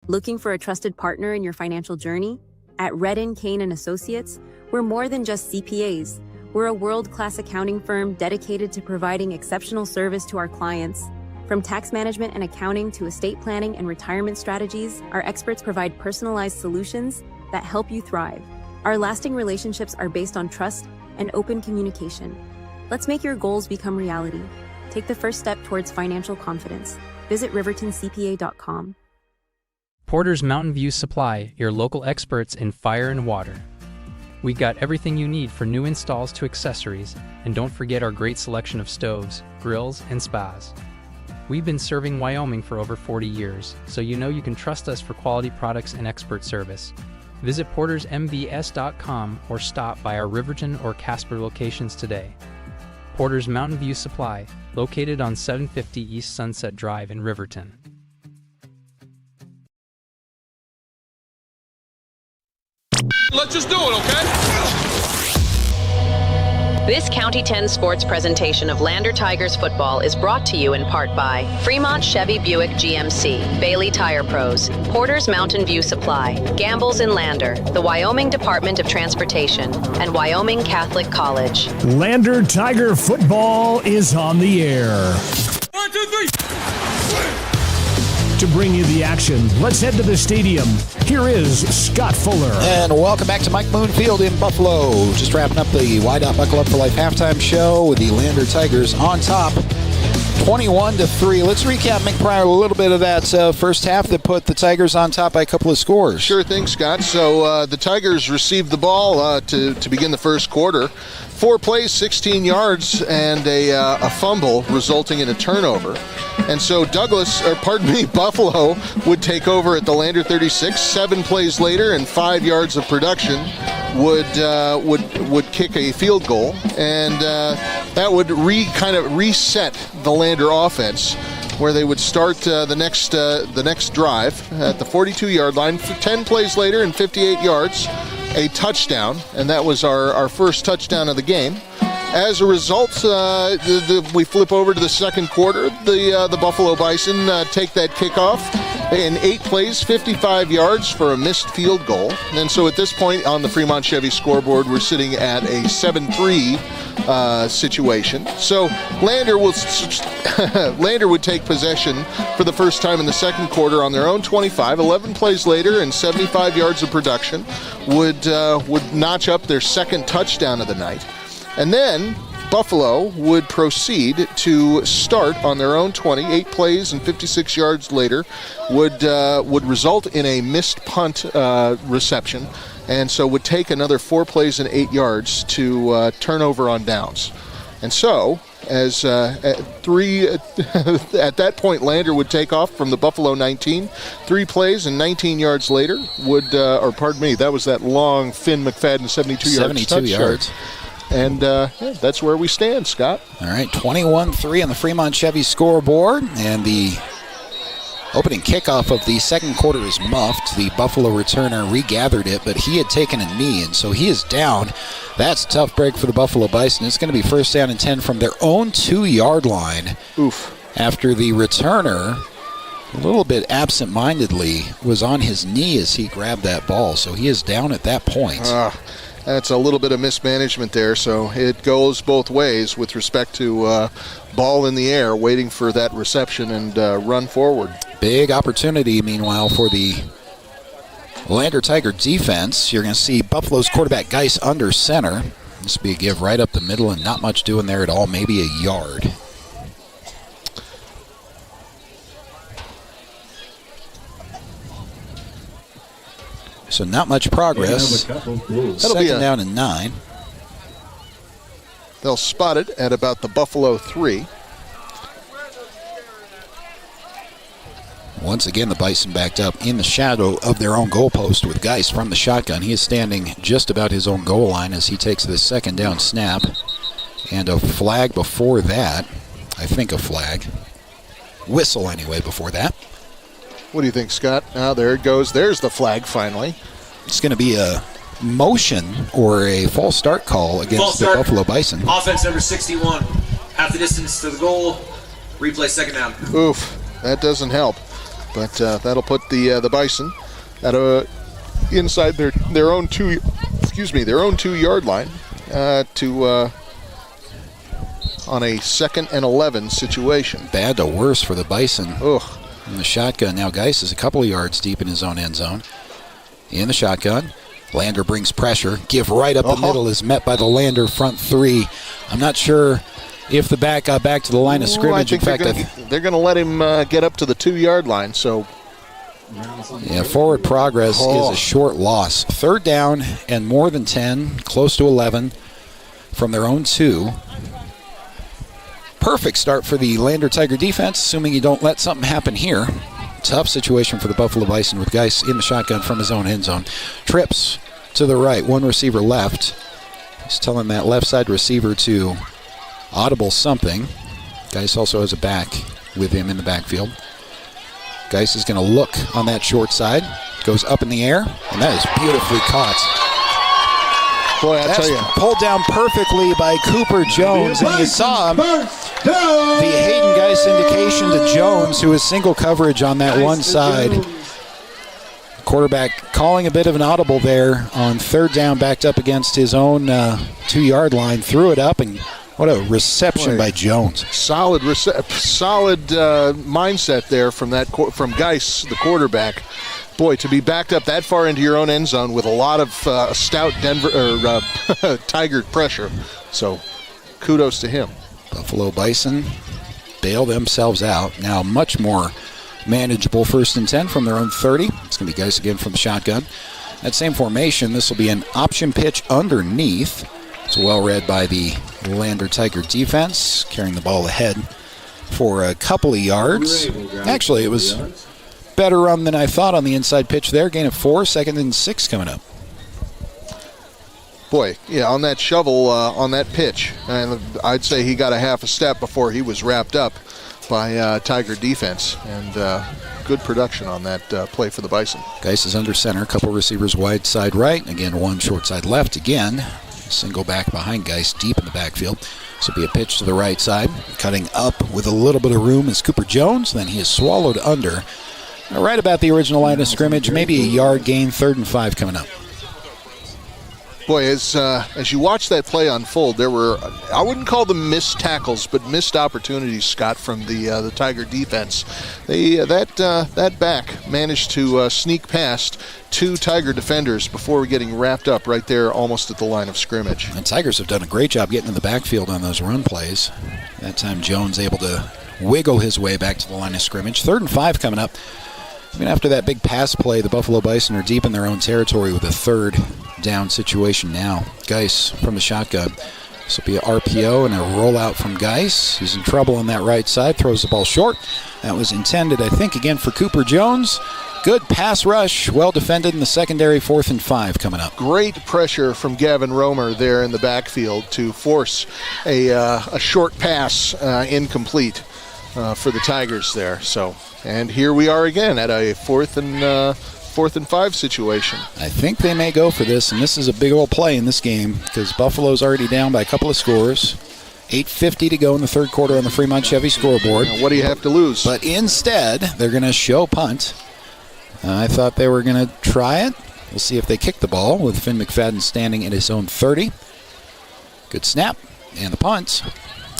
Looking for a trusted partner in your financial journey? At Redden, Kane & Associates, we're more than just CPAs. We're a world-class accounting firm dedicated to providing exceptional service to our clients. From tax management and accounting to estate planning and retirement strategies, our experts provide personalized solutions that help you thrive. Our lasting relationships are based on trust and open communication. Let's make your goals become reality. Take the first step towards financial confidence. Visit rivertoncpa.com. Porter's Mountain View Supply, your local experts in fire and water. We got everything you need for new installs to accessories, and don't forget our great selection of stoves, grills, and spas. We've been serving Wyoming for over 40 years, so you know you can trust us for quality products and expert service. Visit portersmvs.com or stop by our Riverton or Casper locations today. Porter's Mountain View Supply, located on 750 East Sunset Drive in Riverton. Let's just do it, okay? This County 10 sports presentation of Lander Tigers football is brought to you in part by Fremont Chevy Buick GMC, Bailey Tire Pros, Porter's Mountain View Supply, Gambles in Lander, the Wyoming Department of Transportation, and Wyoming Catholic College. Lander Tiger football is on the air. 1, 2, 3. To bring you the action, let's head to the stadium. Here is Scott Fuller. And welcome back to Mike Moon Field in Buffalo. Just wrapping up the Wide Out Buckle Up for Life halftime show with the Lander Tigers on top, 21-3. Let's recap, Mick Pryor, a little bit of that first half that put the Tigers on top by a couple of scores. Sure thing, Scott. So the Tigers received the ball to begin the first quarter. 4 plays, 16 yards, and a fumble resulting in a turnover. And so Buffalo would take over at the Lander 36. 7 plays later and 5 yards of production would kick a field goal, and that would kind of reset the Lander offense, where they would start the next drive at the 42-yard line. 10 plays later and 58 yards. A touchdown, and that was our first touchdown of the game. As a result, we flip over to the second quarter. The Buffalo Bison take that kickoff in 8 plays, 55 yards for a missed field goal. And so at this point on the Fremont Chevy scoreboard, we're sitting at a 7-3 situation. So Lander would take possession for the first time in the second quarter on their own 25. 11 plays later and 75 yards of production would notch up their second touchdown of the night. And then Buffalo would proceed to start on their own 20. 8 plays and 56 yards later would result in a missed punt reception, and so would take another 4 plays and 8 yards to turn over on downs. And so, at that point, Lander would take off from the Buffalo 19. 3 plays and 19 yards later that was that long Finn McFadden 72 yards. And that's where we stand, Scott. All right, 21-3 on the Fremont Chevy scoreboard, and the opening kickoff of the second quarter is muffed. The Buffalo returner regathered it, but he had taken a knee, and so he is down. That's a tough break for the Buffalo Bison. It's going to be first down and 10 from their own 2-yard line. Oof. After the returner, a little bit absent-mindedly, was on his knee as he grabbed that ball, so he is down at that point. That's a little bit of mismanagement there, so it goes both ways with respect to ball in the air, waiting for that reception and run forward. Big opportunity, meanwhile, for the Lander Tiger defense. You're going to see Buffalo's quarterback Geis under center. This will be a give right up the middle, and not much doing there at all, maybe a yard. So not much progress. That'll be second down and 9. They'll spot it at about the Buffalo 3. Once again, the Bison backed up in the shadow of their own goalpost with Geis from the shotgun. He is standing just about his own goal line as he takes the second down snap. And a flag before that. I think a flag. Whistle, anyway, before that. What do you think, Scott? There it goes. There's the flag, finally. It's going to be a motion or a false start call against the Buffalo Bison. Offense number 61. Half the distance to the goal. Replay second down. Oof, that doesn't help. But that'll put the Bison at inside their own 2-yard line on a 2nd and 11 situation. Bad to worse for the Bison. Ugh. In the shotgun. Now Geis is a couple of yards deep in his own end zone. In the shotgun. Lander brings pressure. Give right up the middle is met by the Lander front 3. I'm not sure if the back got back to the line of scrimmage. In fact, they're going to let him get up to the 2-yard line. So, yeah, forward progress is a short loss. 3rd down and more than 10, close to 11 from their own 2. Perfect start for the Lander Tiger defense, assuming you don't let something happen here. Tough situation for the Buffalo Bison with Geis in the shotgun from his own end zone. Trips to the right, one receiver left. He's telling that left side receiver to audible something. Geis also has a back with him in the backfield. Geis is going to look on that short side. Goes up in the air, and that is beautifully caught. Boy, I tell you. Pulled down perfectly by Cooper Jones, and you saw him. The Hayden Geis indication to Jones, who is single coverage on that one side. Quarterback calling a bit of an audible there on 3rd down, backed up against his own 2-yard line. Threw it up, and what a reception by Jones. Solid mindset there from Geis, the quarterback. Boy, to be backed up that far into your own end zone with a lot of stout Tiger pressure. So, kudos to him. Buffalo Bison bail themselves out. Now much more manageable 1st and 10 from their own 30. It's going to be Geis again from the shotgun. That same formation, this will be an option pitch underneath. It's well read by the Lander Tiger defense, carrying the ball ahead for a couple of yards. Actually, it was better run than I thought on the inside pitch there. Gain of 4, 2nd and 6 coming up. Boy, yeah, on that shovel, on that pitch, and I'd say he got a half a step before he was wrapped up by Tiger defense, and good production on that play for the Bison. Geis is under center, couple receivers wide side right, again one short side left, again single back behind Geis deep in the backfield. This will be a pitch to the right side, cutting up with a little bit of room is Cooper Jones, then he is swallowed under. Right about the original line of scrimmage, maybe a yard gain, 3rd and 5 coming up. Boy, as you watch that play unfold, there were, I wouldn't call them missed tackles, but missed opportunities, Scott, from the Tiger defense. That back managed to sneak past 2 Tiger defenders before getting wrapped up right there almost at the line of scrimmage. And Tigers have done a great job getting in the backfield on those run plays. That time Jones able to wiggle his way back to the line of scrimmage. 3rd and 5 coming up. I mean, after that big pass play, the Buffalo Bison are deep in their own territory with a 3rd down situation now. Geis from the shotgun. This will be an RPO and a rollout from Geis. He's in trouble on that right side, throws the ball short. That was intended, I think, again for Cooper Jones. Good pass rush, well defended in the secondary. 4th and 5 coming up. Great pressure from Gavin Romer there in the backfield to force a short pass incomplete for the Tigers there. So, and here we are again at a 4th and 5 situation. I think they may go for this, and this is a big old play in this game because Buffalo's already down by a couple of scores. 8:50 to go in the 3rd quarter on the Fremont Chevy scoreboard. Now, what do you have to lose? But instead, they're going to show punt. I thought they were going to try it. We'll see if they kick the ball with Finn McFadden standing at his own 30. Good snap, and the punt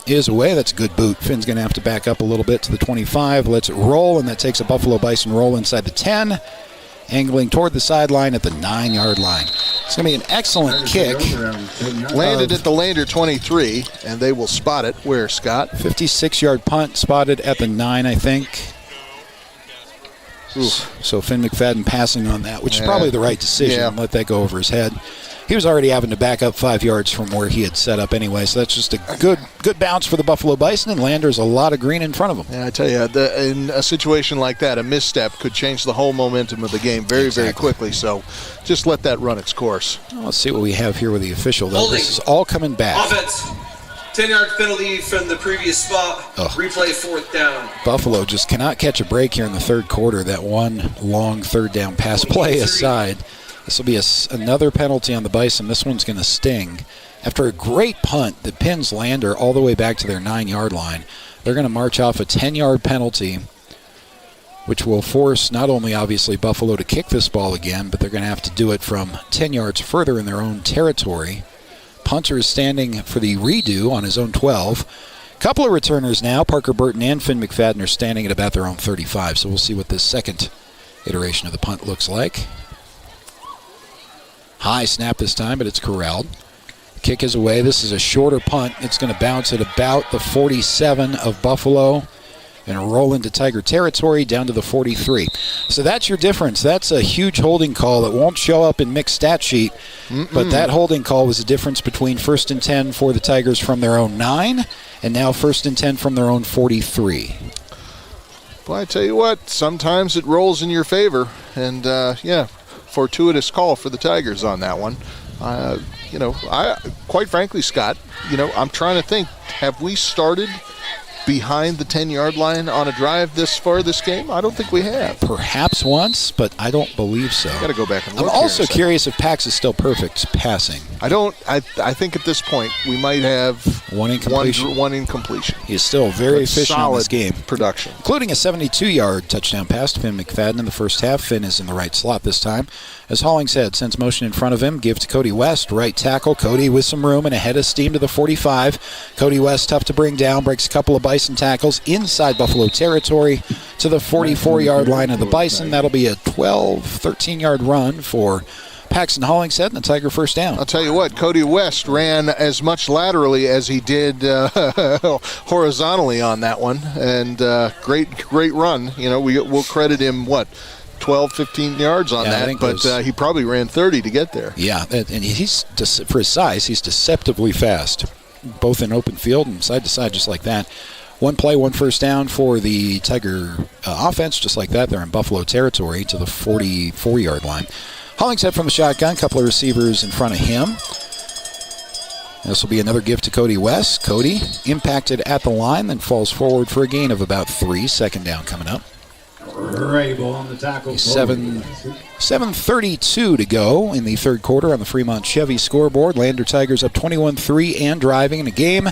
is away. That's a good boot. Finn's going to have to back up a little bit to the 25. Lets it roll, and that takes a Buffalo Bison roll inside the 10, angling toward the sideline at the 9-yard line. It's going to be an excellent kick. Landed at the Lander 23, and they will spot it. Where, Scott? 56-yard punt spotted at the 9, I think. So Finn McFadden passing on that, which is probably the right decision. Yeah. Let that go over his head. He was already having to back up 5 yards from where he had set up anyway, so that's just a good bounce for the Buffalo Bison, and Lander's a lot of green in front of him. Yeah, I tell you, in a situation like that, a misstep could change the whole momentum of the game very, very quickly, so just let that run its course. Well, let's see what we have here with the official, though. This is all coming back. Offense. 10-yard penalty from the previous spot. Replay 4th down. Buffalo just cannot catch a break here in the third quarter. That one long third down pass play aside. This will be another penalty on the Bison. This one's going to sting. After a great punt that pins Lander all the way back to their 9-yard line, they're going to march off a 10-yard penalty, which will force not only, obviously, Buffalo to kick this ball again, but they're going to have to do it from 10 yards further in their own territory. Punter is standing for the redo on his own 12. Couple of returners now. Parker Burton and Finn McFadden are standing at about their own 35, so we'll see what this second iteration of the punt looks like. High snap this time, but it's corralled. Kick is away. This is a shorter punt. It's going to bounce at about the 47 of Buffalo and roll into Tiger territory down to the 43. So that's your difference. That's a huge holding call that won't show up in Mick's stat sheet, but that holding call was the difference between 1st and 10 for the Tigers from their own 9 and now 1st and 10 from their own 43. Well, I tell you what, sometimes it rolls in your favor, and fortuitous call for the Tigers on that one. I quite frankly, Scott, I'm trying to think, have we started behind the 10-yard line on a drive this far this game? I don't think we have. Perhaps once, but I don't believe so. Got to go back and look. I'm also curious if Pax is still perfect passing. I think at this point we might have one incompletion. One incompletion. He's still very efficient in this game. Production. Including a 72-yard touchdown pass to Finn McFadden in the first half. Finn is in the right slot this time. As Hollingshead sends motion in front of him, give to Cody West, right tackle. Cody with some room and a head of steam to the 45. Cody West tough to bring down, breaks a couple of Bison tackles inside Buffalo territory to the 44-yard line of the Bison. That'll be a 12, 13-yard run for Paxton Hollingshead and the Tiger first down. I'll tell you what, Cody West ran as much laterally as he did horizontally on that one, and great run. We'll credit him, 12, 15 yards on that, but he probably ran 30 to get there. Yeah, and he's, for his size, he's deceptively fast, both in open field and side to side, just like that. One play, one first down for the Tiger offense, just like that. They're in Buffalo territory to the 44-yard line. Hollingshead from the shotgun, couple of receivers in front of him. This will be another give to Cody West. Cody impacted at the line, then falls forward for a gain of about 3. Second down coming up. Rabel on the tackle. 7:32 to go in the third quarter on the Fremont Chevy scoreboard. Lander Tigers up 21-3 and driving in a game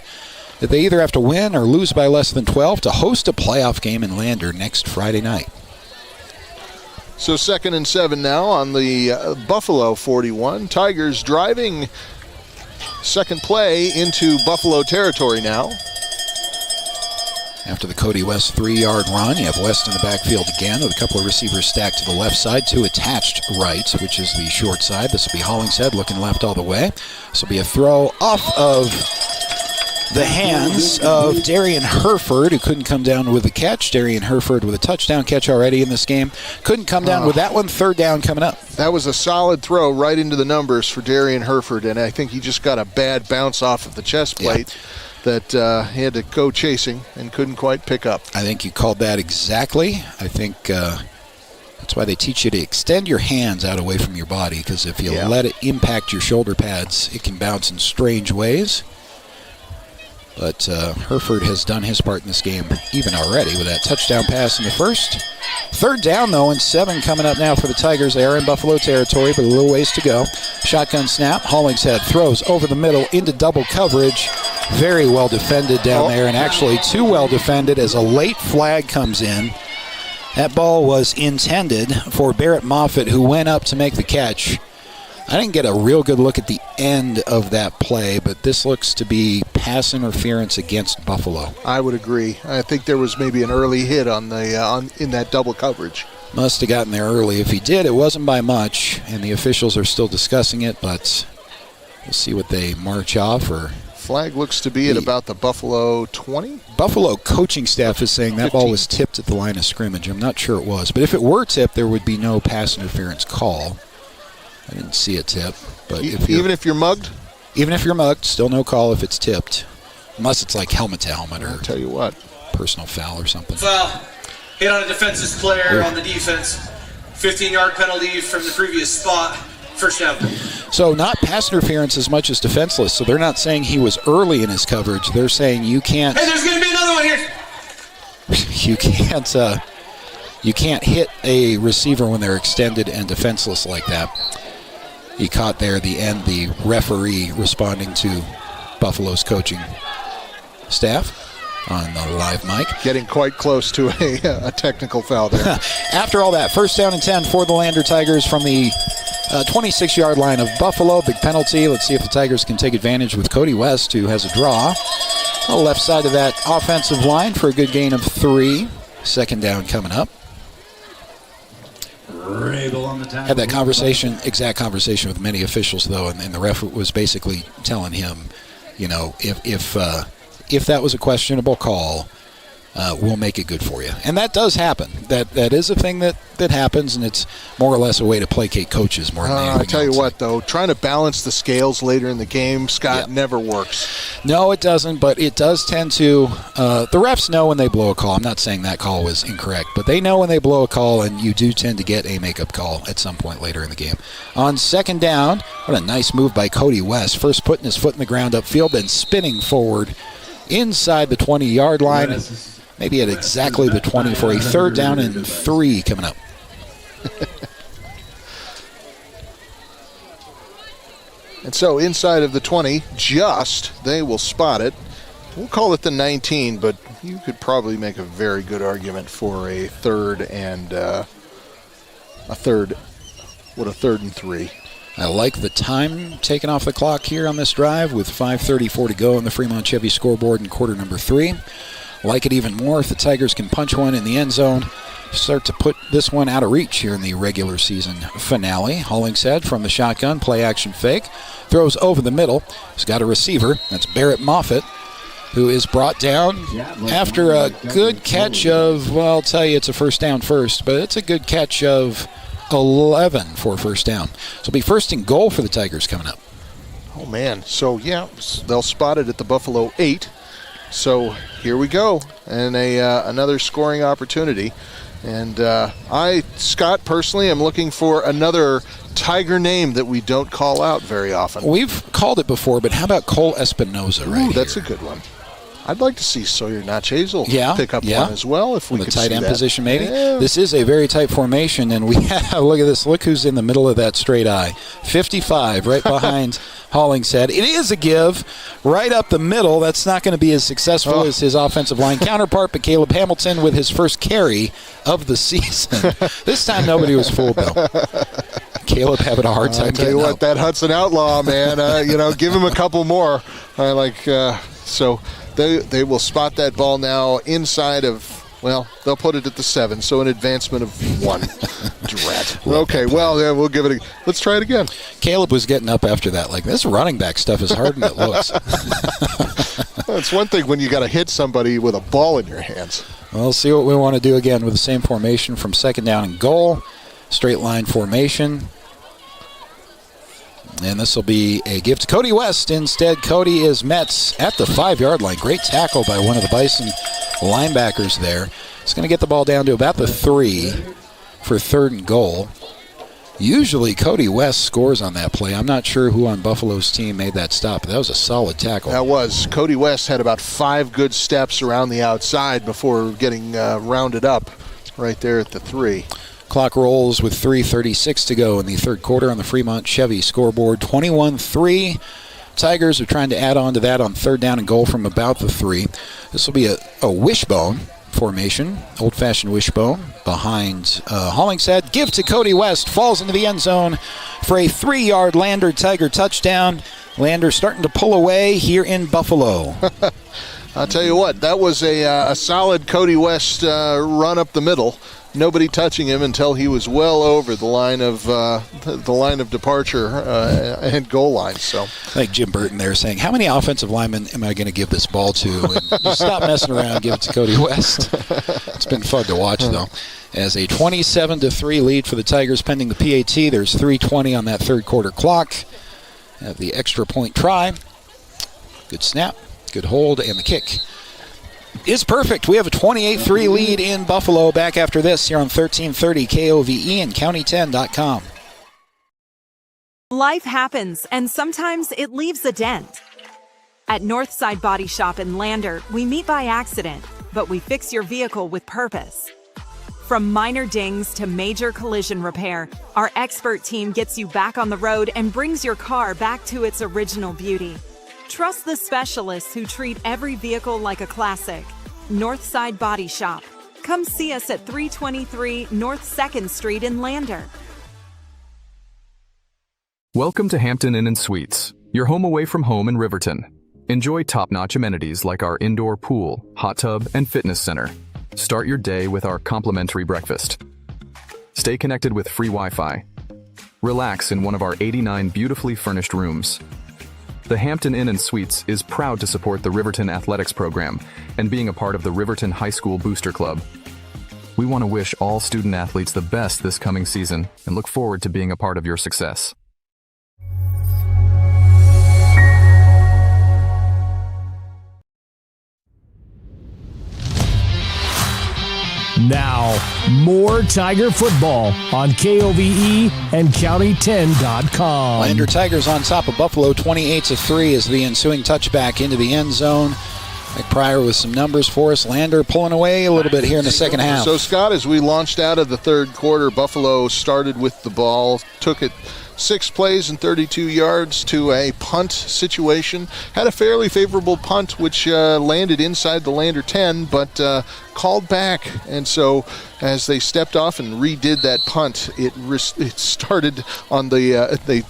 that they either have to win or lose by less than 12 to host a playoff game in Lander next Friday night. So 2nd and 7 now on the Buffalo 41. Tigers driving second play into Buffalo territory now. After the Cody West 3-yard run, you have West in the backfield again with a couple of receivers stacked to the left side, 2 attached right, which is the short side. This will be Hollingshead looking left all the way. This will be a throw off of the hands of Darian Herford, who couldn't come down with the catch. Darian Herford with a touchdown catch already in this game. Couldn't come down with that one. Third down coming up. That was a solid throw right into the numbers for Darian Herford, and I think he just got a bad bounce off of the chest plate. Yeah. That he had to go chasing and couldn't quite pick up. I think you called that exactly. I think that's why they teach you to extend your hands out away from your body, because if you let it impact your shoulder pads, it can bounce in strange ways. But Herford has done his part in this game even already with that touchdown pass in the first. Third down, though, and 7 coming up now for the Tigers. They are in Buffalo territory, but a little ways to go. Shotgun snap. Hollingshead throws over the middle into double coverage. Very well defended down there, and actually too well defended as a late flag comes in. That ball was intended for Barrett Moffitt, who went up to make the catch. I didn't get a real good look at the end of that play, but this looks to be pass interference against Buffalo. I would agree. I think there was maybe an early hit on the in that double coverage. Must have gotten there early. If he did, it wasn't by much, and the officials are still discussing it, but we'll see what they march off or Flag looks to be at about the Buffalo 20. Buffalo coaching staff is saying that 15. ball was tipped at the line of scrimmage. I'm not sure it was. But if it were tipped, there would be no pass interference call. I didn't see a tip. But even if you're mugged? Even if you're mugged, still no call if it's tipped. Unless it's like helmet to helmet or I'll tell you what. Personal foul or something. Foul. Hit on a defensive player on the defense. 15-yard penalty from the previous spot. First down. So not pass interference as much as defenseless. So they're not saying he was early in his coverage. They're saying you can't. Hey, there's going to be another one here. You can't hit a receiver when they're extended and defenseless like that. He caught there at the end the referee responding to Buffalo's coaching staff on the live mic. Getting quite close to a technical foul there. After all that, first down and 10 for the Lander Tigers from the 26-yard line of Buffalo. Big penalty. Let's see if the Tigers can take advantage with Cody West, who has a draw on the left side of that offensive line for a good gain of 3. Second down coming up. Had that exact conversation with many officials, though, and the ref was basically telling him, you know, if that was a questionable call, we'll make it good for you. And that does happen. That is a thing that happens, and it's more or less a way to placate coaches more than anything I tell you else. what, though, trying to balance the scales later in the game, Scott, never works. No, it doesn't, but it does tend to. The refs know when they blow a call. I'm not saying that call was incorrect, but they know when they blow a call, and you do tend to get a makeup call at some point later in the game. On second down, what a nice move by Cody West. First putting his foot in the ground upfield, then spinning forward inside the 20-yard line. Maybe at exactly the 20 for a third down and 3 coming up. And so inside of the 20, they will spot it. We'll call it the 19, but you could probably make a very good argument for a third and third and 3. I like the time taken off the clock here on this drive with 5:34 to go on the Fremont Chevy scoreboard in quarter number 3. Like it even more if the Tigers can punch one in the end zone, start to put this one out of reach here in the regular season finale. Hollingshead from the shotgun, play action fake, throws over the middle. He's got a receiver. That's Barrett Moffitt, who is brought down after a good catch of, well, I'll tell you it's a first down first, but it's a good catch of 11 for first down. So it'll be first and goal for the Tigers coming up. Oh, man. So, yeah, they'll spot it at the Buffalo 8. So here we go, and another scoring opportunity. And Scott, personally, am looking for another Tiger name that we don't call out very often. We've called it before, but how about Cole Espinoza right that's here? a good one. I'd like to see Sawyer Natchez pick up one as well if we the could tight see end that. position maybe. Yeah. This is a very tight formation, and we have, look at this. Look who's in the middle of that straight eye. 55 right behind Hollingshead. It is a give right up the middle. That's not going to be as successful as his offensive line counterpart, but Caleb Hamilton with his first carry of the season. This time nobody was fooled, though. Caleb having a hard time I tell you what, up. that Hudson Outlaw, man, give him a couple more. So they will spot that ball now inside of, they'll put it at the 7, so an advancement of 1. Drat. Okay, we'll give it let's try it again. Caleb was getting up after that. Like, this running back stuff is harder than it looks. It's one thing when you got to hit somebody with a ball in your hands. We'll see what we want to do again with the same formation from second down and goal. Straight line formation. And this will be a give to Cody West. Instead, Cody is met at the 5-yard line. Great tackle by one of the Bison linebackers there. He's going to get the ball down to about the 3 for third and goal. Usually Cody West scores on that play. I'm not sure who on Buffalo's team made that stop, but that was a solid tackle. That was. Cody West had about 5 good steps around the outside before getting rounded up right there at the 3. Clock rolls with 3:36 to go in the third quarter on the Fremont Chevy scoreboard. 21-3. Tigers are trying to add on to that on third down and goal from about the 3. This will be a wishbone formation, old-fashioned wishbone behind Hollingshead. Give to Cody West, falls into the end zone for a 3-yard Lander Tiger touchdown. Lander starting to pull away here in Buffalo. I'll tell you what, that was a solid Cody West run up the middle. nobody touching him until he was well over the line of departure and goal line. So I think Jim Burton there saying, how many offensive linemen am I going to give this ball to? And just stop messing around and give it to Cody West. It's been fun to watch, though. As a 27-3 lead for the Tigers pending the PAT. There's 3:20 on that third quarter clock. Have the extra point try. Good snap, good hold, and the kick is perfect. We have a 28-3 lead in Buffalo. Back after this here on 1330 KOVE and County10.com. Life happens, and sometimes it leaves a dent. At Northside Body Shop in Lander, we meet by accident, but we fix your vehicle with purpose. From minor dings to major collision repair, our expert team gets you back on the road and brings your car back to its original beauty. Trust the specialists who treat every vehicle like a classic. Northside Body Shop. Come see us at 323 North 2nd Street in Lander. Welcome to Hampton Inn & Suites, your home away from home in Riverton. Enjoy top-notch amenities like our indoor pool, hot tub, and fitness center. Start your day with our complimentary breakfast. Stay connected with free Wi-Fi. Relax in one of our 89 beautifully furnished rooms. The Hampton Inn & Suites is proud to support the Riverton Athletics program and being a part of the Riverton High School Booster Club. We want to wish all student athletes the best this coming season and look forward to being a part of your success. Now, more Tiger football on KOVE and County10.com. Lander Tigers on top of Buffalo 28-3 as the ensuing touchback into the end zone. Mick Pryor with some numbers for us. Lander pulling away a little bit here in the second half. So, Scott, as we launched out of the third quarter, Buffalo started with the ball, took it 6 plays and 32 yards to a punt situation. Had a fairly favorable punt, which landed inside the Lander 10, but called back. And so as they stepped off and redid that punt, it started on the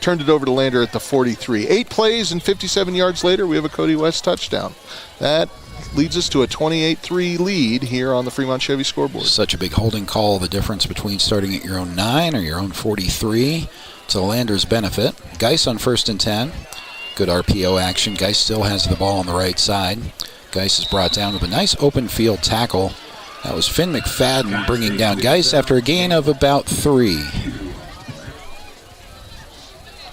turned it over to Lander at the 43. 8 plays and 57 yards later, we have a Cody West touchdown. That leads us to a 28-3 lead here on the Fremont Chevy scoreboard. Such a big holding call, the difference between starting at your own 9 or your own 43 to Lander's benefit. Geis on 1st and 10. Good RPO action. Geis still has the ball on the right side. Geis is brought down with a nice open field tackle. That was Finn McFadden bringing down Geis after a gain of about 3.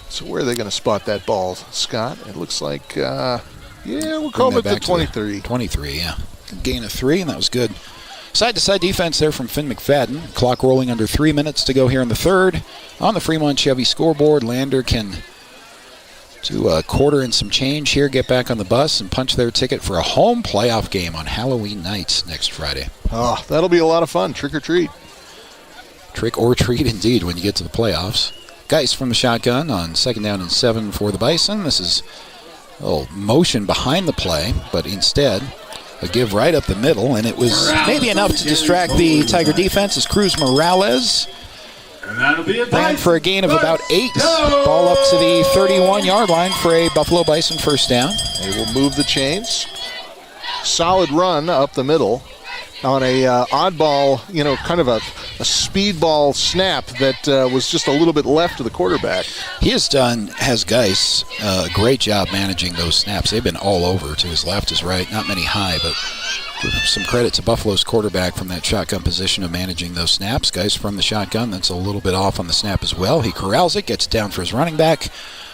So where are they going to spot that ball, Scott? It looks like, we'll call it the 23. 23, yeah. Gain of 3, and that was good. Side-to-side defense there from Finn McFadden. Clock rolling under 3 minutes to go here in the third. On the Fremont Chevy scoreboard, Lander can do a quarter and some change here, get back on the bus, and punch their ticket for a home playoff game on Halloween night next Friday. Oh, that'll be a lot of fun. Trick or treat. Trick or treat, indeed, when you get to the playoffs. Geis from the shotgun on 2nd down and 7 for the Bison. This is a little motion behind the play, but instead a give right up the middle, and it was maybe enough to distract the Tiger defense as Cruz Morales ran for a gain of about 8. Ball up to the 31-yard line for a Buffalo Bison first down. They will move the chains. Solid run up the middle on a oddball, kind of a speedball snap that was just a little bit left of the quarterback. Has Geis a great job managing those snaps. They've been all over, to his left, his right, not many high, but give some credit to Buffalo's quarterback from that shotgun position of managing those snaps. Geis from the shotgun, that's a little bit off on the snap as well. He corrals it, gets down for his running back.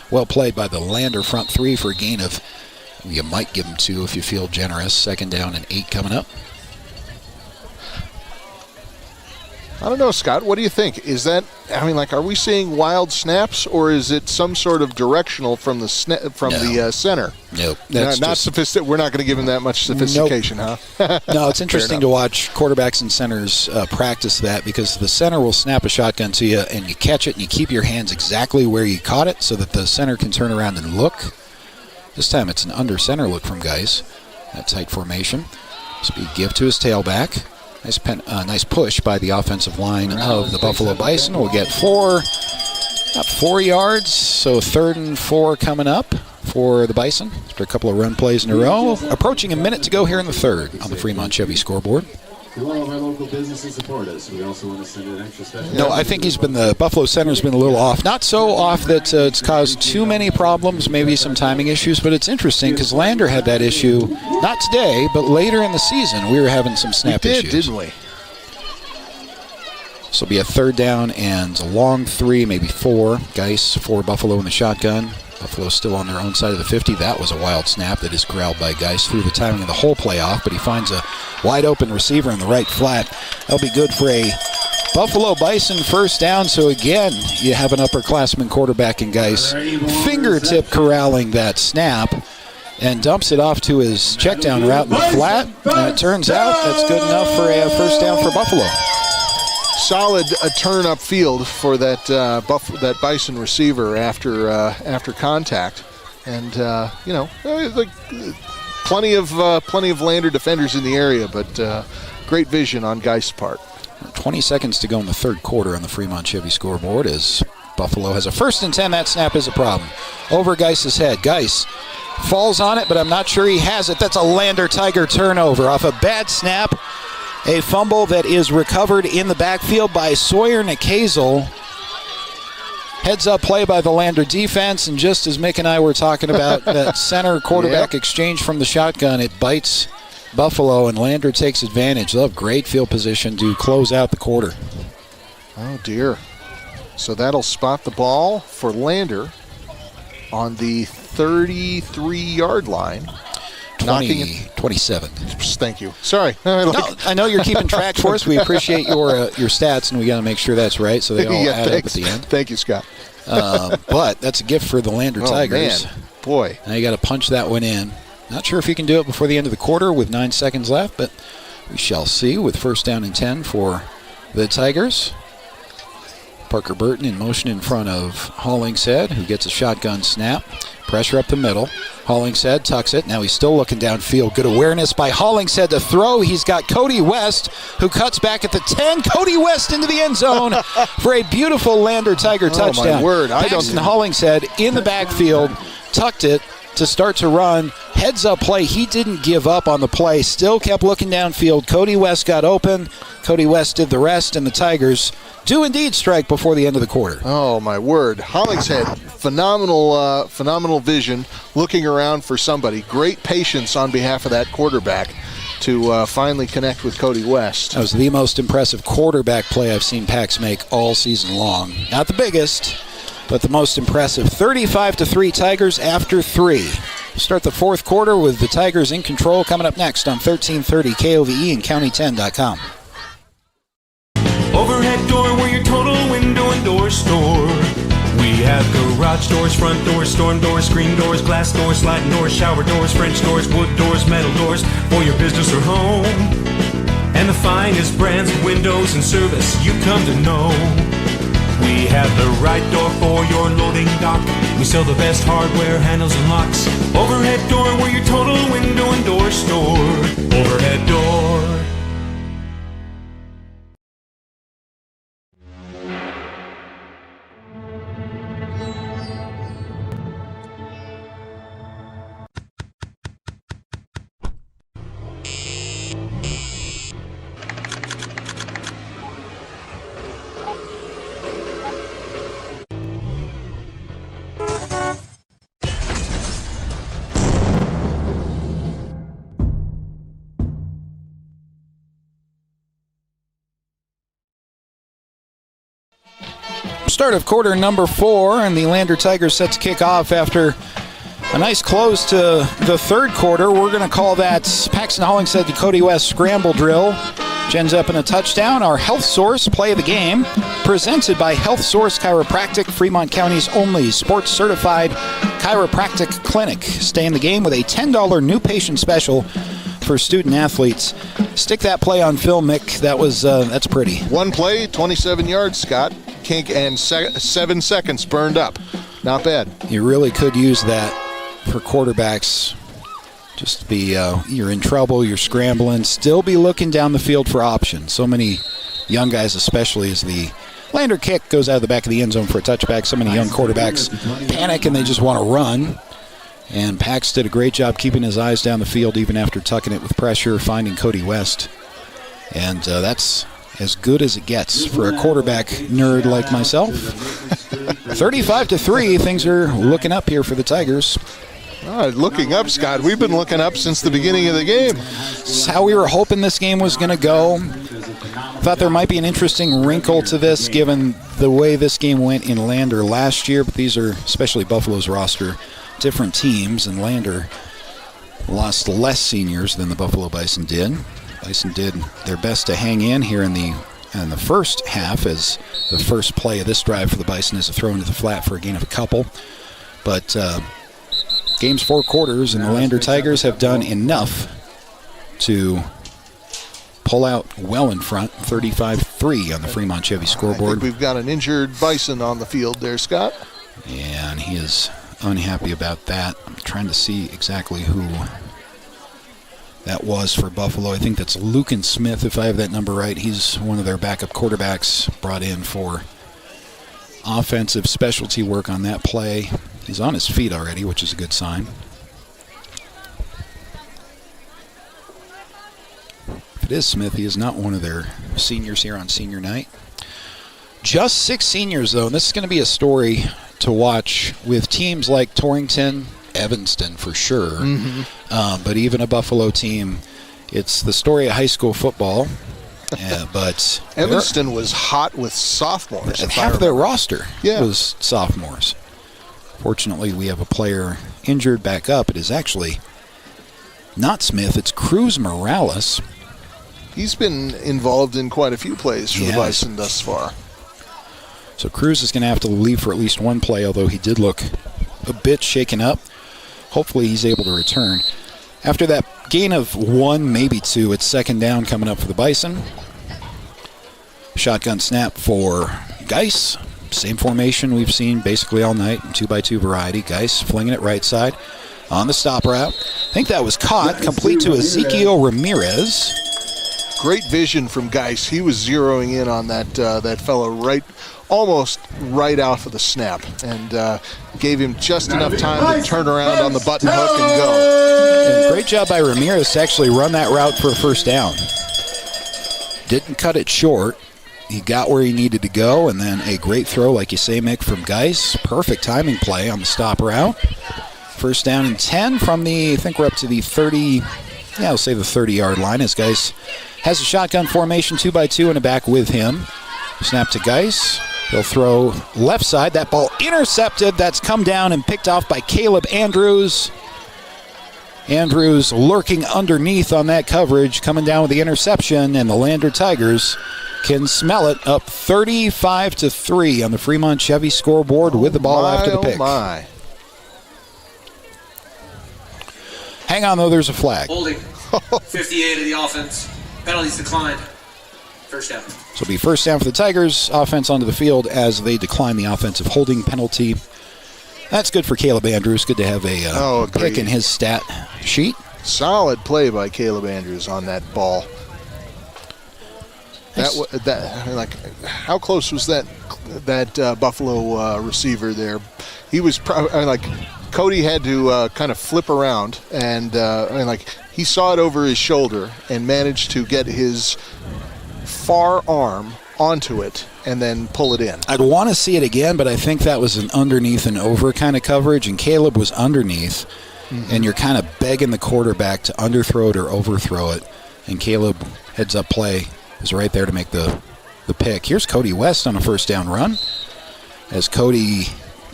Well played by the Lander front 3 for a gain of, you might give him 2 if you feel generous. 2nd down and 8 coming up. I don't know, Scott. What do you think? Is that, are we seeing wild snaps, or is it some sort of directional from the center? Nope. Not sophisticated. We're not going to give him that much sophistication, nope. Huh? No, it's interesting to watch quarterbacks and centers practice that, because the center will snap a shotgun to you, and you catch it, and you keep your hands exactly where you caught it so that the center can turn around and look. This time it's an under center look from Geis. That tight formation. Speed give to his tailback. Nice push by the offensive line of the Buffalo Bison. We'll get 4 yards, so 3rd and 4 coming up for the Bison after a couple of run plays in a row. Approaching a minute to go here in the third on the Fremont Chevy scoreboard. To all of our local businesses support us, we also want to send an extra special. No, I think the Buffalo Center's been a little off. Not so off that it's caused too many problems, maybe some timing issues, but it's interesting because Lander had that issue, not today, but later in the season. We were having some snap issues. Didn't we? So it'll be a third down and a long 3, maybe 4. Geis for Buffalo in the shotgun. Buffalo still on their own side of the 50. That was a wild snap that is corralled by Geis through the timing of the whole playoff, but he finds a wide open receiver in the right flat. That'll be good for a Buffalo Bison first down. So again, you have an upperclassman quarterback in Geis, fingertip corralling that snap and dumps it off to his check down route in the flat. And it turns out that's good enough for a first down for Buffalo. Solid turn upfield for that Bison receiver after contact, and plenty of Lander defenders in the area, but great vision on Geis' part. 20 seconds to go in the third quarter on the Fremont Chevy scoreboard as Buffalo has a 1st and 10. That snap is a problem. Over Geis' head. Geis falls on it, but I'm not sure he has it. That's a Lander Tiger turnover off a bad snap. A fumble that is recovered in the backfield by Sawyer Nakazel. Heads-up play by the Lander defense, and just as Mick and I were talking about that center quarterback exchange from the shotgun, it bites Buffalo, and Lander takes advantage. They'll have great field position to close out the quarter. Oh, dear. So that'll spot the ball for Lander on the 33-yard line. 27. Thank you. Sorry. I know you're keeping track for us. We appreciate your stats, and we got to make sure that's right so they all add up at the end. Thank you, Scott. But that's a gift for the Lander Tigers. Man. Boy. Now you got to punch that one in. Not sure if you can do it before the end of the quarter with 9 seconds left, but we shall see with 1st down and 10 for the Tigers. Parker Burton in motion in front of Hollingshead, who gets a shotgun snap. Pressure up the middle. Hollingshead tucks it. Now he's still looking downfield. Good awareness by Hollingshead to throw. He's got Cody West, who cuts back at the 10. Cody West into the end zone for a beautiful Lander Tiger touchdown. My word. Paxton Hollingshead in the backfield, tucked it to start to run. Heads-up play. He didn't give up on the play. Still kept looking downfield. Cody West got open. Cody West did the rest, and the Tigers do indeed strike before the end of the quarter. Oh, my word. Hollingshead, phenomenal vision, looking around for somebody. Great patience on behalf of that quarterback to finally connect with Cody West. That was the most impressive quarterback play I've seen Pax make all season long. Not the biggest, but the most impressive. 35-3 Tigers after 3. Start the fourth quarter with the Tigers in control coming up next on 1330 KOVE and County10.com. Overhead door, we're your total window and door store. We have garage doors, front doors, storm doors, screen doors, glass doors, sliding doors, shower doors, French doors, wood doors, metal doors for your business or home. And the finest brands of windows and service you come to know. We have the right door for your loading dock. We sell the best hardware, handles, and locks. Overhead door, we're your total window and door store. Overhead door. Start of quarter number 4, and the Lander Tigers set to kick off after a nice close to the third quarter. We're going to call that Paxton Hollingshead to Cody West scramble drill, which ends up in a touchdown. Our Health Source play of the game, presented by Health Source Chiropractic, Fremont County's only sports-certified chiropractic clinic. Stay in the game with a $10 new patient special for student athletes. Stick that play on film, Mick. That's pretty. One play, 27 yards, Scott. Kink, and 7 seconds burned up. Not bad. You really could use that for quarterbacks. Just to be, you're in trouble, you're scrambling, still be looking down the field for options. So many young guys, especially as the Lander kick goes out of the back of the end zone for a touchback. So many young quarterbacks panic and they just want to run. And Pax did a great job keeping his eyes down the field even after tucking it with pressure, finding Cody West And that's as good as it gets for a quarterback nerd like myself. 35-3, things are looking up here for the Tigers. Looking up, Scott. We've been looking up since the beginning of the game. This is how we were hoping this game was going to go. Thought there might be an interesting wrinkle to this given the way this game went in Lander last year, but these are, especially Buffalo's roster, different teams, and Lander lost less seniors than the Buffalo Bison did. Bison did their best to hang in here in the first half, as the first play of this drive for the Bison is a throw into the flat for a gain of a couple. But game's 4 quarters, and the Lander Tigers have done enough to pull out well in front, 35-3 on the Fremont Chevy scoreboard. I think we've got an injured Bison on the field there, Scott. Yeah, and he is unhappy about that. I'm trying to see exactly who that was for Buffalo. I think that's Lucan Smith, if I have that number right. He's one of their backup quarterbacks brought in for offensive specialty work on that play. He's on his feet already, which is a good sign. If it is Smith, he is not one of their seniors here on senior night. Just 6 seniors, though, and this is going to be a story to watch with teams like Torrington, Evanston for sure, but even a Buffalo team. It's the story of high school football. But Evanston was hot with sophomores. Half of their roster was sophomores. Fortunately, we have a player injured back up. It is actually not Smith, it's Cruz Morales. He's been involved in quite a few plays for the Bison thus far. So Cruz is going to have to leave for at least one play, although he did look a bit shaken up. Hopefully he's able to return. After that gain of 1, maybe 2, it's second down coming up for the Bison. Shotgun snap for Geis. Same formation we've seen basically all night, 2x2 variety. Geis flinging it right side on the stop route. I think that was caught, complete to Ezekiel Ramirez. Great vision from Geis. He was zeroing in on that fellow almost right off of the snap, and gave him just enough time to turn around on the button hook and go. And great job by Ramirez to actually run that route for a first down. Didn't cut it short. He got where he needed to go, and then a great throw, like you say, Mick, from Geis. Perfect timing play on the stop route. First down and 10 from the, I think we're up to the 30, I'll say the 30-yard line, as Geis has a shotgun formation, 2x2 and a back with him. Snap to Geis. He'll throw left side. That ball intercepted. That's come down and picked off by Caleb Andrews. Andrews lurking underneath on that coverage, coming down with the interception, and the Lander Tigers can smell it, up 35-3 on the Fremont Chevy scoreboard with the ball after the pick. Oh my. Hang on, though, there's a flag. Holding. 58 of the offense. Penalties declined. First down. So it'll be first down for the Tigers. Offense onto the field as they decline the offensive holding penalty. That's good for Caleb Andrews. Good to have a pick in his stat sheet. Solid play by Caleb Andrews on that ball. How close was that Buffalo receiver there? He was Cody had to kind of flip around, and he saw it over his shoulder and managed to get his far arm onto it and then pull it in. I'd want to see it again, but I think that was an underneath and over kind of coverage, and Caleb was underneath, and you're kind of begging the quarterback to underthrow it or overthrow it, and Caleb heads up play is right there to make the pick. Here's Cody West on a first down run as Cody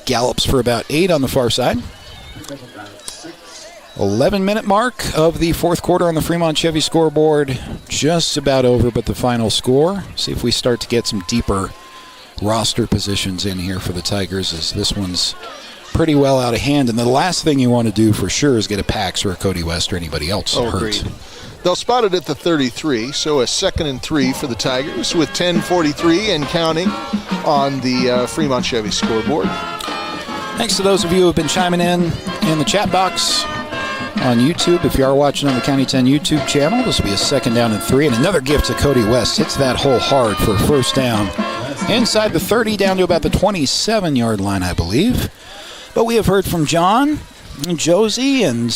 gallops for about 8 on the far side. 11-minute mark of the fourth quarter on the Fremont Chevy scoreboard. Just about over, but the final score. See if we start to get some deeper roster positions in here for the Tigers, as this one's pretty well out of hand. And the last thing you want to do for sure is get a Pax or a Cody West or anybody else hurt. Agreed. They'll spot it at the 33, so a 2nd and 3 for the Tigers with 10:43 and counting on the Fremont Chevy scoreboard. Thanks to those of you who have been chiming in the chat box on YouTube. If you are watching on the County 10 YouTube channel, this will be a 2nd down and 3, and another gift to Cody West. Hits that hole hard for a first down inside the 30, down to about the 27-yard line, I believe. But we have heard from John and Josie and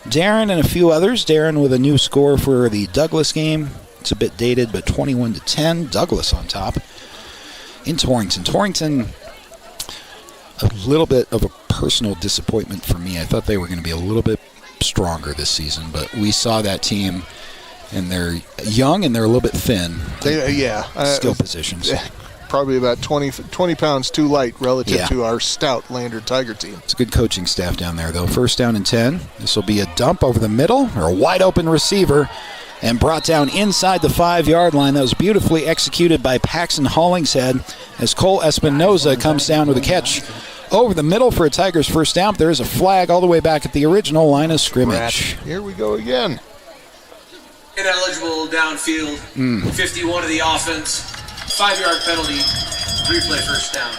Darren and a few others. Darren with a new score for the Douglas game. It's a bit dated, but 21-10. Douglas on top. In Torrington. Torrington, a little bit of a personal disappointment for me. I thought they were going to be a little bit stronger this season, but we saw that team, and they're young and they're a little bit thin. Skill positions. Probably about 20 pounds too light relative to our stout Lander Tiger team. It's a good coaching staff down there, though. First down and 10. This will be a dump over the middle, or a wide-open receiver, and brought down inside the 5-yard line. That was beautifully executed by Paxton Hollingshead as Cole Espinoza comes down with a catch over the middle for a Tigers first down. There is a flag all the way back at the original line of scrimmage. Here we go again. Ineligible downfield. 51 of the offense. 5-yard penalty. Replay first down.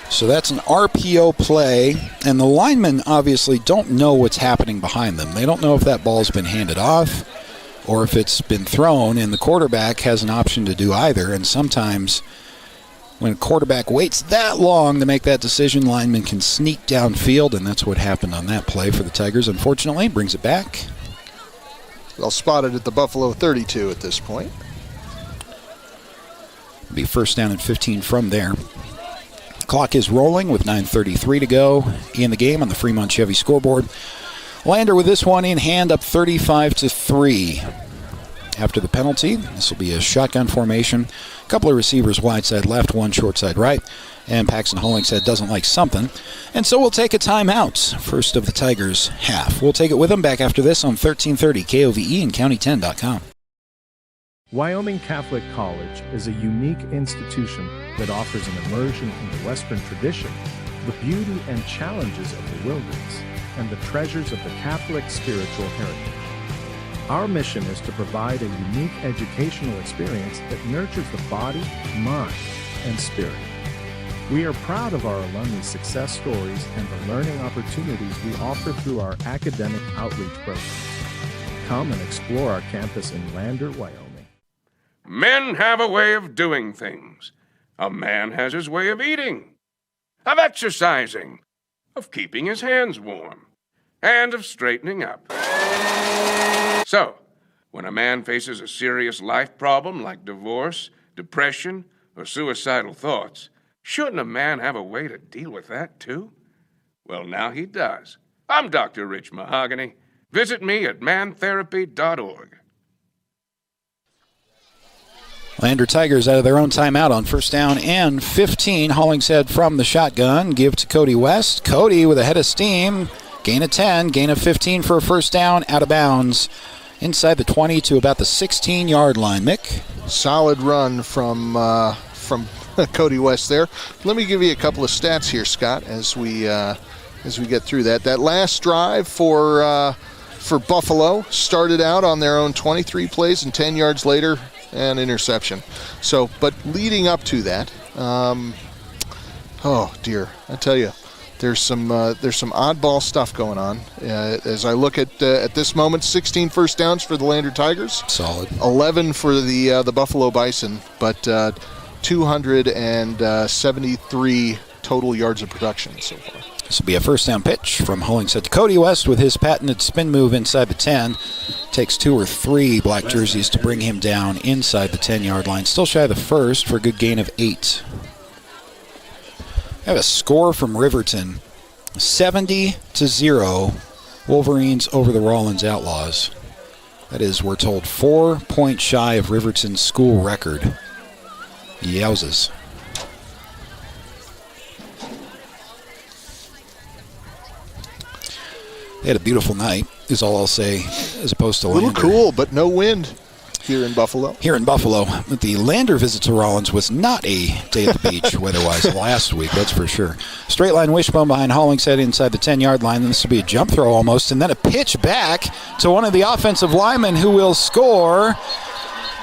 So that's an RPO play, and the linemen obviously don't know what's happening behind them. They don't know if that ball's been handed off or if it's been thrown, and the quarterback has an option to do either. And sometimes when a quarterback waits that long to make that decision, linemen can sneak downfield, and that's what happened on that play for the Tigers. Unfortunately, brings it back. They'll spot it at the Buffalo 32 at this point. It'll be first down and 15 from there. Clock is rolling with 9:33 to go in the game on the Fremont Chevy scoreboard. Lander with this one in hand, up 35-3. After the penalty, this will be a shotgun formation. A couple of receivers wide side left, one short side right. And Paxton Hollingshead doesn't like something. And so we'll take a timeout. First of the Tigers half. We'll take it with them back after this on 1330 KOVE and County10.com. Wyoming Catholic College is a unique institution that offers an immersion in the Western tradition, the beauty and challenges of the wilderness, and the treasures of the Catholic spiritual heritage. Our mission is to provide a unique educational experience that nurtures the body, mind, and spirit. We are proud of our alumni success stories and the learning opportunities we offer through our academic outreach programs. Come and explore our campus in Lander, Wyoming. Men have a way of doing things. A man has his way of eating, of exercising, of keeping his hands warm, and of straightening up. So, when a man faces a serious life problem like divorce, depression, or suicidal thoughts, shouldn't a man have a way to deal with that too? Well, now he does. I'm Dr. Rich Mahogany. Visit me at mantherapy.org. Lander Tigers out of their own timeout on first down and 15. Hollingshead from the shotgun. Give to Cody West. Cody with a head of steam. Gain of 10. Gain of 15 for a first down. Out of bounds. Inside the 20 to about the 16-yard line. Mick? Solid run from Cody West there. Let me give you a couple of stats here, Scott, as we get through that. That last drive for Buffalo started out on their own 23 plays, and 10 yards later, an interception. So, but leading up to that, oh dear, I tell you, there's some oddball stuff going on. As I look at this moment, 16 first downs for the Lander Tigers. Solid. 11 for the Buffalo Bison, but 273 total yards of production so far. This will be a first down pitch from Hollingshead to Cody West with his patented spin move inside the 10. Takes 2 or 3 black jerseys to bring him down inside the 10-yard line. Still shy of the first for a good gain of 8. I have a score from Riverton. 70-0. Wolverines over the Rollins Outlaws. That is, we're told, 4 points shy of Riverton's school record. Yowzas. They had a beautiful night, is all I'll say, as opposed to Lander. A little cool, but no wind here in Buffalo. Here in Buffalo. The Lander visit to Rollins was not a day at the beach weather-wise last week, that's for sure. Straight line wishbone behind Hollingshead inside the 10-yard line. Then this will be a jump throw almost, and then a pitch back to one of the offensive linemen who will score.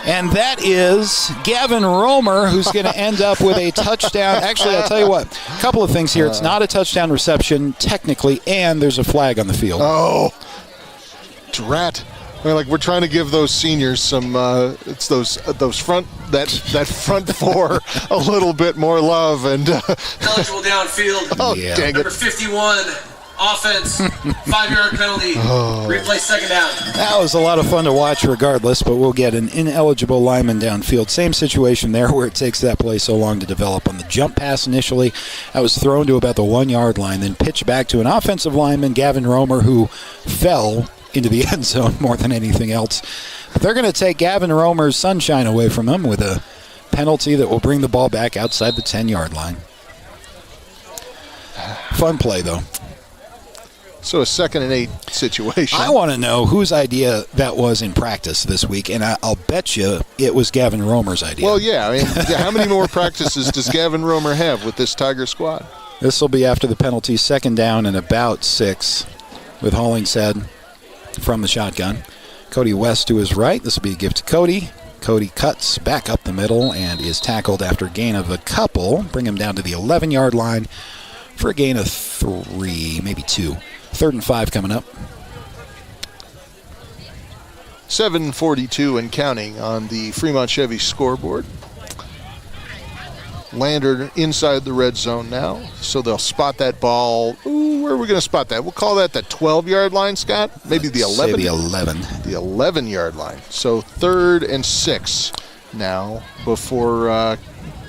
And that is Gavin Romer, who's going to end up with a touchdown. Actually, I'll tell you what, a couple of things here. It's not a touchdown reception, technically, and there's a flag on the field. Oh, drat. We're trying to give those seniors some, it's those front, that front four a little bit more love. And eligible downfield. Oh, yeah. Dang Number it. 51, Offense, 5-yard penalty, replay second down. That was a lot of fun to watch regardless, but we'll get an ineligible lineman downfield. Same situation there where it takes that play so long to develop. On the jump pass initially, that was thrown to about the 1-yard line, then pitched back to an offensive lineman, Gavin Romer, who fell into the end zone more than anything else. But they're going to take Gavin Romer's sunshine away from him with a penalty that will bring the ball back outside the 10-yard line. Fun play, though. So a 2nd and 8 situation. I want to know whose idea that was in practice this week, and I'll bet you it was Gavin Romer's idea. Well, yeah. I mean, how many more practices does Gavin Romer have with this Tiger squad? This will be after the penalty, 2nd down and about 6 with Hollingshead from the shotgun. Cody West to his right. This will be a gift to Cody. Cody cuts back up the middle and is tackled after a gain of a couple. Bring him down to the 11-yard line for a gain of 3, maybe 2. 3rd and 5 coming up. 7:42 and counting on the Fremont Chevy scoreboard. Lander inside the red zone now, so they'll spot that ball. Ooh, where are we going to spot that? We'll call that the 12-yard line, Scott? Maybe the 11? Say the 11. The 11-yard line. So 3rd and 6 now before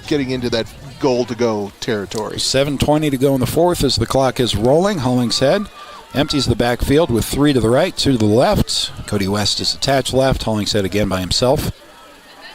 getting into that goal-to-go territory. 7:20 to go in the 4th as the clock is rolling. Hollingshead empties the backfield with 3 to the right, 2 to the left. Cody West is attached left. Hollingshead again by himself.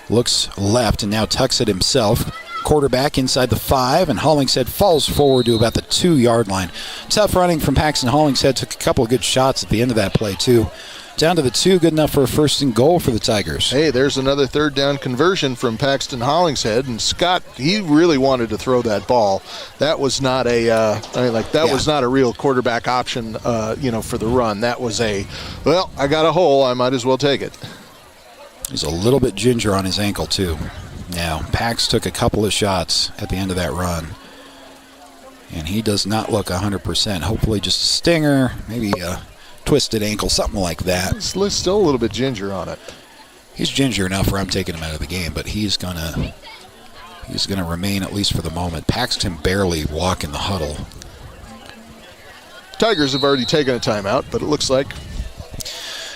Looks left and now tucks it himself. Quarterback inside the 5, and Hollingshead falls forward to about the 2-yard line. Tough running from Paxton Hollingshead. Took a couple of good shots at the end of that play, too. Down to the 2, good enough for a 1st and goal for the Tigers. Hey, there's another 3rd down conversion from Paxton Hollingshead, and Scott, he really wanted to throw that ball. That was not was not a real quarterback option, for the run. That was I got a hole, I might as well take it. He's a little bit ginger on his ankle, too. Now, Pax took a couple of shots at the end of that run, and he does not look 100%. Hopefully just a stinger, maybe a twisted ankle, something like that. He's still a little bit ginger on it. He's ginger enough where I'm taking him out of the game, but he's gonna remain at least for the moment. Pax can barely walk in the huddle. Tigers have already taken a timeout, but it looks like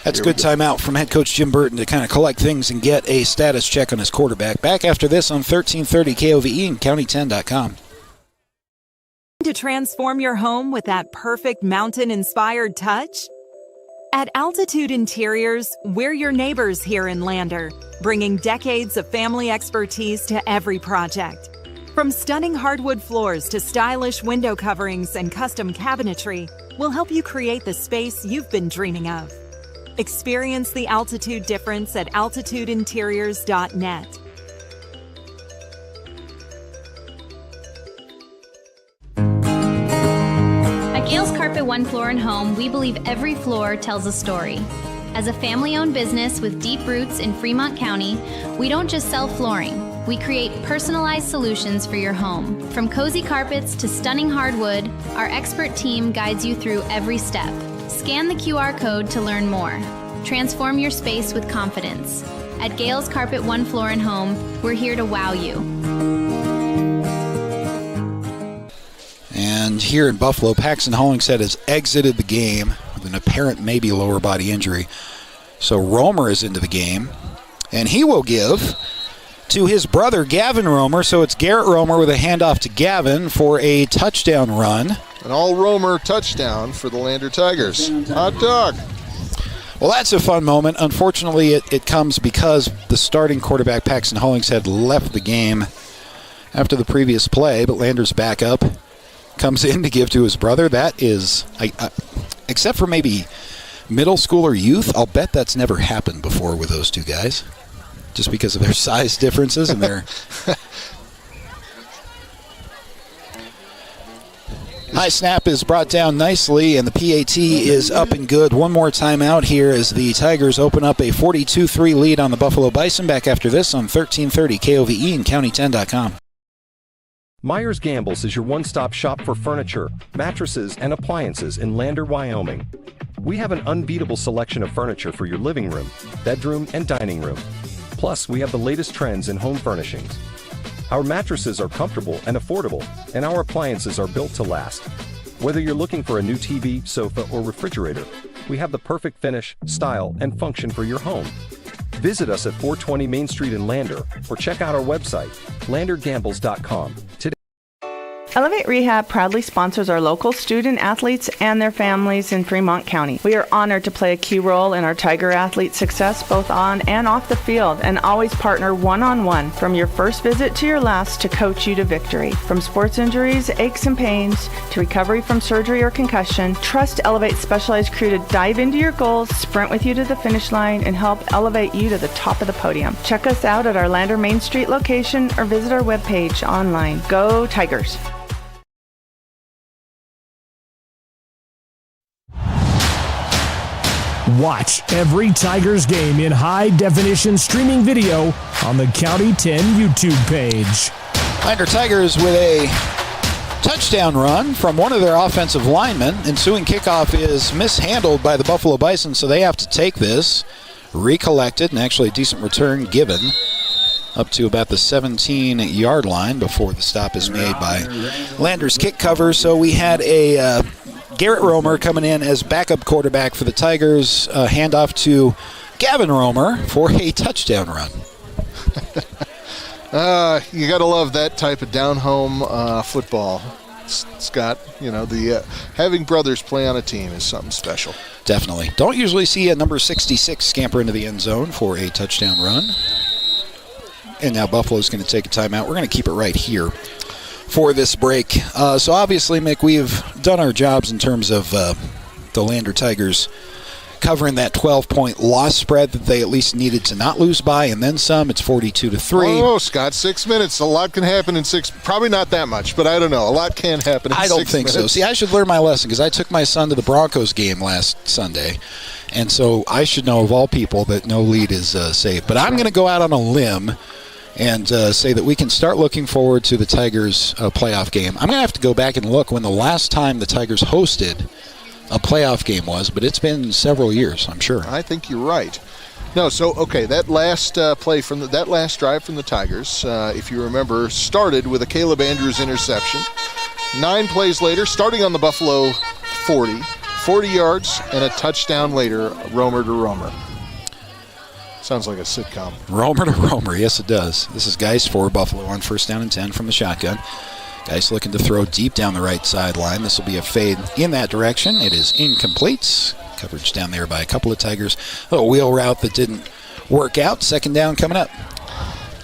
that's a good timeout from head coach Jim Burton to kind of collect things and get a status check on his quarterback. Back after this on 1330 KOVE and County10.com. To transform your home with that perfect mountain-inspired touch? At Altitude Interiors, we're your neighbors here in Lander, bringing decades of family expertise to every project. From stunning hardwood floors to stylish window coverings and custom cabinetry, we'll help you create the space you've been dreaming of. Experience the altitude difference at altitudeinteriors.net. At Gales Carpet One Floor and Home, we believe every floor tells a story. As a family-owned business with deep roots in Fremont County, we don't just sell flooring. We create personalized solutions for your home. From cozy carpets to stunning hardwood, our expert team guides you through every step. Scan the QR code to learn more. Transform your space with confidence. At Gales Carpet One Floor and Home, we're here to wow you. And here in Buffalo, Paxton Hollingshead has exited the game with an apparent maybe lower body injury. So Romer is into the game, and he will give to his brother, Gavin Romer. So it's Garrett Romer with a handoff to Gavin for a touchdown run. An all-Romer touchdown for the Lander Tigers. Hot dog. Well, that's a fun moment. Unfortunately, it comes because the starting quarterback, Paxton Hollingshead, left the game after the previous play, but Lander's backup comes in to give to his brother. That is, except for maybe middle school or youth, I'll bet that's never happened before with those two guys, just because of their size differences and their... High snap is brought down nicely, and the PAT is up and good. One more timeout here as the Tigers open up a 42-3 lead on the Buffalo Bison. Back after this on 1330 KOVE and County10.com. Myers Gambles is your one-stop shop for furniture, mattresses, and appliances in Lander, Wyoming. We have an unbeatable selection of furniture for your living room, bedroom, and dining room. Plus, we have the latest trends in home furnishings. Our mattresses are comfortable and affordable, and our appliances are built to last. Whether you're looking for a new TV, sofa, or refrigerator, we have the perfect finish, style, and function for your home. Visit us at 420 Main Street in Lander or check out our website, landergambles.com today. Elevate Rehab proudly sponsors our local student athletes and their families in Fremont County. We are honored to play a key role in our Tiger athletes' success both on and off the field, and always partner one-on-one from your first visit to your last to coach you to victory. From sports injuries, aches and pains, to recovery from surgery or concussion, trust Elevate's specialized crew to dive into your goals, sprint with you to the finish line, and help elevate you to the top of the podium. Check us out at our Lander Main Street location or visit our webpage online. Go Tigers! Watch every Tigers game in high-definition streaming video on the County 10 YouTube page. Lander Tigers with a touchdown run from one of their offensive linemen. Ensuing kickoff is mishandled by the Buffalo Bison, so they have to take this, recollect it, and actually a decent return given up to about the 17-yard line before the stop is made by Lander's kick cover. So we had a Garrett Romer coming in as backup quarterback for the Tigers. Handoff to Gavin Romer for a touchdown run. You got to love that type of down-home football, Scott. You know, the having brothers play on a team is something special. Definitely. Don't usually see a number 66 scamper into the end zone for a touchdown run. And now Buffalo's going to take a timeout. We're going to keep it right here for this break. So obviously, Mick, we've done our jobs in terms of the Lander Tigers covering that 12-point loss spread that they at least needed to not lose by, and then some. It's 42-3. Oh, Scott, 6 minutes. A lot can happen in six. Probably not that much, but I don't know. A lot can happen in 6 minutes. I don't think so. See, I should learn my lesson because I took my son to the Broncos game last Sunday, and so I should know of all people that no lead is safe. But I'm going to go out on a limb and say that we can start looking forward to the Tigers' playoff game. I'm going to have to go back and look when the last time the Tigers hosted a playoff game was, but it's been several years, I'm sure. I think you're right. No, so, okay, that last play from that last drive from the Tigers, if you remember, started with a Caleb Andrews interception. 9 plays later, starting on the Buffalo 40 yards, and a touchdown later, Romer to Romer. Sounds like a sitcom. Romer to Romer, yes it does. This is Geis for Buffalo on 1st down and 10 from the shotgun. Geis looking to throw deep down the right sideline. This will be a fade in that direction. It is incomplete. Coverage down there by a couple of Tigers. A wheel route that didn't work out. 2nd down coming up.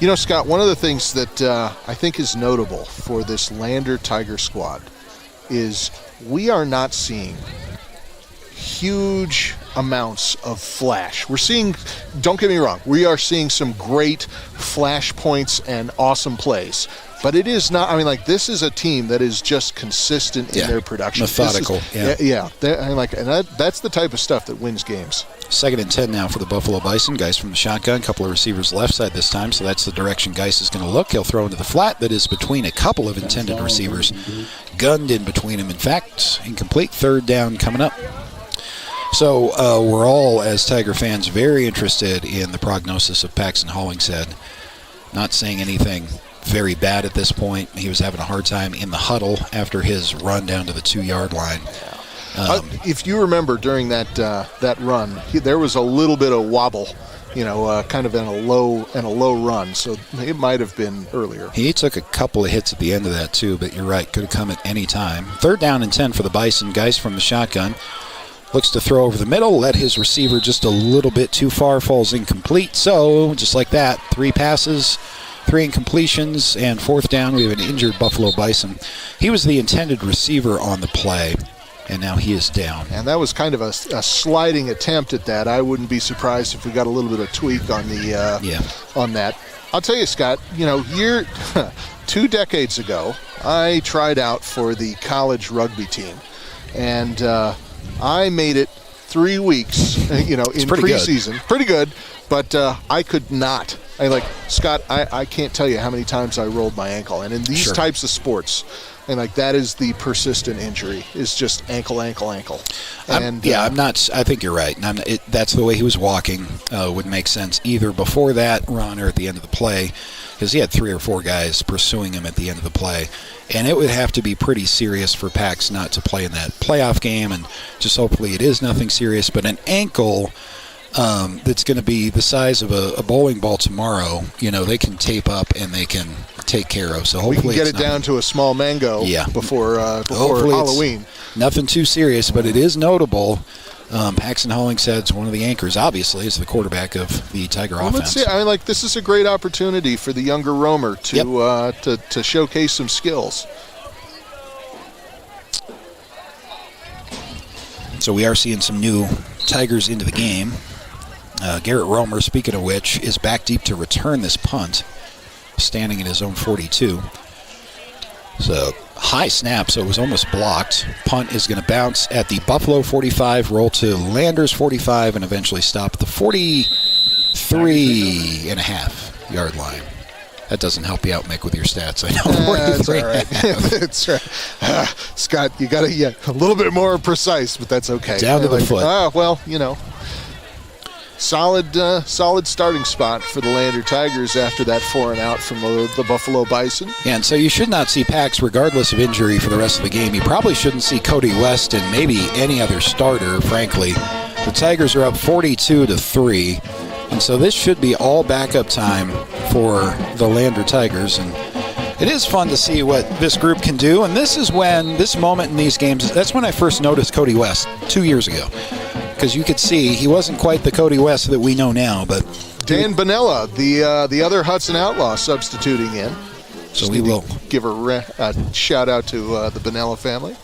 You know, Scott, one of the things that I think is notable for this Lander Tiger squad is we are not seeing huge amounts of flash. We're seeing, don't get me wrong, we are seeing some great flash points and awesome plays. But it is not, I mean, like, this is a team that is just consistent in their production. Methodical. That's the type of stuff that wins games. 2nd and 10 now for the Buffalo Bison. Geis from the shotgun. A couple of receivers left side this time, so that's the direction Geis is going to look. He'll throw into the flat that is between a couple of intended receivers. Gunned in between them. In fact, incomplete. 3rd down coming up. So we're all, as Tiger fans, very interested in the prognosis of Paxton Hollingshead. Not saying anything very bad at this point. He was having a hard time in the huddle after his run down to the 2-yard line. If you remember during that run, there was a little bit of wobble, kind of in a low run. So it might have been earlier. He took a couple of hits at the end of that too, but you're right, could have come at any time. 3rd down and 10 for the Bison. Geis from the shotgun. Looks to throw over the middle, led his receiver just a little bit too far, falls incomplete. So, just like that, 3 passes, 3 incompletions, and 4th down, we have an injured Buffalo Bison. He was the intended receiver on the play, and now he is down. And that was kind of a sliding attempt at that. I wouldn't be surprised if we got a little bit of tweak on on that. I'll tell you, Scott, 2 decades ago, I tried out for the college rugby team, and I made it 3 weeks, in preseason. Pretty good, but I could not. Scott, I can't tell you how many times I rolled my ankle. And in these types of sports, and that is the persistent injury, is just ankle. And I'm not. I think you're right. That's the way he was walking. Would make sense either before that run or at the end of the play. because he had 3 or 4 guys pursuing him at the end of the play. And it would have to be pretty serious for Pax not to play in that playoff game, and just hopefully it is nothing serious. But an ankle that's going to be the size of a bowling ball tomorrow, they can tape up and they can take care of. So hopefully we can get it down to a small mango before Halloween. Nothing too serious, but it is notable. Paxton Hollingshead's one of the anchors, obviously, is the quarterback of the Tiger offense. Let's see. This is a great opportunity for the younger roamer to showcase some skills. So we are seeing some new Tigers into the game. Garrett Romer, speaking of which, is back deep to return this punt, standing in his own 42. So high snap, so it was almost blocked. Punt is going to bounce at the Buffalo 45, roll to Landers 45, and eventually stop at the 43.5-yard line. That doesn't help you out, Mick, with your stats. I know. That's all right. That's right. Scott, you got to a little bit more precise, but that's okay. Down to the foot. Solid starting spot for the Lander Tigers after that 4-and-out from the Buffalo Bison. Yeah, and so you should not see Pax regardless of injury for the rest of the game. You probably shouldn't see Cody West and maybe any other starter, frankly. The Tigers are up 42-3, and so this should be all backup time for the Lander Tigers. And it is fun to see what this group can do, and this moment in these games, that's when I first noticed Cody West 2 years ago. Because you could see he wasn't quite the Cody West that we know now, but Dan Bonella, the other Hudson Outlaw, substituting in. So we will give a shout out to the Bonella family.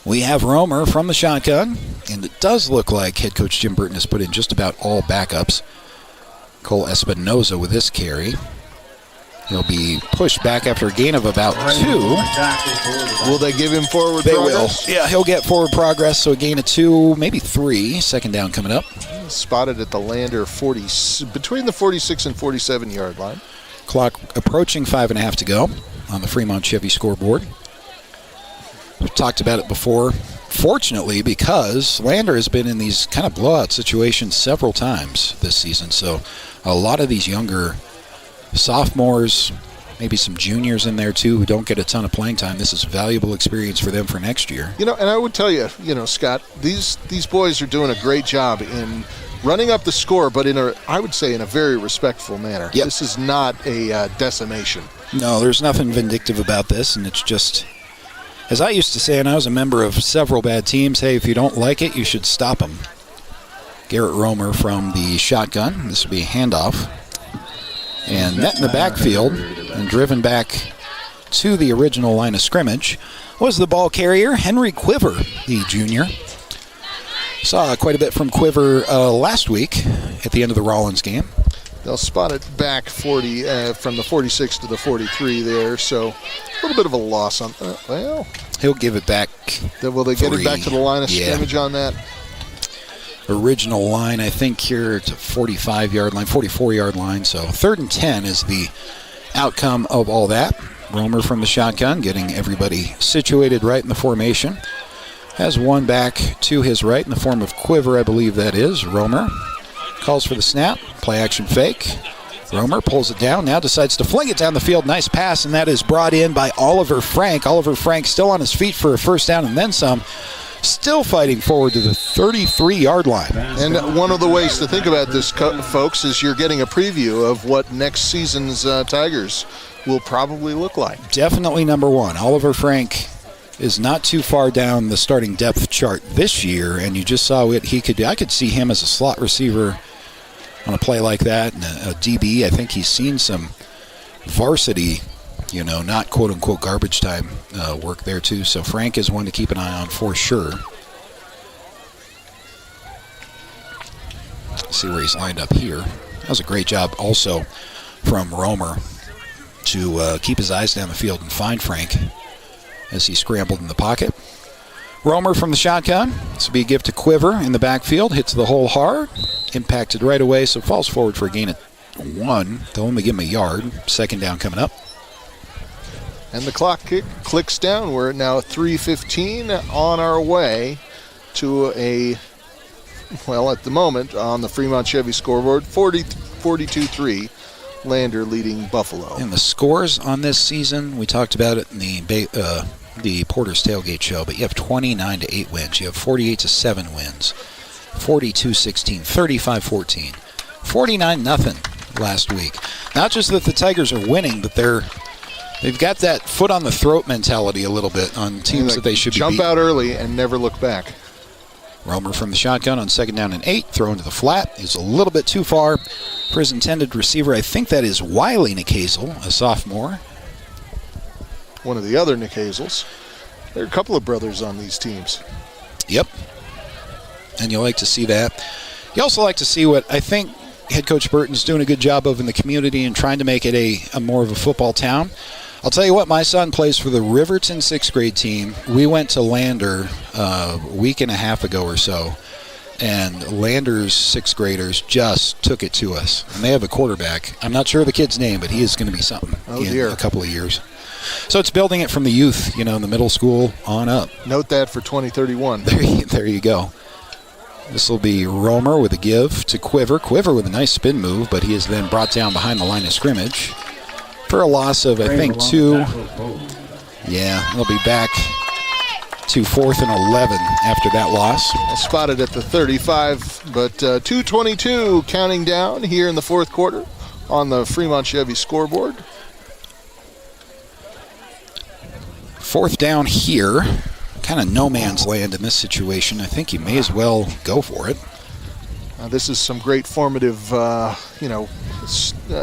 We have Romer from the shotgun, and it does look like head coach Jim Burton has put in just about all backups. Cole Espinoza with this carry. He'll be pushed back after a gain of about 2. Will they give him forward They progress? will. Yeah, he'll get forward progress, so a gain of 2, maybe 3. Second down coming up. Spotted at the Lander between the 46 and 47-yard line. Clock approaching 5.5 to go on the Fremont Chevy scoreboard. We've talked about it before. Fortunately, because Lander has been in these kind of blowout situations several times this season, so a lot of these younger sophomores, maybe some juniors in there too, who don't get a ton of playing time. This is valuable experience for them for next year. And I would tell you, Scott, these boys are doing a great job in running up the score, but I would say in a very respectful manner. Yep. This is not a decimation. No, there's nothing vindictive about this, and it's just, as I used to say, and I was a member of several bad teams, hey, if you don't like it, you should stop them. Garrett Romer from the shotgun. This will be a handoff. And met in the backfield and driven back to the original line of scrimmage was the ball carrier, Henry Quiver, the junior. Saw quite a bit from Quiver last week at the end of the Rollins game. They'll spot it back 40 from the 46 to the 43 there, so a little bit of a loss on that. Well, he'll give it back. Will they get it back to the line of scrimmage on that? Original line, I think here it's a 45-yard line, 44-yard line. So 3rd and 10 is the outcome of all that. Romer from the shotgun, getting everybody situated right in the formation. Has one back to his right in the form of Quiver, I believe that is. Romer calls for the snap, play action fake. Romer pulls it down, now decides to fling it down the field. Nice pass, and that is brought in by Oliver Frank. Oliver Frank still on his feet for a first down and then some. Still fighting forward to the 33-yard line. And one of the ways to think about this, folks, is you're getting a preview of what next season's Tigers will probably look like. Definitely number one. Oliver Frank is not too far down the starting depth chart this year, and you just saw what he could do. I could see him as a slot receiver on a play like that, and a DB. I think he's seen some varsity, not quote-unquote garbage time work there too. So Frank is one to keep an eye on for sure. Let's see where he's lined up here. That was a great job also from Romer to keep his eyes down the field and find Frank as he scrambled in the pocket. Romer from the shotgun. This will be a gift to Quiver in the backfield. Hits the hole hard. Impacted right away, so falls forward for a gain of 1. They'll only give him a yard. Second down coming up. And the clock clicks down. We're at now 3:15 on our way to at the moment on the Fremont Chevy scoreboard, 42-3 Lander leading Buffalo. And the scores on this season, we talked about it in the Porter's Tailgate show, but you have 29-8 wins. You have 48-7 wins, 42-16, 35-14, 49-0 last week. Not just that the Tigers are winning, but they've got that foot on the throat mentality a little bit on teams that they should be beating. Jump out early and never look back. Romer from the shotgun on 2nd down and 8, thrown to the flat, is a little bit too far for his intended receiver. I think that is Wiley Nicasel, a sophomore. One of the other Nicasels. There are a couple of brothers on these teams. Yep. And you like to see that. You also like to see what I think head coach Burton's doing a good job of in the community and trying to make it a more of a football town. I'll tell you what, my son plays for the Riverton 6th grade team. We went to Lander a week and a half ago or so, and Lander's 6th graders just took it to us. And they have a quarterback. I'm not sure of the kid's name, but he is going to be something in a couple of years. So it's building it from the youth, in the middle school on up. Note that for 2031. There you go. This will be Romer with a give to Quiver. Quiver with a nice spin move, but he is then brought down behind the line of scrimmage for a loss of, I think, 2. Yeah, they'll be back to 4th and 11 after that loss. Spotted at the 35, but 2:22 counting down here in the 4th quarter on the Fremont Chevy scoreboard. 4th down here. Kind of no man's land in this situation. I think you may as well go for it. This is some great formative,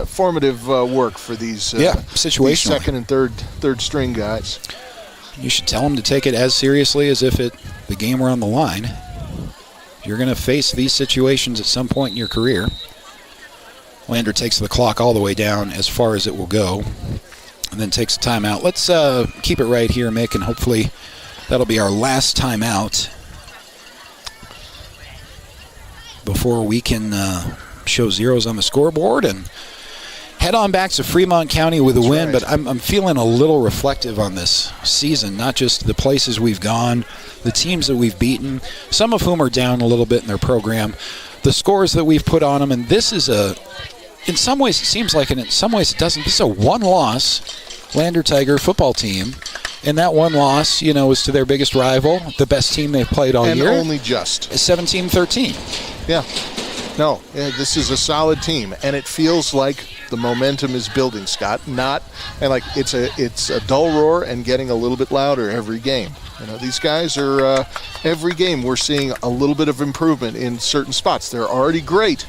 formative work for these, situational these second and third string guys. You should tell them to take it as seriously as if the game were on the line. You're going to face these situations at some point in your career. Lander takes the clock all the way down as far as it will go, and then takes a timeout. Let's keep it right here, Mick, and hopefully that'll be our last timeout before we can show zeros on the scoreboard and head on back to Fremont County with a win. Right. But I'm feeling a little reflective on this season, not just the places we've gone, the teams that we've beaten, some of whom are down a little bit in their program, the scores that we've put on them. And this is in some ways it seems like, and in some ways it doesn't. This is a one-loss Lander Tiger football team. And that one loss, was to their biggest rival, the best team they've played all year. And only just. 17-13. Yeah. No, this is a solid team, and it feels like the momentum is building, Scott. It's a dull roar and getting a little bit louder every game. These guys are, every game we're seeing a little bit of improvement in certain spots. They're already great,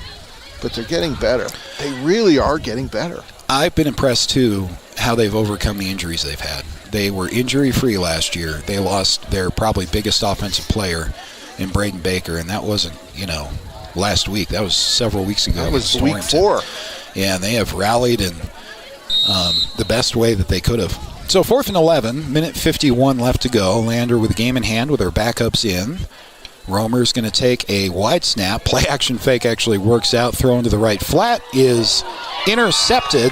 but they're getting better. They really are getting better. I've been impressed, too, how they've overcome the injuries they've had. They were injury-free last year. They lost their probably biggest offensive player in Braden Baker, and that wasn't, last week. That was several weeks ago. That was week 4. Yeah, and they have rallied in the best way that they could have. So 4th and 11, minute 51 left to go. Lander with the game in hand with their backups in. Romer's going to take a wide snap. Play action fake actually works out. Thrown to the right flat is intercepted.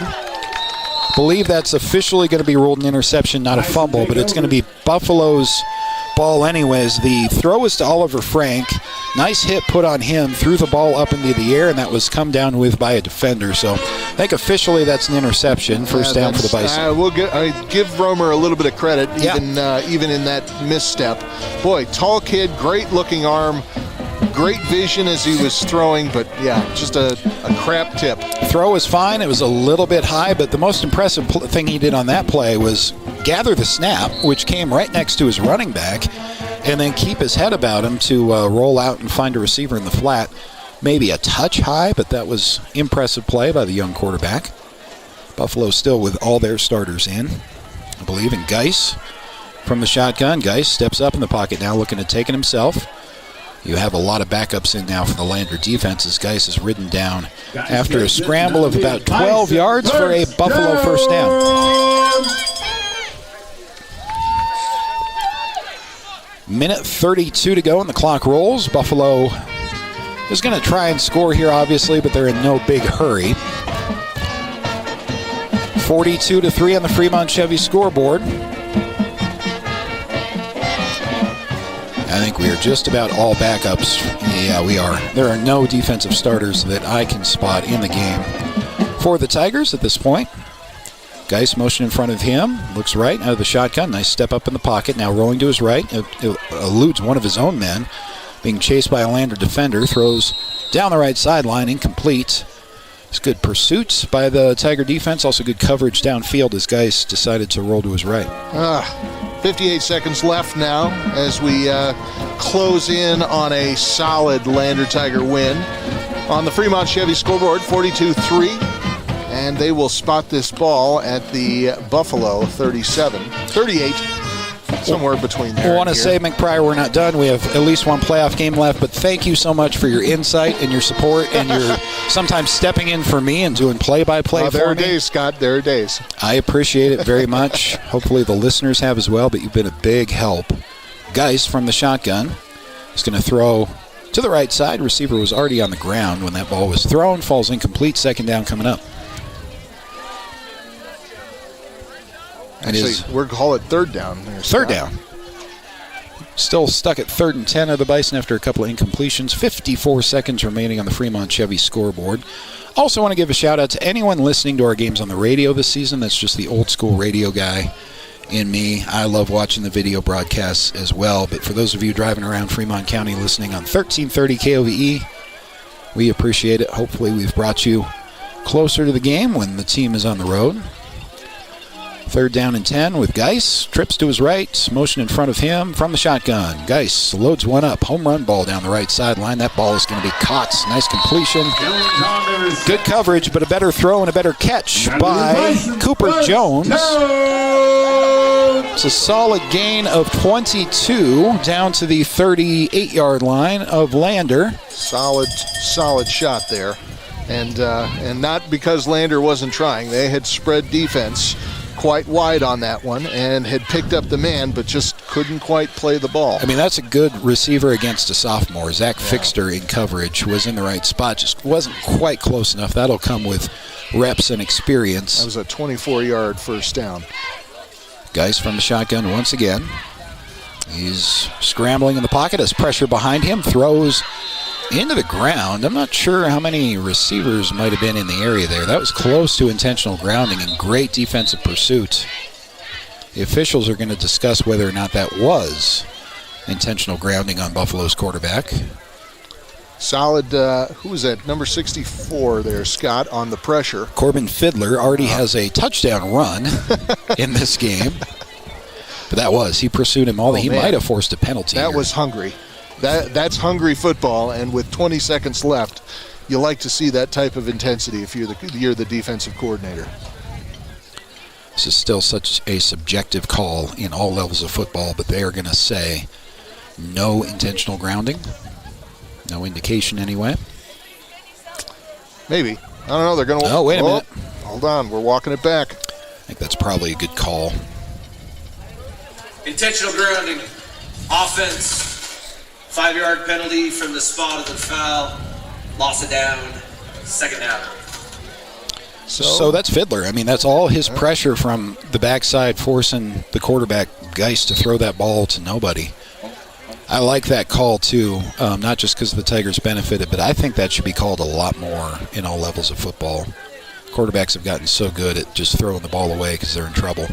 Believe that's officially going to be ruled an interception, not a fumble, but it's going to be Buffalo's ball anyways. The throw is to Oliver Frank. Nice hit put on him, threw the ball up into the air, and that was come down with by a defender. So I think officially that's an interception. First down for the Bison. I give Romer a little bit of credit, even in that misstep. Boy, tall kid, great looking arm. Great vision as he was throwing, but just a crap tip. Throw was fine. It was a little bit high, but the most impressive thing he did on that play was gather the snap, which came right next to his running back, and then keep his head about him to roll out and find a receiver in the flat. Maybe a touch high, but that was impressive play by the young quarterback. Buffalo still with all their starters in. I believe in Geis from the shotgun. Geis steps up in the pocket now, looking to take it himself. You have a lot of backups in now for the Lander defense as Geis is ridden down after a scramble of about 12 yards for a Buffalo first down. Minute 32 to go and the clock rolls. Buffalo is going to try and score here, obviously, but they're in no big hurry. 42-3 on the Fremont Chevy scoreboard. I think we are just about all backups. Yeah, we are. There are no defensive starters that I can spot in the game for the Tigers at this point. Geis motion in front of him, looks right, out of the shotgun. Nice step up in the pocket, now rolling to his right. It eludes one of his own men, being chased by a Lander defender. Throws down the right sideline, incomplete. It's good pursuit by the Tiger defense, also good coverage downfield as Geis decided to roll to his right. 58 seconds left now as we close in on a solid Lander Tiger win. On the Fremont Chevy scoreboard, 42-3. And they will spot this ball at the Buffalo 38, somewhere between there. I want to say, Mick Pryor, we're not done. We have at least one playoff game left, but thank you so much for your insight and your support and your sometimes stepping in for me and doing play-by-play for me. There are days, Scott. There are days. I appreciate it very much. Hopefully the listeners have as well, but you've been a big help. Geis from the shotgun is going to throw to the right side. Receiver was already on the ground when that ball was thrown. Falls incomplete. Second down coming up. Actually, we're call it third down. Third down. Still stuck at 3rd and 10 of the Bison after a couple of incompletions. 54 seconds remaining on the Fremont Chevy scoreboard. Also want to give a shout out to anyone listening to our games on the radio this season. That's just the old school radio guy in me. I love watching the video broadcasts as well. But for those of you driving around Fremont County listening on 1330 KOVE, we appreciate it. Hopefully we've brought you closer to the game when the team is on the road. 3rd down and 10 with Geis. Trips to his right. Motion in front of him from the shotgun. Geis loads one up. Home run ball down the right sideline. That ball is going to be caught. Nice completion. Good coverage, but a better throw and a better catch by Cooper Jones. It's a solid gain of 22 down to the 38-yard line of Lander. Solid shot there. And not because Lander wasn't trying. They had spread defense quite wide on that one and had picked up the man, but just couldn't quite play the ball. I mean, that's a good receiver against a sophomore. Zach Fixter in coverage was in the right spot, just wasn't quite close enough. That'll come with reps and experience. That was a 24-yard first down. Geis from the shotgun once again. He's scrambling in the pocket as pressure behind him, throws into the ground. I'm not sure how many receivers might have been in the area there. That was close to intentional grounding and great defensive pursuit. The officials are going to discuss whether or not that was intentional grounding on Buffalo's quarterback. Solid, who was that? Number 64 there, Scott, on the pressure. Corbin Fiddler already has a touchdown run in this game. But that was, he pursued him all. He might have forced a penalty. That was hungry. That's hungry football, and with 20 seconds left, you like to see that type of intensity if you're the defensive coordinator. This is still such a subjective call in all levels of football, but they are going to say no intentional grounding. No indication anyway. Maybe. I don't know. They're going to... Oh, wait a minute. Hold on. We're walking it back. I think that's probably a good call. Intentional grounding. Offense. 5-yard penalty from the spot of the foul. Loss of down. Second down. So that's Fiddler. I mean, that's all his pressure from the backside forcing the quarterback, Geis, to throw that ball to nobody. I like that call, too, not just because the Tigers benefited, but I think that should be called a lot more in all levels of football. Quarterbacks have gotten so good at just throwing the ball away because they're in trouble.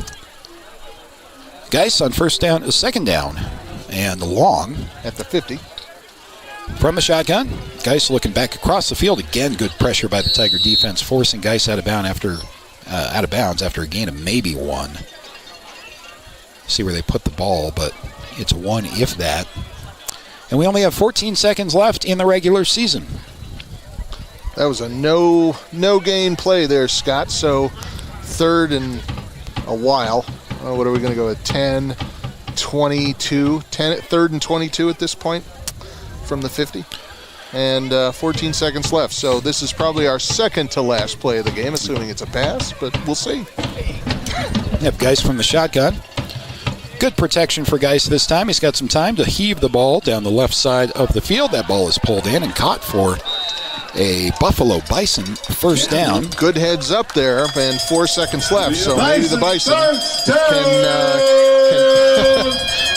Geis on second down, and long. At the 50. From the shotgun, Geis looking back across the field. Again, good pressure by the Tiger defense, forcing Geis out of bounds after a gain of maybe 1. See where they put the ball, but it's 1 if that. And we only have 14 seconds left in the regular season. That was a no gain play there, Scott. So 3rd and a while. What are we going to go at? 10, 22. 3rd and 22 at this point from the 50. And 14 seconds left. So this is probably our second to last play of the game, assuming it's a pass, but we'll see. Yep, Geis from the shotgun. Good protection for Geis this time. He's got some time to heave the ball down the left side of the field. That ball is pulled in and caught for a Buffalo Bison first down. Good heads up there, and 4 seconds left, so maybe the Bison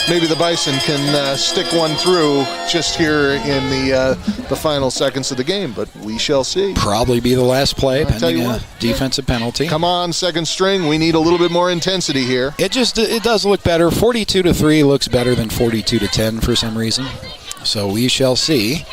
can maybe the Bison can stick one through just here in the final seconds of the game, but we shall see. Probably be the last play, pending a defensive penalty. Come on, second string. We need a little bit more intensity here. It does look better. 42-3 looks better than 42-10 for some reason. So we shall see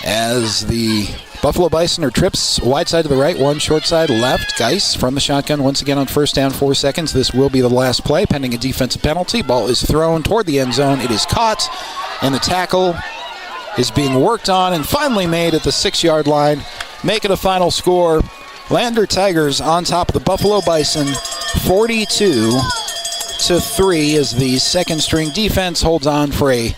as the Buffalo Bison are trips wide side to the right, one short side left. Geis from the shotgun once again on first down, 4 seconds. This will be the last play, pending a defensive penalty. Ball is thrown toward the end zone. It is caught, and the tackle is being worked on and finally made at the 6-yard line. Make it a final score. Lander Tigers on top of the Buffalo Bison, 42-3 as the second string defense holds on for a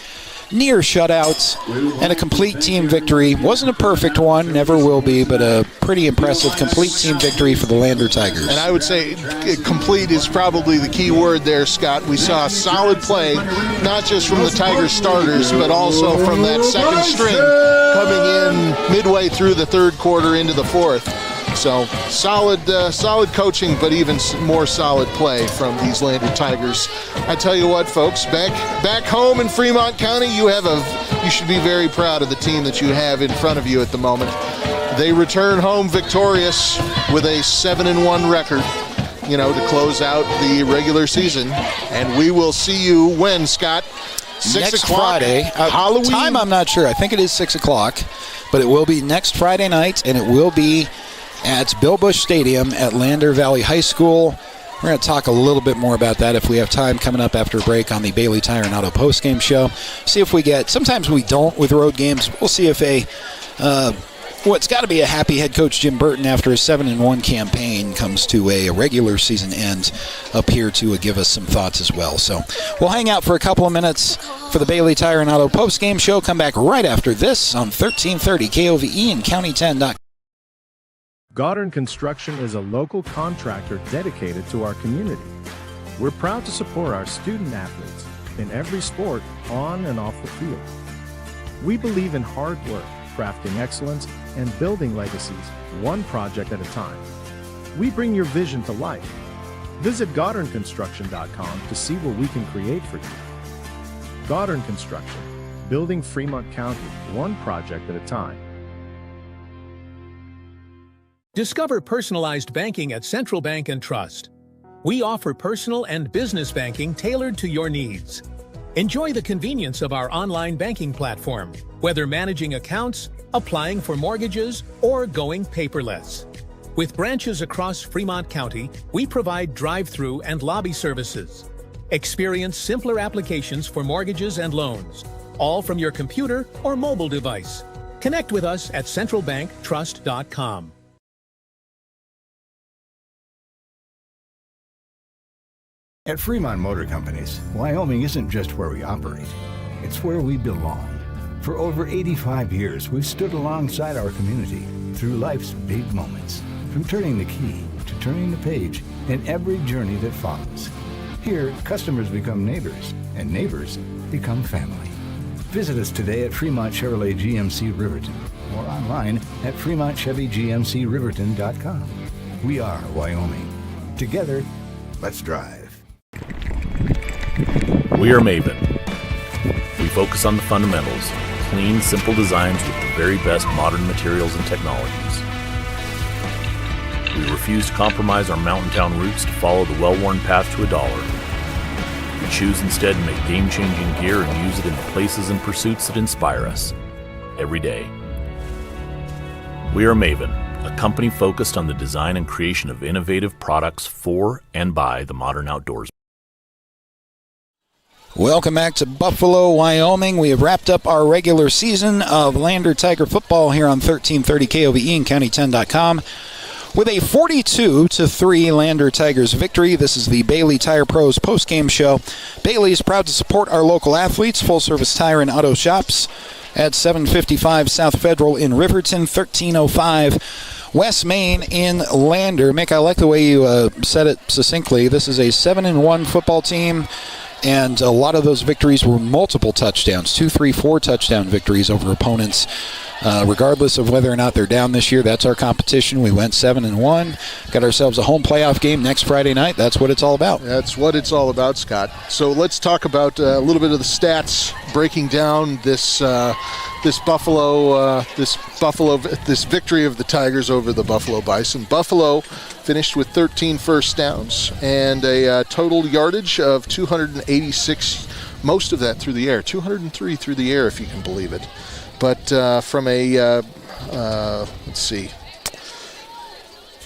near shutout and a complete team victory. Wasn't a perfect one, never will be, but a pretty impressive complete team victory for the Lander Tigers. And I would say complete is probably the key word there, Scott. We saw solid play, not just from the Tigers starters, but also from that second string coming in midway through the third quarter into the fourth. So solid coaching, but even more solid play from these Lander Tigers. I tell you what, folks, back home in Fremont County, you should be very proud of the team that you have in front of you at the moment. They return home victorious with a 7-1 record, to close out the regular season. And we will see you when, Scott? 6 next o'clock Friday. Halloween. Time I'm not sure. I think it is 6 o'clock, but it will be next Friday night, and it will be at Bill Bush Stadium at Lander Valley High School. We're going to talk a little bit more about that if we have time coming up after a break on the Bailey Tire and Auto postgame show. See if we get, sometimes we don't with road games. We'll see if it's got to be a happy head coach Jim Burton after a 7-1 campaign comes to a regular season end up here to give us some thoughts as well. So we'll hang out for a couple of minutes for the Bailey Tire and Auto postgame show. Come back right after this on 1330 KOVE and County10.com. Goddard Construction is a local contractor dedicated to our community. We're proud to support our student athletes in every sport, on and off the field. We believe in hard work, crafting excellence, and building legacies one project at a time. We bring your vision to life. Visit GoddardConstruction.com to see what we can create for you. Goddard Construction, building Fremont County one project at a time. Discover personalized banking at Central Bank and Trust. We offer personal and business banking tailored to your needs. Enjoy the convenience of our online banking platform, whether managing accounts, applying for mortgages, or going paperless. With branches across Fremont County, we provide drive-through and lobby services. Experience simpler applications for mortgages and loans, all from your computer or mobile device. Connect with us at centralbanktrust.com. At Fremont Motor Companies, Wyoming isn't just where we operate, it's where we belong. For over 85 years, we've stood alongside our community through life's big moments, from turning the key to turning the page in every journey that follows. Here, customers become neighbors, and neighbors become family. Visit us today at Fremont Chevrolet GMC Riverton or online at FremontChevyGMCRiverton.com. We are Wyoming. Together, let's drive. We are Maven. We focus on the fundamentals, clean, simple designs with the very best modern materials and technologies. We refuse to compromise our mountain town roots to follow the well-worn path to $1. We choose instead to make game-changing gear and use it in the places and pursuits that inspire us every day. We are Maven, a company focused on the design and creation of innovative products for and by the modern outdoors. Welcome back to Buffalo, Wyoming. We have wrapped up our regular season of Lander Tiger football here on 1330 KOVE and County10.com with a 42-3 Lander Tigers victory. This is the Bailey Tire Pros postgame show. Bailey is proud to support our local athletes, full-service tire and auto shops at 755 South Federal in Riverton, 1305 West Main in Lander. Mick, I like the way you said it succinctly. This is a 7-1 football team. And a lot of those victories were multiple touchdowns, 2, 3, 4 touchdown victories over opponents regardless of whether or not they're down this year. That's our competition. We went 7-1, got ourselves a home playoff game next Friday night. That's what it's all about. That's what it's all about, Scott. So let's talk about a little bit of the stats, breaking down this victory of the Tigers over the Buffalo Bison. Buffalo finished with 13 first downs and a total yardage of 286, most of that through the air, 203 through the air, if you can believe it. But from a, let's see,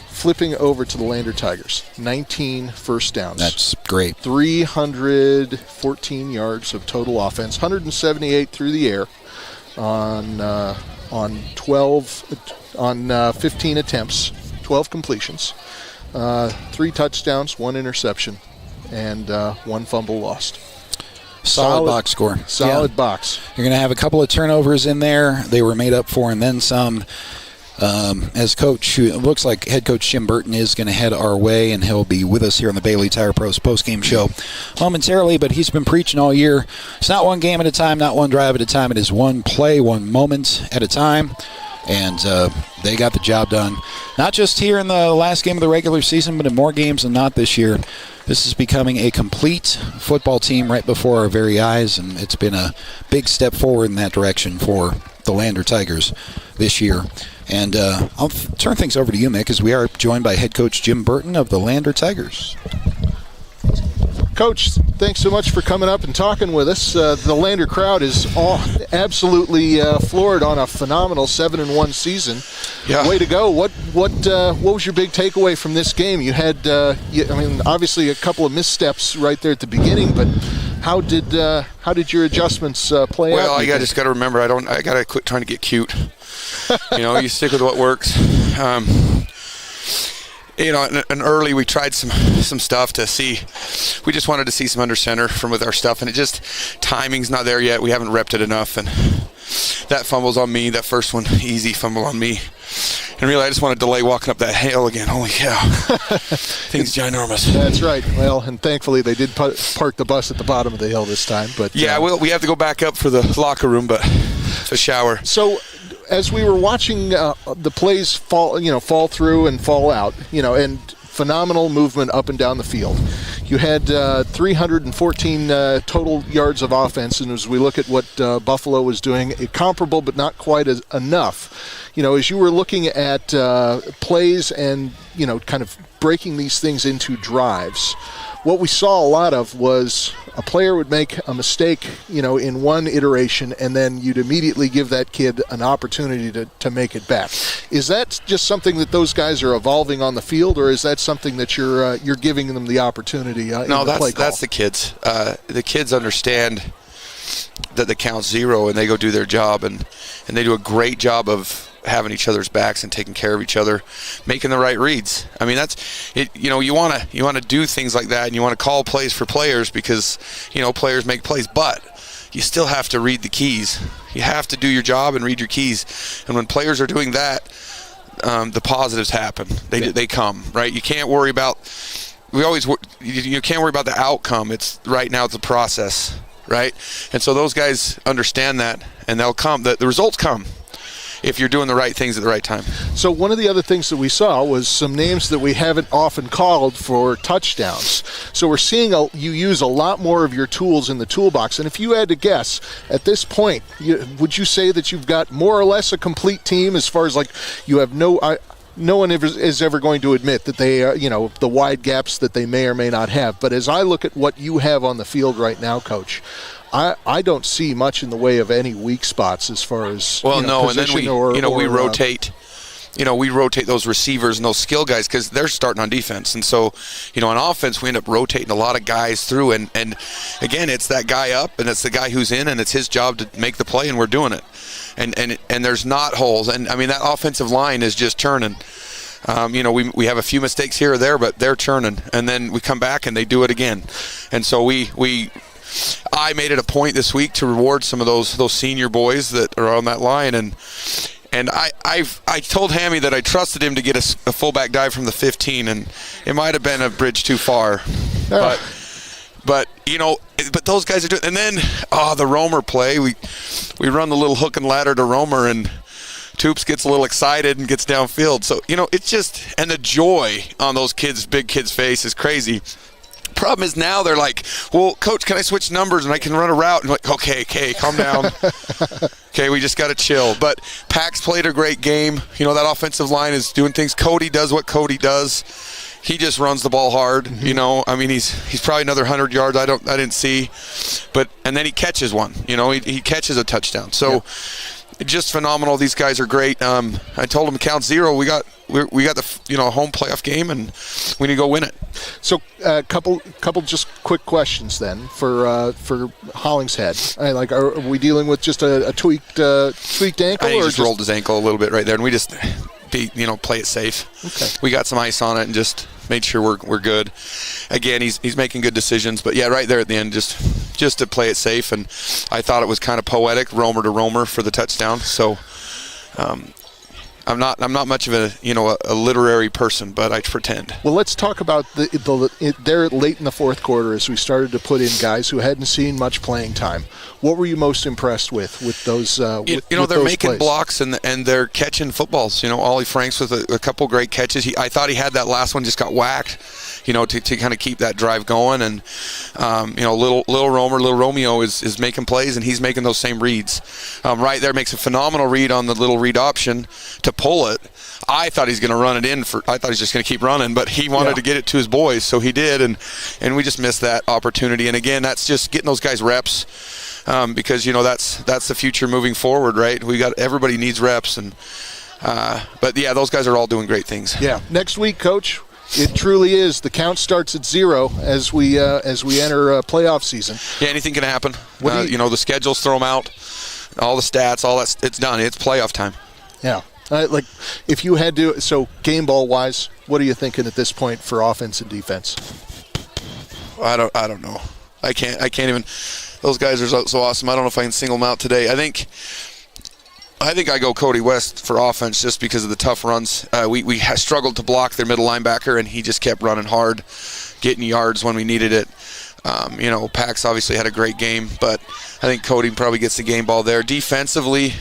flipping over to the Lander Tigers, 19 first downs. That's great. 314 yards of total offense, 178 through the air on 15 attempts, 12 completions, 3 touchdowns, 1 interception, and 1 fumble lost. Solid box score. Solid box. You're going to have a couple of turnovers in there. They were made up for and then some. As coach, it looks like head coach Jim Burton is going to head our way, and he'll be with us here on the Bailey Tire Pros postgame show momentarily, but he's been preaching all year. It's not one game at a time, not one drive at a time. It is one play, one moment at a time, and they got the job done. Not just here in the last game of the regular season, but in more games than not this year. This is becoming a complete football team right before our very eyes, and it's been a big step forward in that direction for the Lander Tigers this year. And I'll turn things over to you, Mick, as we are joined by head coach Jim Burton of the Lander Tigers. Coach, thanks so much for coming up and talking with us. The Lander crowd is all absolutely floored on a phenomenal 7-1 season. Yeah. Way to go! What was your big takeaway from this game? You had, obviously a couple of missteps right there at the beginning, but how did your adjustments play out? Well, I just got to remember, I got to quit trying to get cute. You stick with what works. And early we tried some stuff to see. We just wanted to see some under center from with our stuff, and it just, timing's not there yet. We haven't repped it enough, and that fumble's on me. That first one, easy fumble on me. And really, I just want to delay walking up that hill again. Holy cow. Thing's ginormous. That's right. Well, and thankfully they did park the bus at the bottom of the hill this time. But yeah, we have to go back up for the locker room, but to shower. So as we were watching the plays fall through and fall out, and phenomenal movement up and down the field. You had 314 total yards of offense, and as we look at what Buffalo was doing, comparable but not quite enough. As you were looking at plays and, kind of breaking these things into drives, what we saw a lot of was a player would make a mistake, in one iteration, and then you'd immediately give that kid an opportunity to make it back. Is that just something that those guys are evolving on the field, or is that something that you're giving them the opportunity in the play call? That's the kids. The kids understand that the count's zero, and they go do their job, and they do a great job of having each other's backs and taking care of each other, making the right reads. I mean, that's it. You want to do things like that, and you want to call plays for players because players make plays, but you still have to read the keys. You have to do your job and read your keys. And when players are doing that, the positives happen. They come, right? You can't worry about. You can't worry about the outcome. It's right now. It's a process, right? And so those guys understand that, and they'll come. The results come if you're doing the right things at the right time. So one of the other things that we saw was some names that we haven't often called for touchdowns. So we're seeing you use a lot more of your tools in the toolbox. And if you had to guess, at this point, would you say that you've got more or less a complete team as far as you have no one is ever going to admit that they the wide gaps that they may or may not have. But as I look at what you have on the field right now, Coach, I don't see much in the way of any weak spots as far as and then we rotate. We rotate those receivers and those skill guys because they're starting on defense, and so on offense we end up rotating a lot of guys through, and again it's that guy up and it's the guy who's in and it's his job to make the play, and we're doing it, and there's not holes, and I mean that offensive line is just churning. We have a few mistakes here or there, but they're churning, and then we come back and they do it again, and so I made it a point this week to reward some of those senior boys that are on that line, and I told Hammy that I trusted him to get a fullback dive from the 15, and it might have been a bridge too far, but those guys are doing. And then the Romer play, we run the little hook and ladder to Romer, and Toops gets a little excited and gets downfield. So, it's just, and the joy on those big kids' face is crazy. Problem is now they're like, well, Coach, can I switch numbers and I can run a route? And I'm like, okay, calm down. Okay, we just got to chill. But Pax played a great game. That offensive line is doing things. Cody does what Cody does. He just runs the ball hard. He's probably another 100 yards. I didn't see, and then he catches one. He catches a touchdown. So just phenomenal. These guys are great. I told him count 0. We got the home playoff game, and we need to go win it. So couple just quick questions then for Hollingshead. Are we dealing with just a tweaked ankle? I think he just rolled his ankle a little bit right there, and we just play it safe. Okay. We got some ice on it and just made sure we're good. Again, he's making good decisions, but right there at the end, just to play it safe. And I thought it was kind of poetic, roamer to roamer for the touchdown. So I'm not much of a literary person, but I pretend. Well, let's talk about there late in the fourth quarter as we started to put in guys who hadn't seen much playing time. What were you most impressed with those? They're making plays? Blocks and they're catching footballs. Ollie Franks with a couple great catches. I thought he had that last one, just got whacked. To kind of keep that drive going, and little Romeo is making plays, and he's making those same reads. Right there makes a phenomenal read on the little read option to pull it. I thought he's going to run it in I thought he's just going to keep running, but he wanted to get it to his boys, so he did, and we just missed that opportunity. And again, that's just getting those guys reps, because that's the future moving forward, right? Everybody needs reps, but those guys are all doing great things. Yeah. Next week, Coach. It truly is. The count starts at 0 as we enter playoff season. Yeah, anything can happen. The schedules, throw them out, all the stats, all that. It's done. It's playoff time. Yeah. If you had to, so game ball wise, what are you thinking at this point for offense and defense? I don't know. I can't even. Those guys are so awesome. I don't know if I can single them out today. I think I go Cody West for offense just because of the tough runs. We struggled to block their middle linebacker, and he just kept running hard, getting yards when we needed it. Pax obviously had a great game, but I think Cody probably gets the game ball there. Defensively,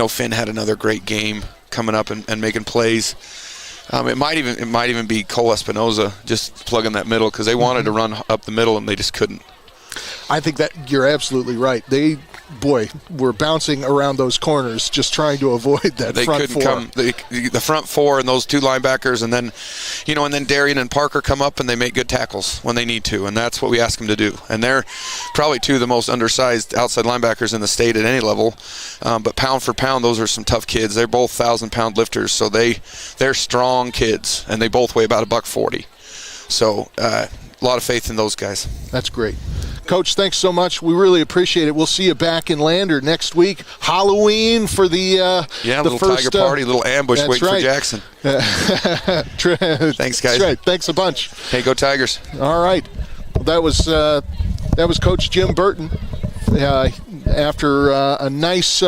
Finn had another great game coming up and making plays. It might even be Cole Espinoza just plugging that middle, because they wanted to run up the middle and they just couldn't. I think that you're absolutely right. They were bouncing around those corners just trying to avoid that front four. The front four and those two linebackers, and then Darian and Parker come up and they make good tackles when they need to, and that's what we ask them to do. And they're probably two of the most undersized outside linebackers in the state at any level. But pound for pound, those are some tough kids. They're both 1,000-pound lifters, so they're strong kids, and they both weigh about $140. So a lot of faith in those guys. That's great. Coach, thanks so much. We really appreciate it. We'll see you back in Lander next week. Halloween for the little first Tiger party, little ambush waiting for Jackson. Thanks, guys. That's right. Thanks a bunch. Hey, go Tigers. All right. Well, that was Coach Jim Burton. After a nice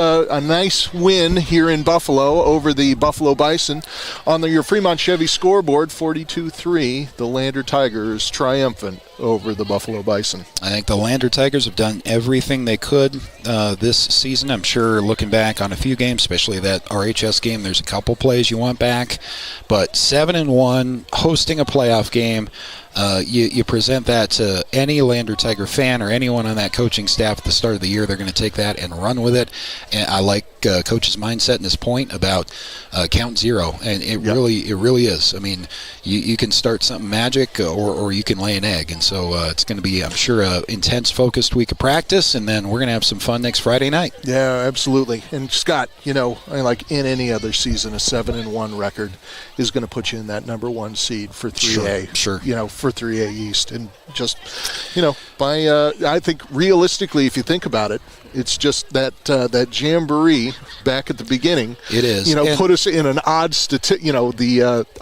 win here in Buffalo over the Buffalo Bison on your Fremont Chevy scoreboard, 42-3, the Lander Tigers triumphant over the Buffalo Bison. I think the Lander Tigers have done everything they could this season. I'm sure looking back on a few games, especially that RHS game, there's a couple plays you want back. But 7-1, hosting a playoff game, you present that to any Lander Tiger fan or anyone on that coaching staff at the start of the year, they're going to take that and run with it. And I like Coach's mindset and his point about count 0, and it really is. I mean, you can start something magic or you can lay an egg, and so it's going to be, I'm sure, an intense, focused week of practice, and then we're going to have some fun next Friday night. Yeah, absolutely. And Scott, like in any other season, a 7-1 record is going to put you in that number 1 seed for 3A. Sure. For 3A East, and just I think realistically, if you think about it, it's just that jamboree back at the beginning. It is. Put us in an odd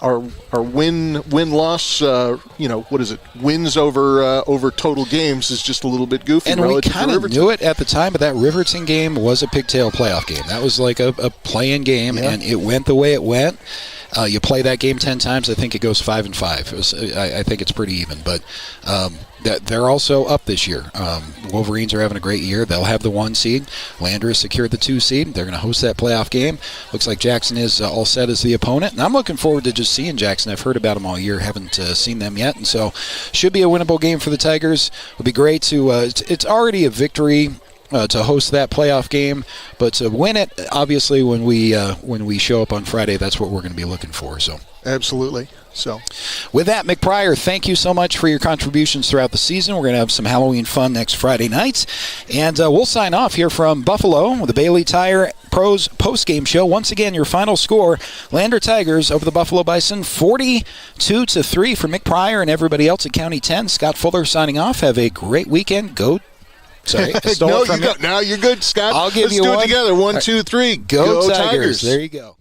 our win-loss. What is it? Wins over total games is just a little bit goofy. And we kind of knew it at the time, but that Riverton game was a pigtail playoff game. That was like a play-in game, and it went the way it went. You play that game 10 times, I think it goes 5-5. I think it's pretty even, but they're also up this year. Wolverines are having a great year. They'll have the 1 seed. Lander has secured the 2 seed. They're going to host that playoff game. Looks like Jackson is all set as the opponent, and I'm looking forward to just seeing Jackson. I've heard about them all year, haven't seen them yet, and so should be a winnable game for the Tigers. It would be great to it's already a victory to host that playoff game, but to win it, obviously, when we show up on Friday, that's what we're going to be looking for. So absolutely. So, with that, Mick Pryor, thank you so much for your contributions throughout the season. We're going to have some Halloween fun next Friday night, and we'll sign off here from Buffalo with the Bailey Tire Pros post-game show. Once again, your final score: Lander Tigers over the Buffalo Bison, 42-3 for Mick Pryor and everybody else at County 10. Scott Fuller signing off. Have a great weekend. Go. Sorry, I stole it from you. Now you're good, Scott. I'll give Let's you do one. it together. 1, 2, 3. Go Tigers. There you go.